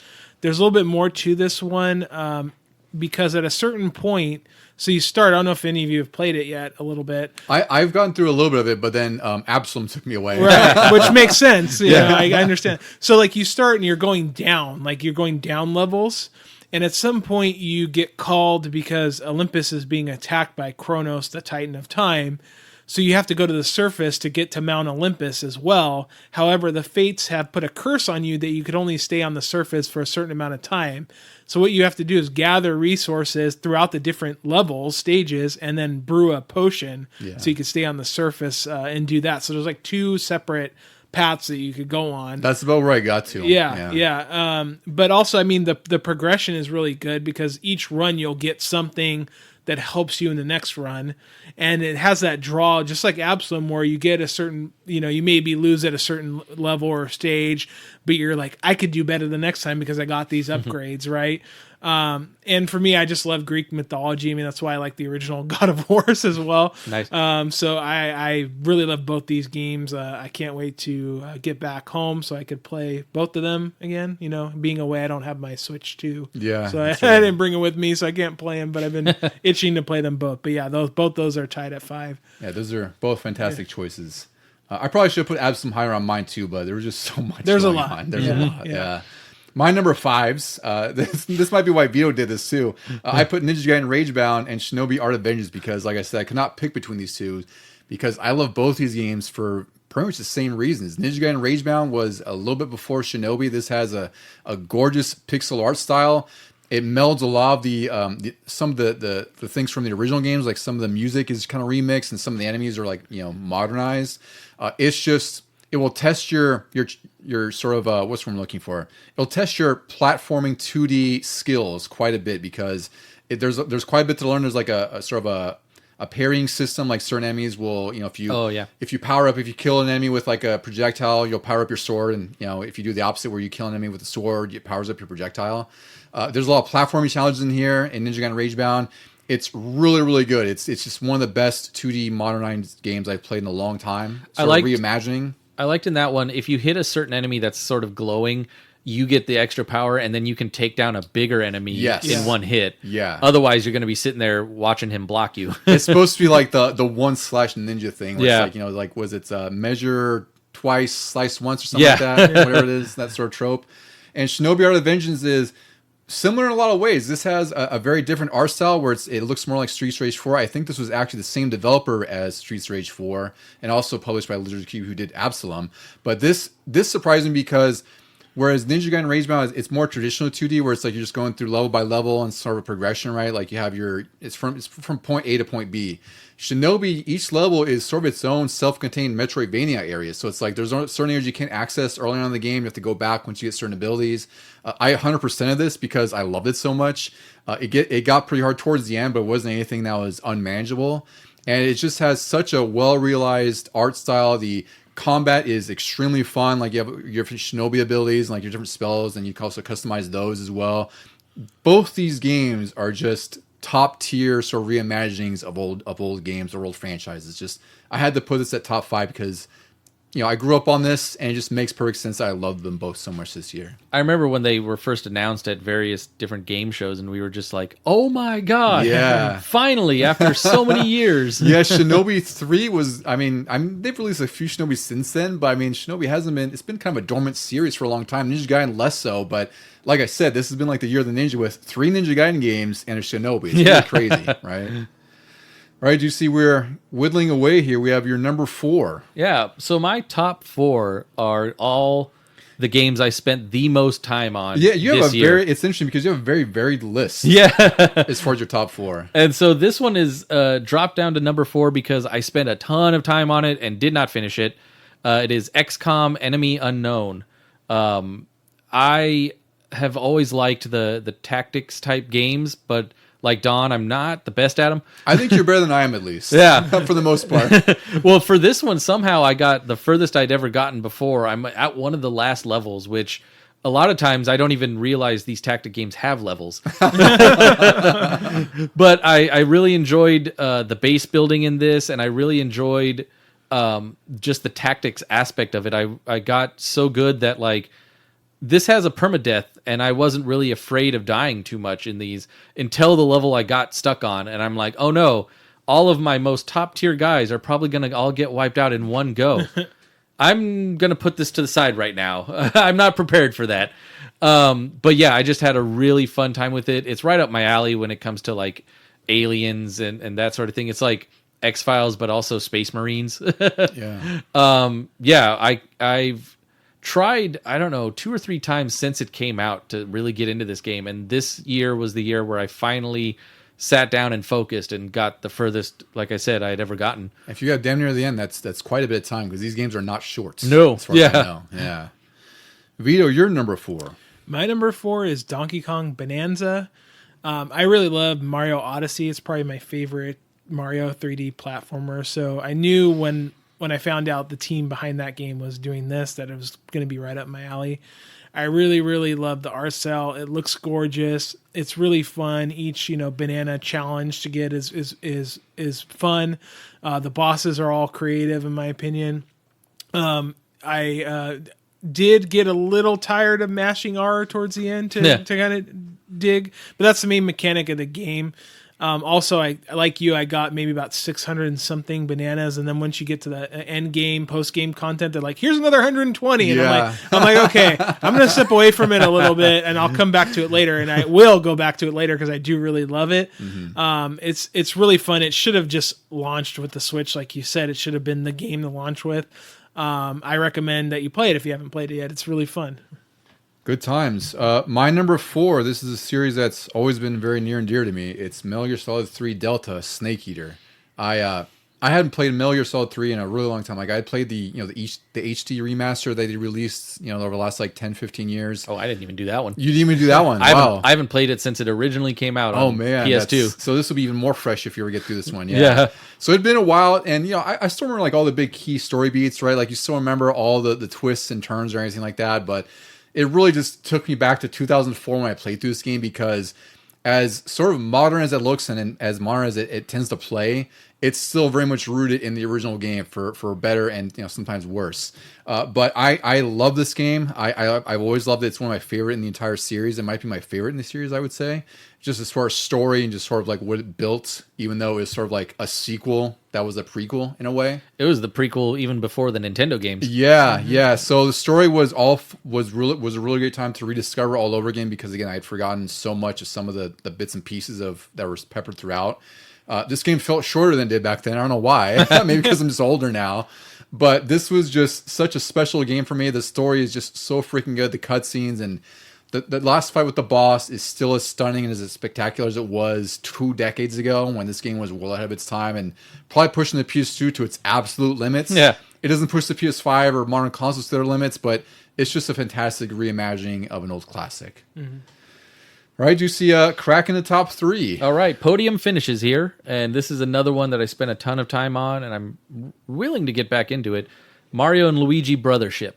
There's a little bit more to this one. because at a certain point, so you start, I don't know if any of you have played it yet a little bit. I've gone through a little bit of it, but then Absalom took me away. Right, which makes sense. You know, I understand. So like you start and you're going down, levels. And at some point you get called because Olympus is being attacked by Kronos, the Titan of Time. So you have to go to the surface to get to Mount Olympus as well. However, the fates have put a curse on you that you could only stay on the surface for a certain amount of time. So what you have to do is gather resources throughout the different levels, stages, and then brew a potion so you can stay on the surface and do that. So there's like 2 separate paths that you could go on. That's about where I got to. Yeah. But also, I mean, the progression is really good because each run you'll get something that helps you in the next run. And it has that draw, just like Absalom, where you get a certain, you maybe lose at a certain level or stage, but you're like, I could do better the next time because I got these upgrades, right? And for me, I just love Greek mythology. I mean, that's why I like the original God of Wars as well. Nice. So I really love both these games. I can't wait to get back home so I could play both of them again. Being away, I don't have my Switch 2. Yeah. So I didn't bring it with me, so I can't play them, but I've been itching to play them both. But yeah, both those are tied at 5. Yeah, those are both fantastic choices. I probably should have put Absalom higher on mine too, but there was just so much There's a going lot. on. There's a lot. Yeah. My number 5s, this might be why Vito did this too. I put Ninja Gaiden Ragebound and Shinobi Art of Vengeance because, like I said, I could not pick between these two because I love both these games for pretty much the same reasons. Ninja Gaiden Ragebound was a little bit before Shinobi. This has a gorgeous pixel art style. It melds a lot of the some of the things from the original games, like some of the music is kind of remixed and some of the enemies are like modernized. It's just it will test your sort of what's what I'm looking for. It'll test your platforming 2D skills quite a bit because there's quite a bit to learn. There's like a sort of a parrying system. Like certain enemies will if you power up, if you kill an enemy with like a projectile, you'll power up your sword, and if you do the opposite where you kill an enemy with a sword, it powers up your projectile. There's a lot of platforming challenges in here in Ninja Gaiden Ragebound. It's really, really good. It's just one of the best 2D modernized games I've played in a long time. Reimagining. I liked in that one, if you hit a certain enemy that's sort of glowing, you get the extra power, and then you can take down a bigger enemy in one hit. Yeah. Otherwise, you're going to be sitting there watching him block you. It's supposed to be like the 1/ninja thing. Where it's like, was it measure twice, slice once, or something like that? Whatever it is, that sort of trope. And Shinobi Art of Vengeance is similar in a lot of ways. This has a very different art style where it looks more like Streets Rage 4. I think this was actually the same developer as Streets Rage 4 and also published by Lizard Cube, who did Absalom. But this surprised me because whereas Ninja Gaiden Ragebound it's more traditional 2D where it's like you're just going through level by level and sort of a progression, right? Like you have it's from point A to point B. Shinobi, each level is sort of its own self-contained Metroidvania area. So it's like there's certain areas you can't access early on in the game. You have to go back once you get certain abilities. I 100% of this because I loved it so much. It got pretty hard towards the end, but it wasn't anything that was unmanageable. And it just has such a well-realized art style. The combat is extremely fun. Like you have your Shinobi abilities and like your different spells, and you can also customize those as well. Both these games are just top tier sort of reimaginings of old games or old franchises. Just I had to put this at top 5 because I grew up on this and it just makes perfect sense that I love them both so much this year. I remember when they were first announced at various different game shows and we were just like, oh my god, finally after so many years. Yeah, Shinobi 3 was, they've released a few Shinobi since then, but Shinobi it's been kind of a dormant series for a long time. Ninja Gaiden less so, but like I said, this has been like the year of the ninja with 3 Ninja Gaiden games and a Shinobi. It's really crazy, right? All right, you see we're whittling away here. We have your number 4. Yeah, so my top 4 are all the games I spent the most time on. Yeah, you have it's interesting because you have a very varied list. Yeah. As far as your top 4. And so this one is dropped down to number 4 because I spent a ton of time on it and did not finish it. It is XCOM Enemy Unknown. I have always liked the tactics type games, but like Don, I'm not the best at them. I think you're better than I am, at least. Yeah. For the most part. Well, for this one, somehow I got the furthest I'd ever gotten before. I'm at one of the last levels, which a lot of times I don't even realize these tactic games have levels. But I really enjoyed the base building in this, and I really enjoyed just the tactics aspect of it. I got so good that like this has a permadeath, and I wasn't really afraid of dying too much in these until the level I got stuck on, and I'm like, oh no, all of my most top tier guys are probably going to all get wiped out in one go. I'm going to put this to the side right now. I'm not prepared for that. But yeah, I just had a really fun time with it. It's right up my alley when it comes to like aliens and that sort of thing. It's like X-Files, but also Space Marines. I've tried, I don't know, 2 or 3 times since it came out to really get into this game. And this year was the year where I finally sat down and focused and got the furthest, like I said, I had ever gotten. If you got damn near the end, that's quite a bit of time because these games are not short. No. As far as I know. Yeah. Vito, you're number 4. My number 4 is Donkey Kong Bonanza. I really love Mario Odyssey. It's probably my favorite Mario 3D platformer. So I knew when I found out the team behind that game was doing this, that it was going to be right up my alley. I really, really love the art style. It looks gorgeous. It's really fun. Each, banana challenge to get is fun. The bosses are all creative, in my opinion. I did get a little tired of mashing R towards the end to kind of dig, but that's the main mechanic of the game. Also, I like you. I got maybe about 600 and something bananas, and then once you get to the end game, post game content, they're like, "Here's another 120," and I'm like, okay, I'm gonna step away from it a little bit, and I'll come back to it later, and I will go back to it later because I do really love it. Mm-hmm. It's really fun. It should have just launched with the Switch, like you said. It should have been the game to launch with. I recommend that you play it if you haven't played it yet. It's really fun. Good times. My number 4, this is a series that's always been very near and dear to me. It's Metal Gear Solid 3 Delta Snake Eater. I hadn't played Metal Gear Solid 3 in a really long time. Like I had played the HD remaster that they released, over the last like 10, 15 years. Oh, I didn't even do that one. You didn't even do that one? Wow. I haven't played it since it originally came out on PS2. So this will be even more fresh if you ever get through this one. Yeah. So it'd been a while, and I still remember like all the big key story beats, right? Like you still remember all the twists and turns or anything like that, but it really just took me back to 2004 when I played through this game, because as sort of modern as it looks and as modern as it tends to play, it's still very much rooted in the original game for better and sometimes worse. But I love this game. I've always loved it. It's one of my favorite in the entire series. It might be my favorite in the series, I would say. Just as far as story and just sort of like what it built, even though it was sort of like a sequel that was a prequel in a way. It was the prequel even before the Nintendo games. Yeah. So the story was a really great time to rediscover all over again, because again I had forgotten so much of some of the bits and pieces that were peppered throughout. This game felt shorter than it did back then. I don't know why. Maybe because I'm just older now. But this was just such a special game for me. The story is just so freaking good. The cutscenes and the last fight with the boss is still as stunning and as spectacular as it was 2 decades ago when this game was well ahead of its time and probably pushing the PS2 to its absolute limits. Yeah. It doesn't push the PS5 or modern consoles to their limits, but it's just a fantastic reimagining of an old classic. Mm-hmm. All right, do you see a crack in the top 3? All right, podium finishes here, and this is another one that I spent a ton of time on, and I'm willing to get back into it. Mario and Luigi Brothership.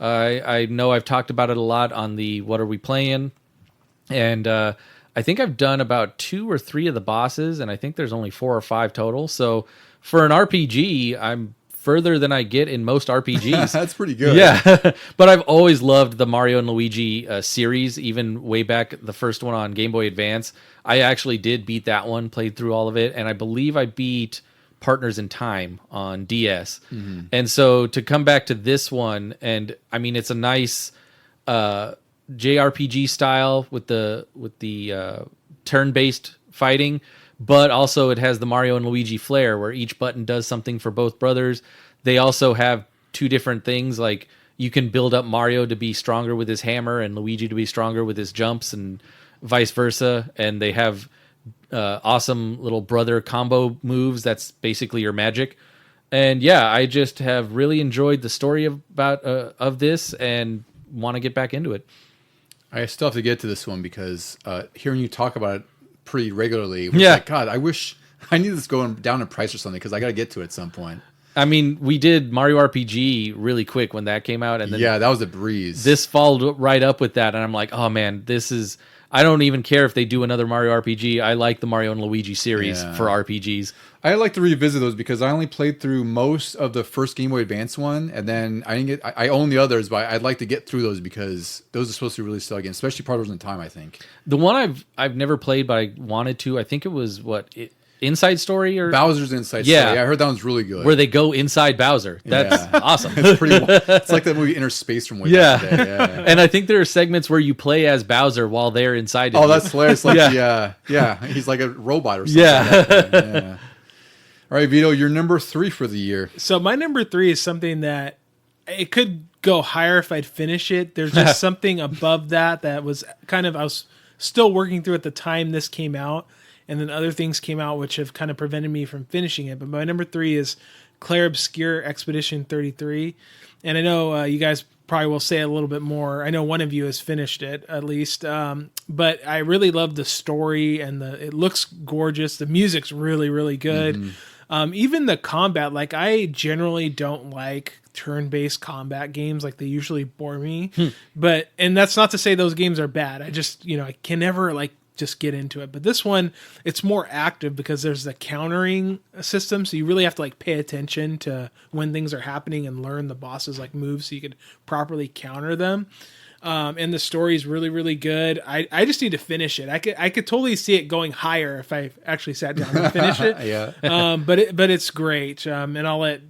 I know I've talked about it a lot on the What Are We Playing, and I think I've done about 2 or 3 of the bosses, and I think there's only 4 or 5 total. So for an RPG, I'm further than I get in most RPGs. That's pretty good. Yeah, but I've always loved the Mario and Luigi series, even way back the first one on Game Boy Advance. I actually did beat that one, played through all of it, and I believe I beat Partners in Time on DS. Mm-hmm. And so to come back to this one, and I mean, it's a nice JRPG style with the turn-based fighting, but also it has the Mario and Luigi flair where each button does something for both brothers. They also have 2 different things, like you can build up Mario to be stronger with his hammer and Luigi to be stronger with his jumps and vice versa. And they have awesome little brother combo moves. That's basically your magic. And yeah, I just have really enjoyed the story of this and want to get back into it. I still have to get to this one because hearing you talk about it pretty regularly, was like, God, I wish I need this going down in price or something because I got to get to it at some point. I mean, we did Mario RPG really quick when that came out, and then that was a breeze. This followed right up with that, and I'm like, oh man, this is. I don't even care if they do another Mario RPG. I like the Mario and Luigi series Yeah. for RPGs. I like to revisit those because I only played through most of the first Game Boy Advance one, and then I didn't get. I own the others, but I'd like to get through those because those are supposed to be really still again, especially Part in Time. I think The one I've never played, but I wanted to. I think it was Inside Story or Bowser's Inside Yeah. Story. I heard that one's really good. where they go inside Bowser. That's Yeah. awesome. It's like that movie Inner Space from way back in the day. Yeah. And I think there are segments where you play as Bowser while they're inside. Oh, of you. that's hilarious! Like, Yeah. yeah, he's like a robot or something. Yeah. Yeah. All right, Vito, you're number 3 for the year. So my number 3 is something that it could go higher if I'd finish it. There's just something above that was kind of, I was still working through at the time this came out, and then other things came out which have kind of prevented me from finishing it. But my number 3 is Claire Obscure Expedition 33. And I know you guys probably will say a little bit more. I know one of you has finished it at least. But I really love the story, and it looks gorgeous. The music's really, really good. Mm-hmm. Even the combat, like I generally don't like turn-based combat games. Like they usually bore me, and that's not to say those games are bad. I just, I can never like just get into it. But this one, it's more active because there's the countering system. So you really have to like pay attention to when things are happening and learn the boss's like moves so you could properly counter them. And the story is really, really good. I just need to finish it. I could totally see it going higher if I actually sat down and finished it. Yeah. But it's great. And I'll let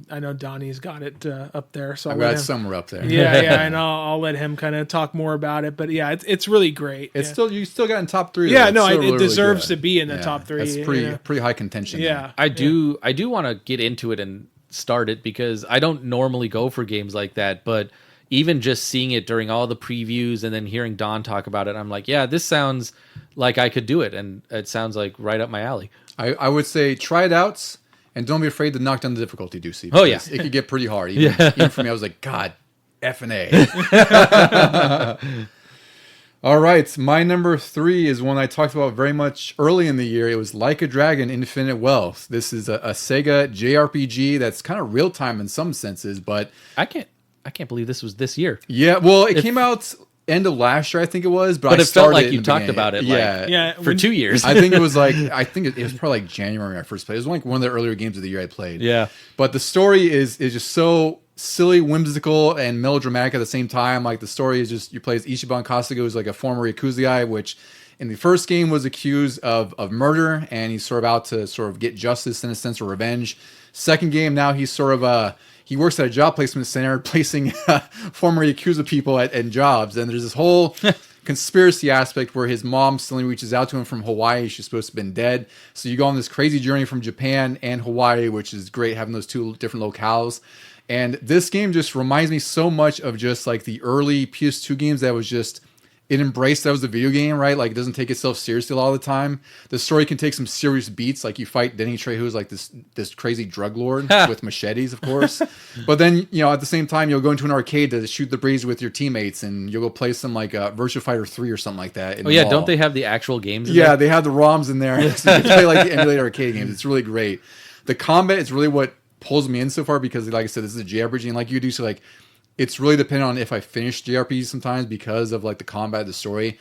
I know Donnie's got it up there, so I've I'll let got him, somewhere up there. yeah, and I'll let him kind of talk more about it. But yeah, it's really great. It's Yeah. still you still got in top 3. Yeah, though. no, It's still it really, deserves really to be in the good. top 3. That's pretty high contention. Yeah, I do want to get into it and start it because I don't normally go for games like that, but even just seeing it during all the previews and then hearing Don talk about it, I'm like, yeah, this sounds like I could do it, and it sounds like right up my alley. I would say try it out, and don't be afraid to knock down the difficulty, Ducey. Oh, yeah. It could get pretty hard. Even for me, I was like, God, F and A. All right, my number 3 is one I talked about very much early in the year. It was Like a Dragon: Infinite Wealth. This is a Sega JRPG that's kind of real time in some senses, but I can't believe this was this year. yeah, well, it came out end of last year, I think it was, but I it felt started like in you the talked beginning. about it yeah. for 2 years. I think it was like it was probably like January when I first played. It was like one of the earlier games of the year I played. Yeah. But the story is just so silly, whimsical, and melodramatic at the same time. Like the story is just you play as Ichiban Kasuga, who's like a former Yakuza, which in the first game was accused of murder, and he's sort of out to sort of get justice in a sense or revenge. Second game, now he's sort of he works at a job placement center, placing former Yakuza people at jobs. And there's this whole conspiracy aspect where his mom suddenly reaches out to him from Hawaii. She's supposed to have been dead. So you go on this crazy journey from Japan and Hawaii, which is great, having those 2 different locales. And this game just reminds me so much of just like the early PS2 games that was just... It embraced that was a video game, right? Like, it doesn't take itself seriously all the time. The story can take some serious beats. Like, you fight Denny Trejo, who's like this crazy drug lord with machetes, of course. But then, at the same time, you'll go into an arcade to shoot the breeze with your teammates, and you'll go play some, like, Virtua Fighter 3 or something like that. Oh, yeah, don't they have the actual games in Yeah, there? they have the ROMs in there. So you can play, like, the emulator arcade games. It's really great. The combat is really what pulls me in so far because, like I said, this is a JRPG, and like you do, so, like, it's really dependent on if I finish JRPGs sometimes because of like the combat, the story.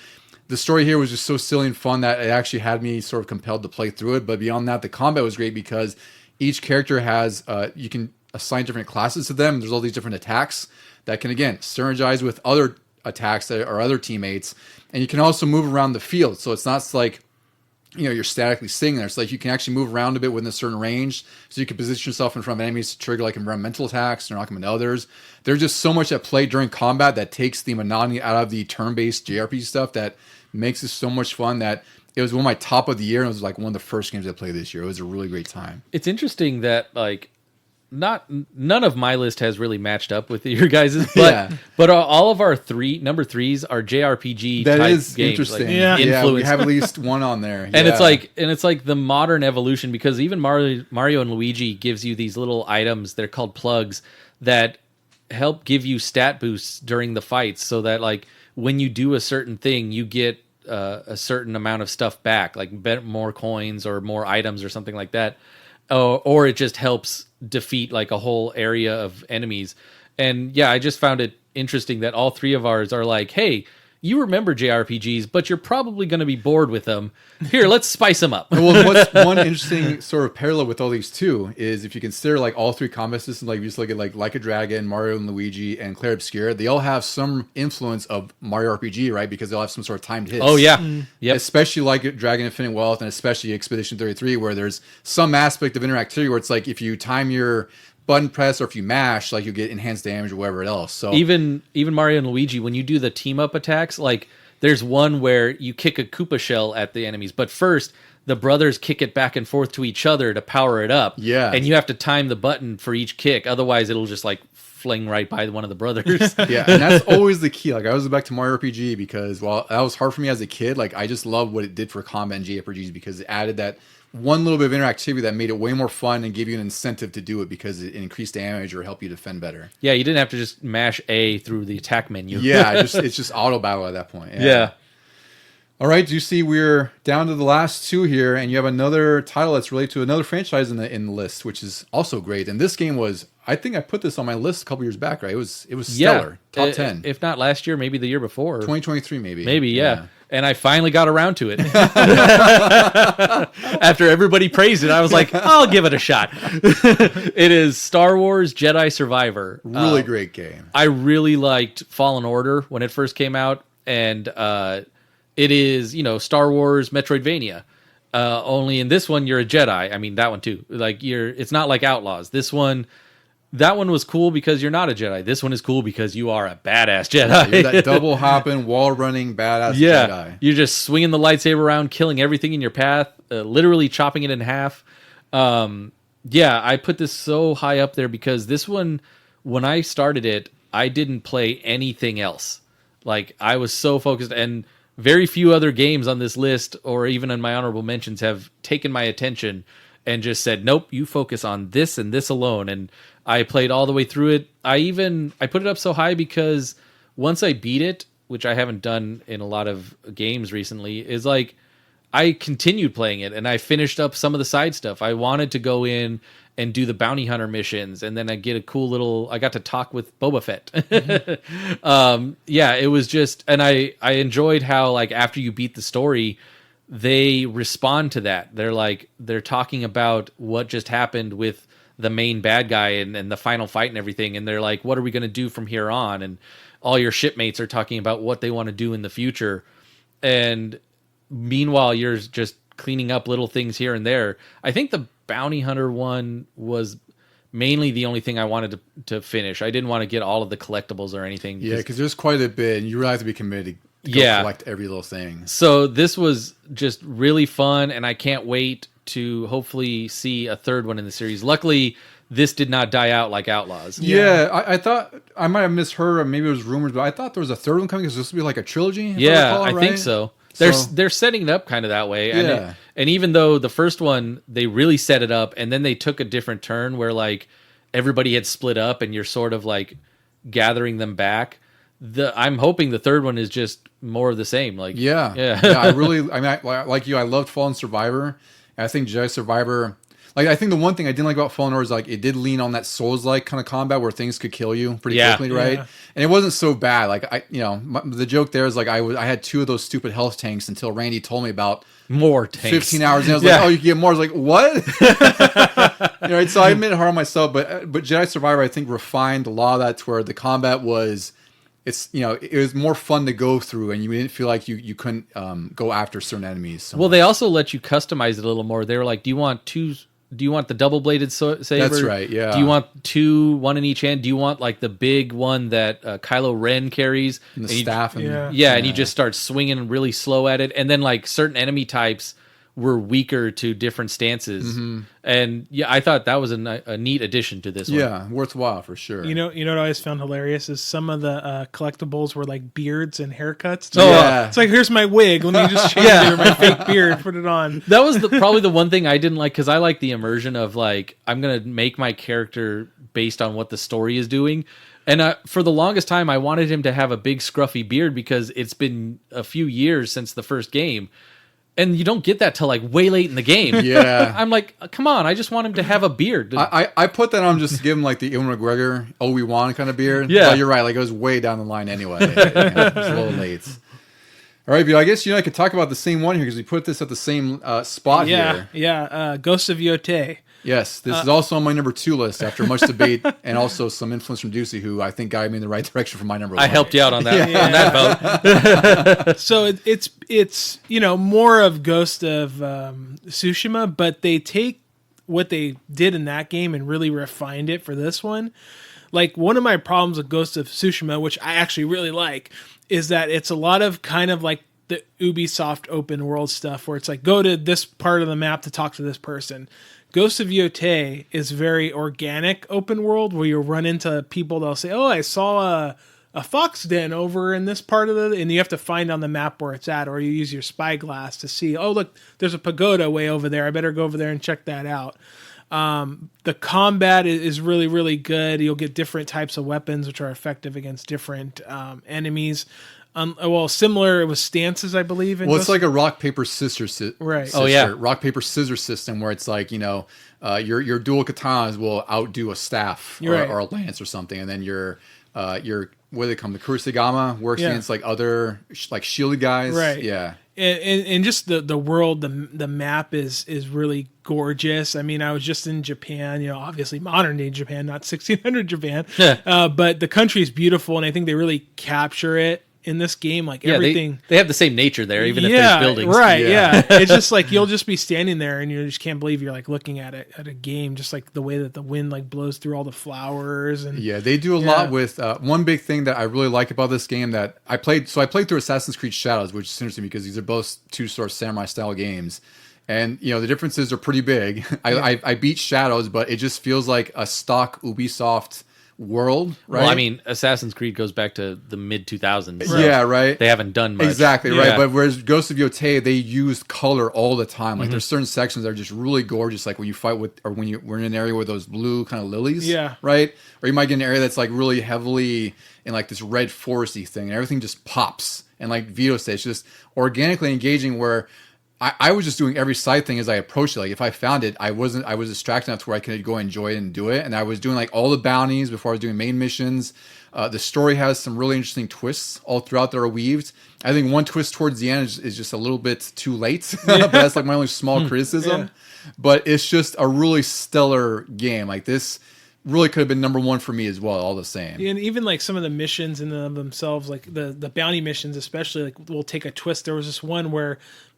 The story here was just so silly and fun that it actually had me sort of compelled to play through it. But beyond that, the combat was great because each character has, you can assign different classes to them. There's all these different attacks that can, again, synergize with other attacks that are other teammates. And you can also move around the field. So it's not like, you're statically sitting there. It's like you can actually move around a bit within a certain range. So you can position yourself in front of enemies to trigger like environmental attacks or knock them into others. There's just so much at play during combat that takes the monotony out of the turn-based JRPG stuff that makes it so much fun that it was one of my top of the year. And it was like one of the first games I played this year. It was a really great time. It's interesting that like none of my list has really matched up with your guys's, but Yeah. but all of our number threes are JRPG That type is games, interesting. like, Yeah. Yeah, we influenced. have at least one on there. And Yeah. it's like the modern evolution because even Mario and Luigi gives you these little items. They're called plugs that help give you stat boosts during the fights, so that like when you do a certain thing, you get a certain amount of stuff back, like more coins or more items or something like that. Or it just helps defeat like a whole area of enemies. And yeah, I just found it interesting that all 3 of ours are like, hey, you remember JRPGs, but you're probably going to be bored with them. Here, let's spice them up. Well, what's one interesting sort of parallel with all these two is if you consider like all three combat systems, like you just look at like a Dragon, Mario and Luigi, and Clair Obscur, they all have some influence of Mario RPG, right? Because they'll have some sort of timed hits. Oh yeah, yep. Especially like Dragon Infinite Wealth and especially Expedition 33, where there's some aspect of interactivity where it's like if you time your button press or if you mash, like you get enhanced damage or whatever else. So even Mario and Luigi, when you do the team up attacks, like there's one where you kick a Koopa shell at the enemies, but first the brothers kick it back and forth to each other to power it up. Yeah, and you have to time the button for each kick, otherwise it'll just like fling right by one of the brothers. Yeah, and that's always the key. Like I was back to Mario RPG because while that was hard for me as a kid, like I just love what it did for combat and JRPGs because it added that one little bit of interactivity that made it way more fun and gave you an incentive to do it because it increased damage or helped you defend better. Yeah, you didn't have to just mash A through the attack menu. Yeah, it's just auto battle at that point. Yeah. All right, do you see we're down to the last two here, and you have another title that's related to another franchise in the list, which is also great. And this game was, I think I put this on my list a couple years back, right? It was stellar, top 10. If not last year, maybe the year before. 2023 maybe. Maybe, yeah. And I finally got around to it. After everybody praised it, I was like, I'll give it a shot. It is Star Wars Jedi Survivor. Really great game. I really liked Fallen Order when it first came out, and it is, Star Wars Metroidvania. Only in this one, you're a Jedi. I mean, that one too. Like it's not like Outlaws. That one was cool because you're not a Jedi. This one is cool because you are a badass Jedi. You're that double hopping, wall running badass Jedi. You're just swinging the lightsaber around, killing everything in your path, literally chopping it in half. I put this so high up there because this one, when I started it, I didn't play anything else. Like I was so focused, and very few other games on this list or even in my honorable mentions have taken my attention and just said, nope, you focus on this and this alone. And I played all the way through it. I put it up so high because once I beat it, which I haven't done in a lot of games recently, is like I continued playing it and I finished up some of the side stuff. I wanted to go in and do the bounty hunter missions, and then I get I got to talk with Boba Fett. Mm-hmm. It was just, and I enjoyed how like after you beat the story, they respond to that. They're talking about what just happened with the main bad guy and the final fight and everything, and they're like, what are we going to do from here on? And all your shipmates are talking about what they want to do in the future, and meanwhile you're just cleaning up little things here and there. I think the bounty hunter one was mainly the only thing I wanted to finish. I didn't want to get all of the collectibles or anything. Yeah, because there's quite a bit, and you really have to be committed to go collect every little thing. So this was just really fun, and I can't wait to hopefully see a third one in the series. Luckily, this did not die out like Outlaws. Yeah, I thought I might have misheard, or maybe it was rumors, but I thought there was a third one coming. Because this would be like a trilogy. I think so. They're setting it up kind of that way. And even though the first one, they really set it up, and then they took a different turn where like everybody had split up and you're sort of like gathering them back. I'm hoping the third one is just more of the same. Like like you, I loved Fallen Survivor. And I think Jedi Survivor, like I think the one thing I didn't like about Fallen Order is like it did lean on that Souls-like kind of combat where things could kill you pretty quickly, right? Yeah. And it wasn't so bad. Like the joke there is like I had 2 of those stupid health tanks until Randy told me about more tanks. 15 hours, and I was like, oh, you can get more. I was like, what? Right? So I admit it hard on myself, but Jedi Survivor I think refined a lot of that to where the combat was. It was more fun to go through, and you didn't feel like you couldn't go after certain enemies. So well, they also let you customize it a little more. They were like, do you want the double-bladed saber? That's right, yeah. Do you want 2, one in each hand? Do you want like the big one that Kylo Ren carries? And the staff. And you just start swinging really slow at it. And then like certain enemy types were weaker to different stances. Mm-hmm. And I thought that was a neat addition to this one. Yeah, worthwhile for sure. You know what I always found hilarious is some of the collectibles were like beards and haircuts. It's like, here's my wig. Let me just change it, or my fake beard, put it on. That was probably the one thing I didn't like, because I like the immersion of like, I'm going to make my character based on what the story is doing. And for the longest time, I wanted him to have a big scruffy beard because it's been a few years since the first game. And you don't get that till like way late in the game. Yeah. I'm like, come on, I just want him to have a beard. I put that on just to give him like the Ewan McGregor, Obi-Wan kind of beard. Yeah. But you're right. Like it was way down the line anyway. It's a little late. All right, Vito, I guess I could talk about the same one here because we put this at the same spot here. Yeah. Ghost of Yotei. Yes, this is also on my number 2 list after much debate and also some influence from Ducey, who I think guided me in the right direction for my number 1. I helped you out on that on that vote. So it's more of Ghost of Tsushima, but they take what they did in that game and really refined it for this one. Like one of my problems with Ghost of Tsushima, which I actually really like, is that it's a lot of kind of like the Ubisoft open world stuff where it's like go to this part of the map to talk to this person. Ghost of Yotei is very organic open world where you run into people that'll say, "Oh, I saw a fox den over in this part of and you have to find on the map where it's at, or you use your spyglass to see, oh look, there's a pagoda way over there. I better go over there and check that out." The combat is really, really good. You'll get different types of weapons which are effective against different enemies. Similar with stances, I believe. It's like a rock paper scissors, right? Oh yeah, rock paper scissors system where it's like your dual katanas will outdo a staff or a lance or something, and then your what do they call them? The Kurosagama works against like other like shielded guys, right? Yeah. And just the world, the map is really gorgeous. I mean, I was just in Japan, obviously modern day Japan, not 1600 Japan, but the country is beautiful, and I think they really capture it in this game. Like everything, they have the same nature there, even if there's buildings. Right? Yeah, it's just like you'll just be standing there, and you just can't believe you're like looking at it at a game, just like the way that the wind like blows through all the flowers. And they do a lot with one big thing that I really like about this game that I played. So I played through Assassin's Creed Shadows, which is interesting because these are both 2 sort of samurai style games. And the differences are pretty big. I beat Shadows, but it just feels like a stock Ubisoft world, right? Well, I mean, Assassin's Creed goes back to the mid 2000s. So yeah, right. They haven't done much. Exactly, right. But whereas Ghost of Yotei, they use color all the time. Like there's certain sections that are just really gorgeous, like when you fight with, or when we're in an area with those blue kind of lilies, right? Or you might get an area that's like really heavily in like this red foresty thing, and everything just pops. And like Vito said, it's just organically engaging where I was just doing every side thing as I approached it. Like if I found it, I was distracted enough to where I could go enjoy it and do it. And I was doing like all the bounties before I was doing main missions. The story has some really interesting twists all throughout that are weaved. I think one twist towards the end is just a little bit too late. But that's like my only small criticism. Yeah. But it's just a really stellar game. Like this really could have been number 1 for me as well, all the same. And even like some of the missions in and of themselves, like the bounty missions especially, like will take a twist. There was this one where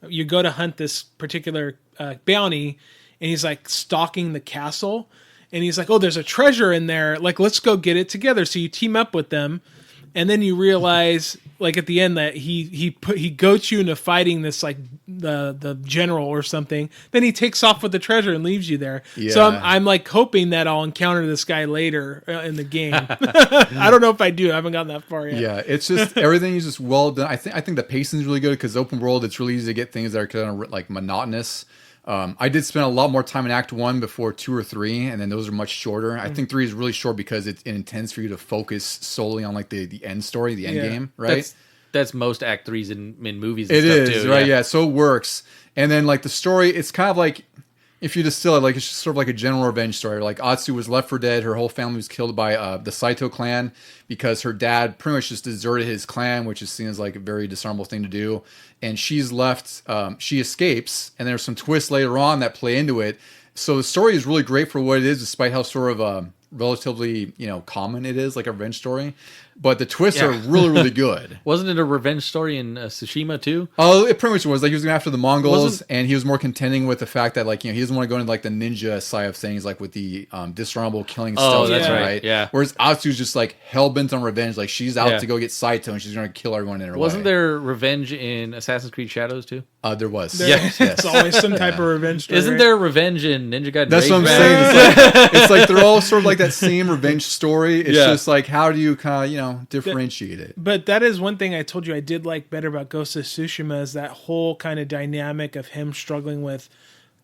you go to hunt this particular bounty, and he's like stalking the castle, and he's like, "Oh, there's a treasure in there. Like, let's go get it together." So you team up with them, and then you realize, like at the end, that he goats you into fighting this like the general or something. Then he takes off with the treasure and leaves you there. Yeah. So I'm like hoping that I'll encounter this guy later in the game. I don't know if I do. I haven't gotten that far yet. Yeah, it's just everything is just well done. I think the pacing is really good because open world, it's really easy to get things that are kind of like monotonous. I did spend a lot more time in Act 1 before 2 or 3, and then those are much shorter. I think 3 is really short because it intends for you to focus solely on like the end story, the end game, right? That's most Act 3s in movies and it stuff is, too. Right, yeah, so it works. And then like the story, it's kind of like, if you distill it, like it's just sort of like a general revenge story. Like Atsu was left for dead. Her whole family was killed by the Saito clan because her dad pretty much just deserted his clan, which is seen as like a very dishonorable thing to do. And she's left, she escapes, and there's some twists later on that play into it. So the story is really great for what it is, despite how sort of relatively, common it is, like a revenge story. But the twists are really, really good. Wasn't it a revenge story in Tsushima too? Oh, it pretty much was. Like he was going after the Mongols, and he was more contending with the fact that like he doesn't want to go into like the ninja side of things, like with the dishonorable killing stuff. Oh, that's right. Yeah. Whereas Atsu's just like hell bent on revenge. Like she's out to go get Saito, and she's going to kill everyone in her way. Wasn't there revenge in Assassin's Creed Shadows too? There was. Yes. It's always some type of revenge story. Isn't there revenge in Ninja Gaiden? That's what I'm saying. It's like they're all sort of like that same revenge story. It's just like, how do you kind of differentiate it? But that is one thing I told you I did like better about Ghost of Tsushima, is that whole kind of dynamic of him struggling with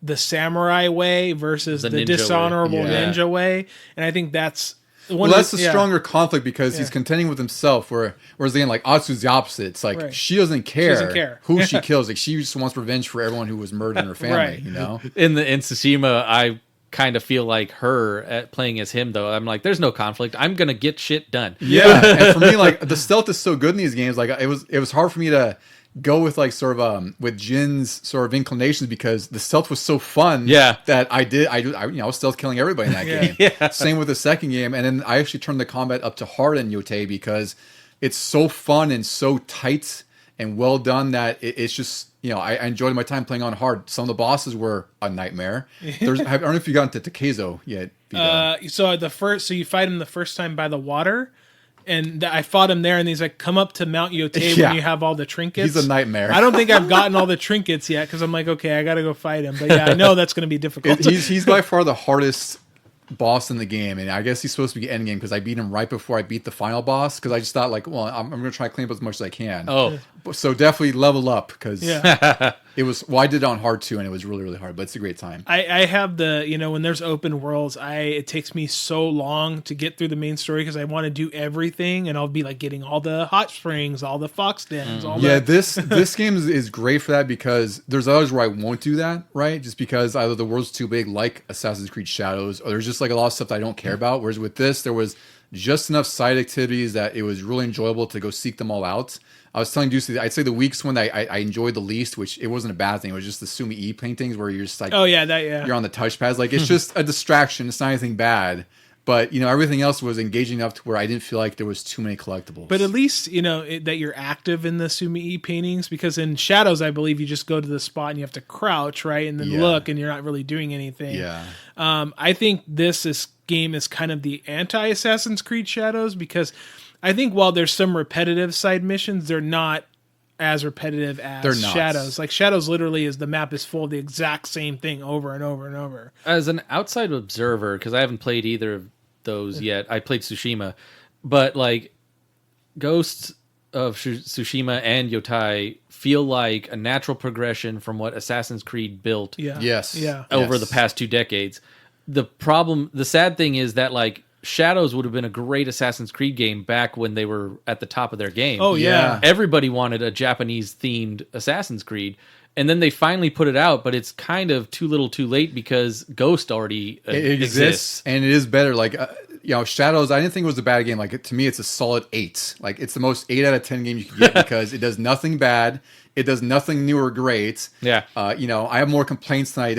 the samurai way versus the dishonorable ninja way. And I think that's Well, that's the stronger conflict because he's contending with himself. Whereas again, like Atsu's the opposite. It's like she doesn't care who she kills. Like she just wants revenge for everyone who was murdered in her family. You know, in Tsushima, I kind of feel like her at playing as him though. I'm like, there's no conflict. I'm gonna get shit done. Yeah, and for me, like the stealth is so good in these games. Like it was hard for me to go with like sort of with Jin's sort of inclinations because the stealth was so fun. Yeah, that I was stealth killing everybody in that game. Yeah. Same with the second game, and then I actually turned the combat up to hard in Yotei because it's so fun and so tight and well done that it's just. I enjoyed my time playing on hard. Some of the bosses were a nightmare. I don't know if you got into Takezo yet. So you fight him the first time by the water, and I fought him there, and he's like, "Come up to Mount Yotei when you have all the trinkets." He's a nightmare. I don't think I've gotten all the trinkets yet because I'm like, okay, I got to go fight him. But yeah, I know that's going to be difficult. He's by far the hardest boss in the game, and I guess he's supposed to be end game because I beat him right before I beat the final boss because I just thought like, well, I'm going to try to clean up as much as I can. So definitely level up because it was. Well, I did it on hard too, and it was really really hard, but it's a great time. I have the when there's open worlds, it takes me so long to get through the main story because I want to do everything, and I'll be like getting all the hot springs, all the fox dens, all the... This game is great for that because there's others where I won't do that, right? Just because either the world's too big, like Assassin's Creed Shadows, or there's just like a lot of stuff that I don't care about. Whereas with this, there was just enough side activities that it was really enjoyable to go seek them all out. I was telling Ducey, I'd say the weakest one that I enjoyed the least, which it wasn't a bad thing. It was just the Sumi-E paintings where you're just like, you're on the touchpads. Like it's just a distraction. It's not anything bad. But, everything else was engaging enough to where I didn't feel like there was too many collectibles. But at least, that you're active in the Sumi-E paintings because in Shadows, I believe you just go to the spot and you have to crouch, right? And then look and you're not really doing anything. Yeah. I think this game is kind of the anti-Assassin's Creed Shadows because I think while there's some repetitive side missions, they're not as repetitive as Shadows. Like Shadows literally is the map is full of the exact same thing over and over and over. As an outside observer, because I haven't played either of those yet, I played Tsushima, but like Ghosts of Tsushima and Yotei feel like a natural progression from what Assassin's Creed built over the past 2 decades. The sad thing is that like Shadows would have been a great Assassin's Creed game back when they were at the top of their game. Oh, yeah. Everybody wanted a Japanese-themed Assassin's Creed. And then they finally put it out, but it's kind of too little too late because Ghost already exists. And it is better. Like, Shadows, I didn't think it was a bad game. Like, to me, it's a solid 8. Like, it's the most 8 out of 10 game you can get because it does nothing bad. It does nothing new or great. Yeah. I have more complaints than I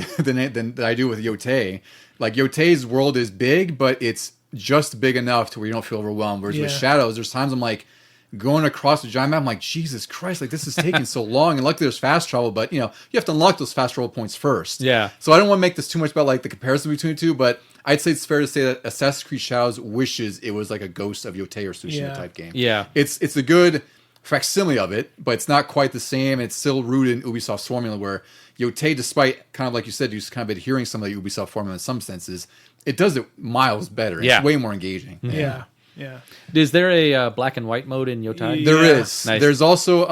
do with Yotei. Like, Yotei's world is big, but it's just big enough to where you don't feel overwhelmed. Whereas with Shadows, there's times I'm like going across the giant map, I'm like, Jesus Christ, like this is taking so long. And luckily there's fast travel, but you have to unlock those fast travel points first. Yeah. So I don't want to make this too much about like the comparison between the two, but I'd say it's fair to say that Assassin's Creed Shadows wishes it was like a Ghost of Yotei or Tsushima type game. Yeah. It's a good facsimile of it, but it's not quite the same. It's still rooted in Ubisoft's formula where Yotei, despite kind of like you said, just kind of adhering some of the Ubisoft formula in some senses, it does it miles better. It's way more engaging. Yeah. Is there a black and white mode in Yotei? There is. Nice. There's also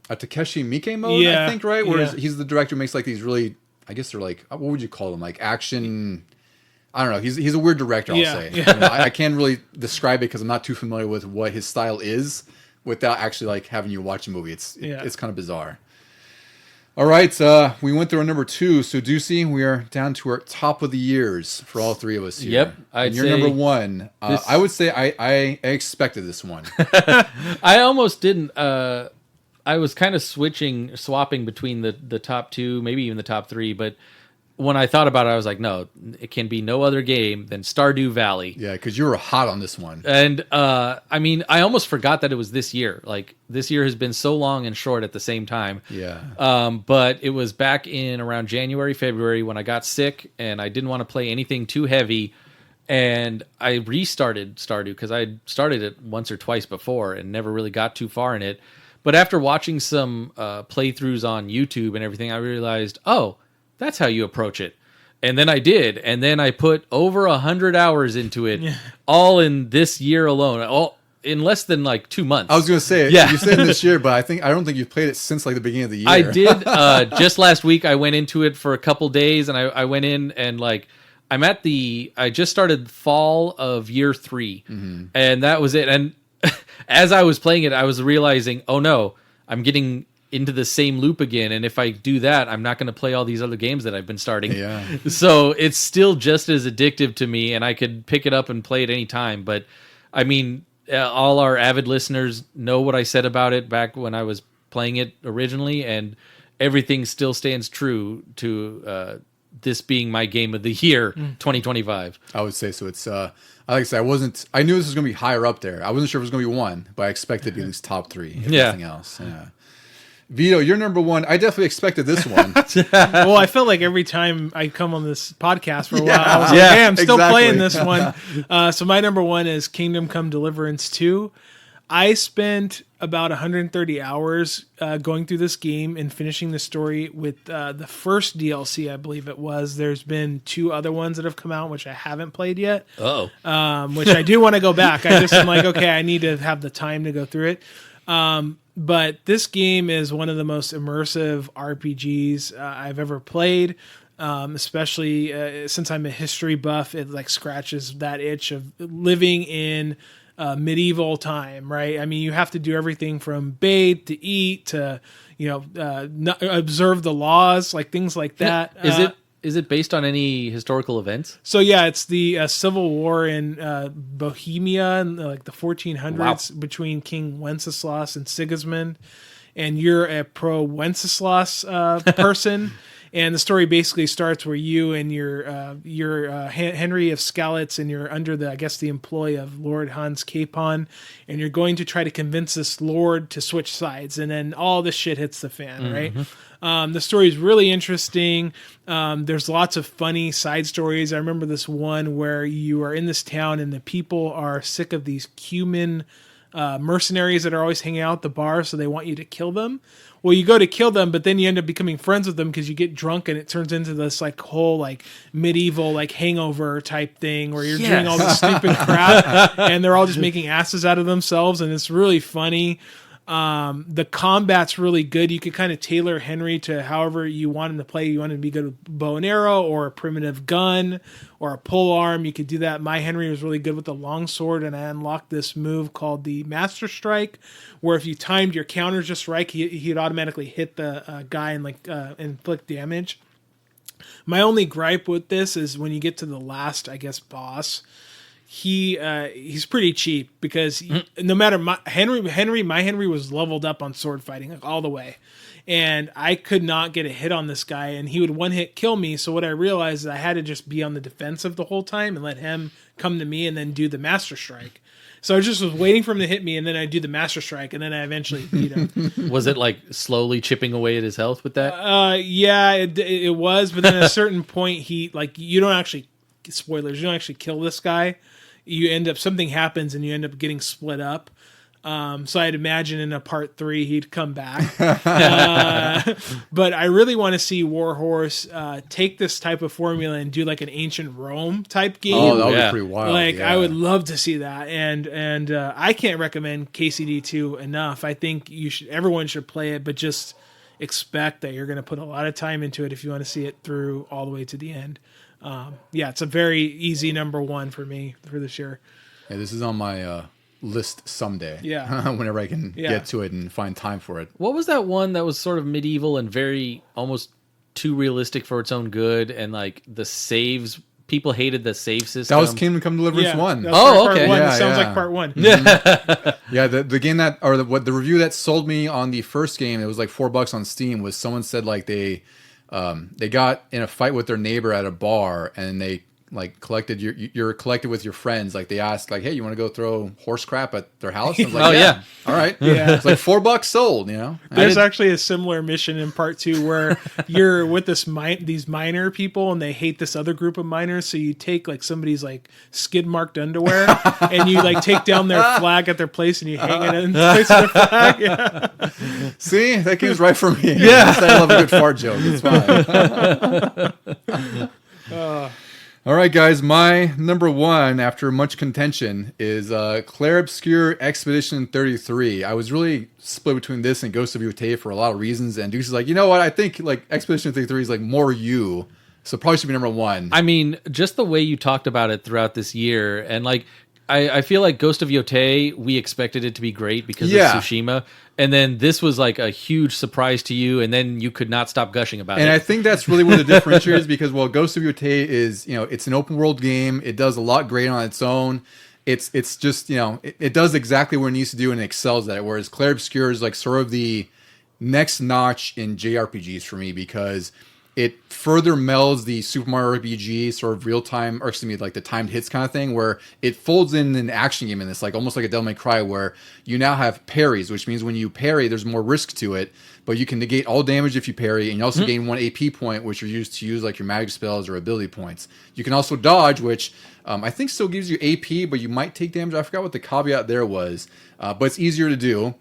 a Takeshi Miike mode, I think, right? Where he's the director who makes like these really, I guess they're like, what would you call them? Like action... I don't know. He's a weird director, I'll say. Yeah. I can't really describe it because I'm not too familiar with what his style is without actually like having you watch a movie. It's kind of bizarre. All right, we went through our number 2. So, Ducey, we are down to our top of the years for all 3 of us here. Yep. And you're number 1. I would say I expected this one. I almost didn't. I was kind of swapping between the top 2, maybe even the top 3, but when I thought about it, I was like, no, it can be no other game than Stardew Valley. Yeah, because you were hot on this one. And, I mean, I almost forgot that it was this year. Like, this year has been so long and short at the same time. Yeah. But it was back in around January, February when I got sick and I didn't want to play anything too heavy. And I restarted Stardew because I started it once or twice before and never really got too far in it. But after watching some playthroughs on YouTube and everything, I realized, oh, that's how you approach it. And then I did. And then I put over 100 hours into it, all in this year alone. All in less than like 2 months. I was going to say, you said this year, but I don't think you've played it since like the beginning of the year. I did. Just last week, I went into it for a couple days, and I went in and like I just started fall of year 3, and that was it. And as I was playing it, I was realizing, oh no, I'm getting into the same loop again, and if I do that, I'm not going to play all these other games that I've been starting. Yeah. So it's still just as addictive to me, and I could pick it up and play it any time. But I mean, all our avid listeners know what I said about it back when I was playing it originally, and everything still stands true to this being my game of the year, 2025. I would say so. It's like I said, I knew this was going to be higher up there. I wasn't sure if it was going to be 1, but I expected it to be at least top 3, if nothing else. Yeah. Vito, you're number 1. I definitely expected this one. Well, I felt like every time I come on this podcast for a while, I was like, hey, I'm still playing this one. So my number 1 is Kingdom Come Deliverance 2. I spent about 130 hours going through this game and finishing the story with the first DLC, I believe it was. There's been 2 other ones that have come out, which I haven't played yet. Which I do want to go back. I just am like, okay, I need to have the time to go through it. But this game is one of the most immersive RPGs I've ever played, especially since I'm a history buff. It like scratches that itch of living in medieval time, right? I mean, you have to do everything from bathe to eat to, observe the laws, like things like that. Is it based on any historical events? So yeah, it's the Civil War in Bohemia in like the 1400s between King Wenceslas and Sigismund, and you're a pro Wenceslas person. And the story basically starts where you and your Henry of Skalitz, and you're under the employ of Lord Hans Capon, and you're going to try to convince this lord to switch sides, and then all this shit hits the fan, right? The story is really interesting. There's lots of funny side stories. I remember this one where you are in this town and the people are sick of these Cuman mercenaries that are always hanging out at the bar, so they want you to kill them. Well, you go to kill them, but then you end up becoming friends with them because you get drunk and it turns into this like whole like medieval like hangover type thing where you're doing all this stupid crap and they're all just making asses out of themselves, and it's really funny. The combat's really good. You could kind of tailor Henry to however you want him to play. You want him to be good with bow and arrow or a primitive gun or a pole arm. You could do that. My Henry was really good with the long sword, and I unlocked this move called the Master Strike, where if you timed your counters just right, he'd automatically hit the guy and like inflict damage. My only gripe with this is when you get to the last, boss. He's pretty cheap because no matter my Henry was leveled up on sword fighting like, all the way, and I could not get a hit on this guy, and he would one hit kill me. So what I realized is I had to just be on the defensive the whole time and let him come to me and then do the Master Strike. So I just was waiting for him to hit me, and then I do the Master Strike, and then I eventually beat him. Was it like slowly chipping away at his health with that? Yeah, it was, but then at a certain point, you don't actually, spoilers, you don't actually kill this guy. You end up, something happens and you end up getting split up. So I'd imagine in a part 3 he'd come back. But I really want to see Warhorse take this type of formula and do like an ancient Rome type game. Oh, that would be pretty wild. I would love to see that. And I can't recommend KCD2 enough. I think everyone should play it, but just expect that you're going to put a lot of time into it if you want to see it through all the way to the end. It's a very easy number 1 for me for this year. Yeah, this is on my list someday. Yeah. Whenever I can get to it and find time for it. What was that one that was sort of medieval and very almost too realistic for its own good, and like the saves, people hated the save system? That was Kingdom Come Deliverance 1. Oh, okay. It sounds like part 1. Yeah, the game the review that sold me on the first game, it was like $4 on Steam, was someone said like they got in a fight with their neighbor at a bar, and they like you're collected with your friends. Like they asked like, hey, you want to go throw horse crap at their house? I was like, yeah. All right. Yeah. It's like $4 sold, you know? There's actually a similar mission in part 2 where you're with these miner people and they hate this other group of miners. So you take like somebody's like skid marked underwear and you like take down their flag at their place and you hang it in place of their flag. Yeah. See, that game's right for me. Yeah. I love a good fart joke. It's fine. All right, guys, my number 1, after much contention, is Clair Obscur Expedition 33. I was really split between this and Ghost of Yotei for a lot of reasons, and Deuce is like, you know what, I think like Expedition 33 is like more you So probably should be number one. I mean, just the way you talked about it throughout this year, and like, I feel like Ghost of Yotei, we expected it to be great because of Tsushima, and then this was like a huge surprise to you, and then you could not stop gushing about it. And I think that's really where the differentiator is, because Ghost of Yotei is, it's an open world game. It does a lot great on its own. It's just, it does exactly what it needs to do and it excels at it. Whereas Clair Obscur is like sort of the next notch in JRPGs for me, because it further melds the Super Mario RPG sort of real time, or excuse me, like the timed hits kind of thing, where it folds in an action game in this, like almost like a Devil May Cry, where you now have parries, which means when you parry, there's more risk to it, but you can negate all damage if you parry, and you also gain 1 AP point, which are used to use like your magic spells or ability points. You can also dodge, which I think still gives you AP, but you might take damage. I forgot what the caveat there was, but it's easier to do.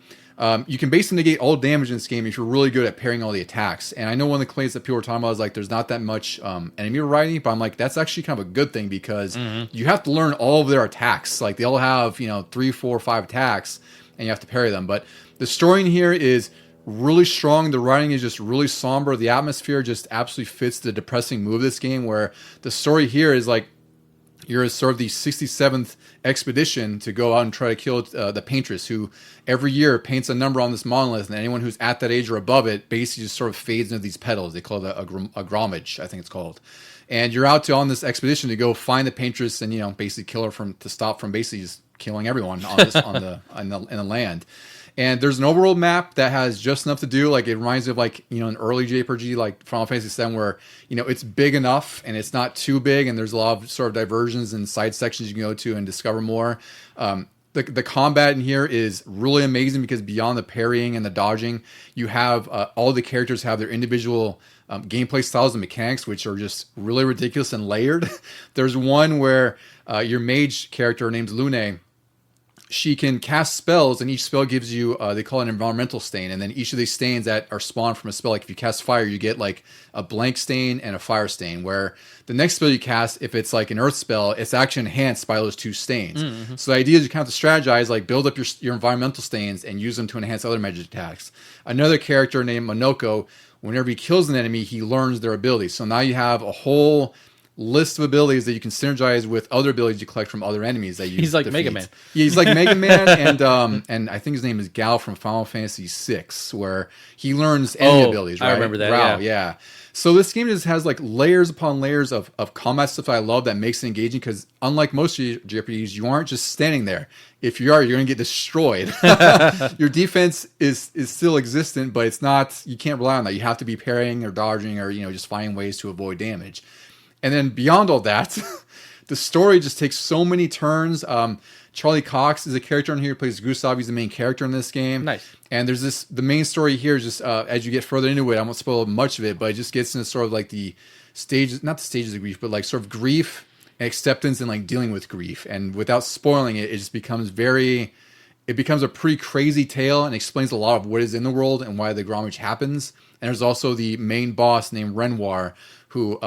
You can basically negate all damage in this game if you're really good at parrying all the attacks. And I know one of the complaints that people were talking about is like there's not that much enemy variety, but I'm like, that's actually kind of a good thing, because you have to learn all of their attacks. Like they all have 3, 4, 5 attacks, and you have to parry them. But the story in here is really strong. The writing is just really somber. The atmosphere just absolutely fits the depressing mood of this game, where the story here is like you're sort of the 67th expedition to go out and try to kill the paintress, who every year paints a number on this monolith, and anyone who's at that age or above it basically just sort of fades into these petals. They call it a gromage, I think it's called. And you're out on this expedition to go find the paintress and basically kill her to stop from basically just killing everyone on this in the land. And there's an overworld map that has just enough to do. Like it reminds me of like, an early JRPG like Final Fantasy VII, where, it's big enough and it's not too big. And there's a lot of sort of diversions and side sections you can go to and discover more. The combat in here is really amazing, because beyond the parrying and the dodging, you have all the characters have their individual gameplay styles and mechanics, which are just really ridiculous and layered. There's one where your mage character named Lune, she can cast spells, and each spell gives you, they call it an environmental stain. And then each of these stains that are spawned from a spell, like if you cast fire, you get like a blank stain and a fire stain, where the next spell you cast, if it's like an earth spell, it's actually enhanced by those 2 stains. Mm-hmm. So the idea is you kind of have to strategize, like build up your environmental stains and use them to enhance other magic attacks. Another character named Monoko, whenever he kills an enemy, he learns their abilities. So now you have a whole list of abilities that you can synergize with other abilities you collect from other enemies that you He's like defeat. Mega Man. Yeah, he's like Mega Man, and I think his name is Gal from Final Fantasy VI, where he learns enemy abilities, right? I remember that, yeah. So this game just has like layers upon layers of combat stuff that I love, that makes it engaging, because unlike most JRPGs, you aren't just standing there. If you are, you're going to get destroyed. Your defense is still existent, but it's not, you can't rely on that. You have to be parrying or dodging or, just finding ways to avoid damage. And then beyond all that, the story just takes so many turns. Charlie Cox is a character in here who plays Gustav. He's the main character in this game. Nice. And there's the main story here is just, as you get further into it, I won't spoil much of it, but it just gets into sort of like the stages, not the stages of grief, but like sort of grief and acceptance and like dealing with grief. And without spoiling it, it just becomes it becomes a pretty crazy tale and explains a lot of what is in the world and why the gromage happens. And there's also the main boss named Renoir, who,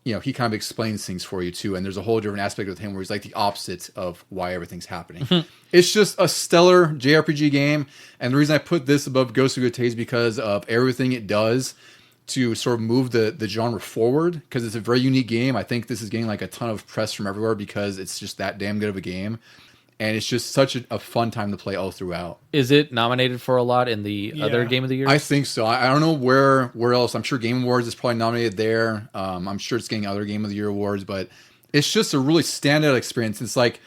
he kind of explains things for you too. And there's a whole different aspect with him where he's like the opposite of why everything's happening. It's just a stellar JRPG game. And the reason I put this above Ghost of Yotei is because of everything it does to sort of move the genre forward, because it's a very unique game. I think this is getting like a ton of press from everywhere because it's just that damn good of a game. And it's just such a fun time to play all throughout. Is it nominated for a lot in the other Game of the Year? I think so. I don't know where else. I'm sure Game Awards is probably nominated there. I'm sure it's getting other Game of the Year awards, but it's just a really standout experience. It's like,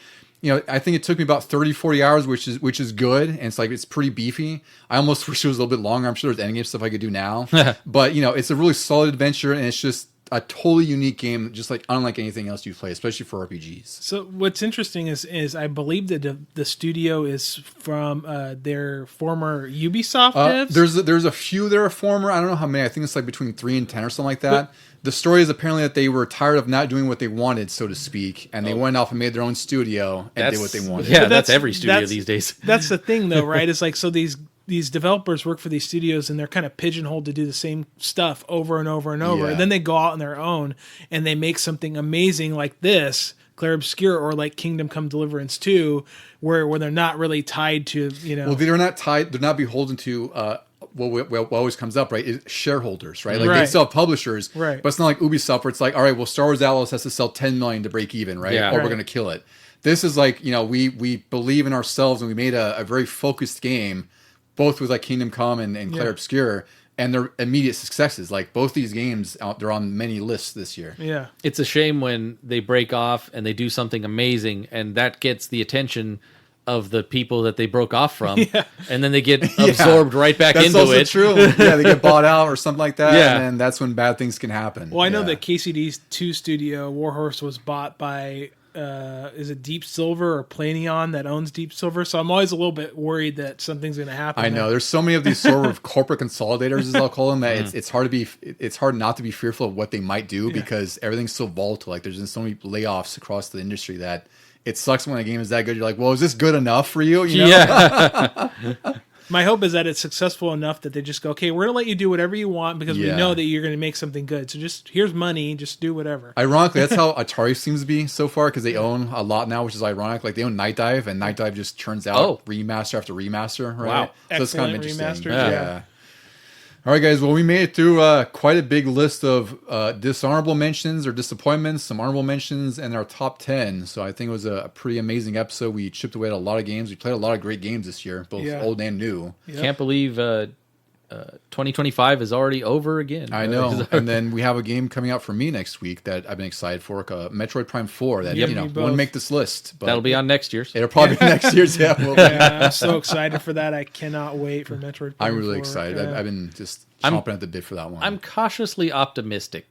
I think it took me about 30, 40 hours, which is good. And it's pretty beefy. I almost wish it was a little bit longer. I'm sure there's endgame stuff I could do now. But, it's a really solid adventure, and it's just a totally unique game, just like unlike anything else you play, especially for RPGs. So what's interesting is I believe that the studio is from their former Ubisoft devs. There's a few that are former. I don't know how many. I think it's like between 3 and 10 or something like that. The story is apparently that they were tired of not doing what they wanted, so to speak, and they went off and made their own studio and did what they wanted. Yeah, that's every studio these days. That's the thing, though, right? It's like, so these developers work for these studios, and they're kind of pigeonholed to do the same stuff over and over and over. Yeah. And then they go out on their own and they make something amazing like this, Clair Obscur, or like Kingdom Come Deliverance 2, where they're not really tied to, Well, they're not tied. They're not beholden to what always comes up, right, is shareholders, right? Like Right. they sell publishers, Right. but it's not like Ubisoft where it's like, all right, well, Star Wars Atlas has to sell 10 million to break even, right? Yeah. Or Right. we're going to kill it. This is like, we believe in ourselves, and we made a very focused game, both with like Kingdom Come and Clair Obscur, and they're immediate successes. Like both these games, they're on many lists this year. Yeah. It's a shame when they break off and they do something amazing, and that gets the attention of the people that they broke off from, and then they get absorbed right back That's into also it. true. Yeah, they get bought out or something like that, Yeah. and then that's when bad things can happen. Well, I know Yeah. that KCD's 2 studio, Warhorse, was bought by, is it Deep Silver or Planion that owns Deep Silver? So I'm always a little bit worried that something's going to happen. I know there's so many of these sort of corporate consolidators, as I'll call them, that it's hard not to be fearful of what they might do because everything's so volatile. Like there's been so many layoffs across the industry that it sucks when a game is that good. You're like, well, is this good enough for you? You know? Yeah. My hope is that it's successful enough that they just go, okay, we're going to let you do whatever you want because we Yeah. know that you're going to make something good. So just, here's money, just do whatever. Ironically, that's how Atari seems to be so far because they own a lot now, which is ironic. Like they own Night Dive, and Night Dive just turns out remaster after remaster. Right? Wow. So it's kind of Excellent interesting. remasters, Yeah. All right, guys. Well, we made it through quite a big list of dishonorable mentions or disappointments, some honorable mentions, and our top 10. So I think it was a pretty amazing episode. We chipped away at a lot of games. We played a lot of great games this year, both old and new. Yep. Can't believe 2025 is already over again. I know. And then we have a game coming out for me next week that I've been excited for, Metroid Prime 4. That Yep, you know me both. wouldn't make this list, but That'll be on next year's. It'll probably be next year's. Yeah, Yeah, I'm so excited for that. I cannot wait for Metroid Prime I'm really 4. excited. Yeah. I've been just chomping at the bit for that one. I'm cautiously optimistic.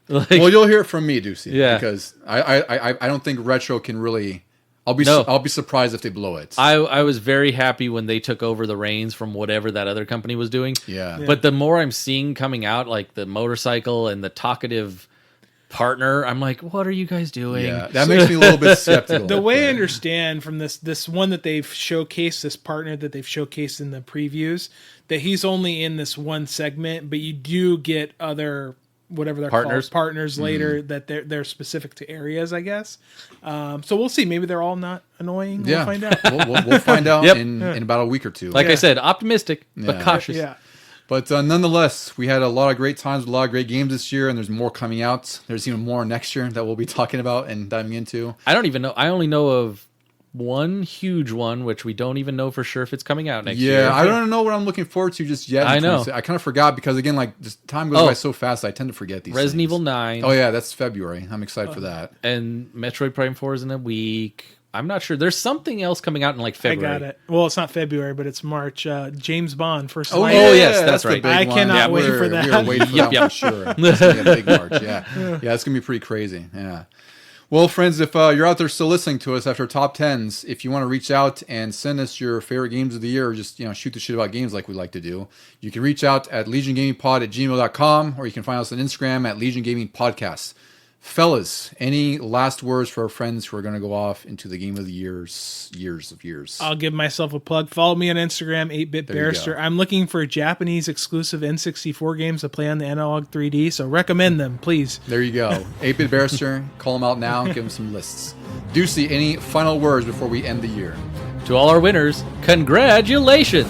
Like, Well, you'll hear it from me, Ducey. Yeah. Because I don't think retro can really. I'll be surprised if they blow it. I was very happy when they took over the reins from whatever that other company was doing. Yeah. But the more I'm seeing coming out, like the motorcycle and the talkative partner, I'm like, what are you guys doing? Yeah, that makes me a little bit skeptical. The way I understand from this one that they've showcased, this partner that they've showcased in the previews, that he's only in this one segment, but you do get other whatever they're Partners? called partners later that they're specific to areas, I guess. So we'll see. Maybe they're all not annoying. Yeah. We'll find out. We'll find out Yep. in about a week or two. Like I said, optimistic, but Yeah. cautious. Yeah. But nonetheless, we had a lot of great times with a lot of great games this year, and there's more coming out. There's even more next year that we'll be talking about and diving into. I don't even know. I only know of one huge one, which we don't even know for sure if it's coming out next year. Yeah, I don't know what I'm looking forward to just yet. I know. I kind of forgot because, again, like just time goes by so fast, I tend to forget these Resident things. Evil 9 Oh, yeah, that's February. I'm excited for that. and Metroid Prime 4 is in a week. I'm not sure. There's something else coming out in like February. I got it. Well, it's not February, but it's March. James Bond first. Oh, Light. yes, that's the right. big I one. cannot wait for We that. are waiting for Yep, that yep. one for sure. It's gonna be a big March. Yeah, it's gonna be pretty crazy. Yeah. Well, friends, if you're out there still listening to us after top 10s, if you want to reach out and send us your favorite games of the year, or just shoot the shit about games like we like to do, you can reach out at LegionGamingPod@gmail.com, or you can find us on Instagram at LegionGamingPodcast. Fellas, any last words for our friends who are going to go off into the game of the years of years? I'll give myself a plug. Follow me on Instagram, 8-Bit There you Barrister. go. I'm looking for Japanese exclusive N64 games to play on the Analog 3D, so recommend them, please. There you go. 8-Bit Barrister, call them out now, give them some lists. Ducey, any final words before we end the year? To all our winners, congratulations!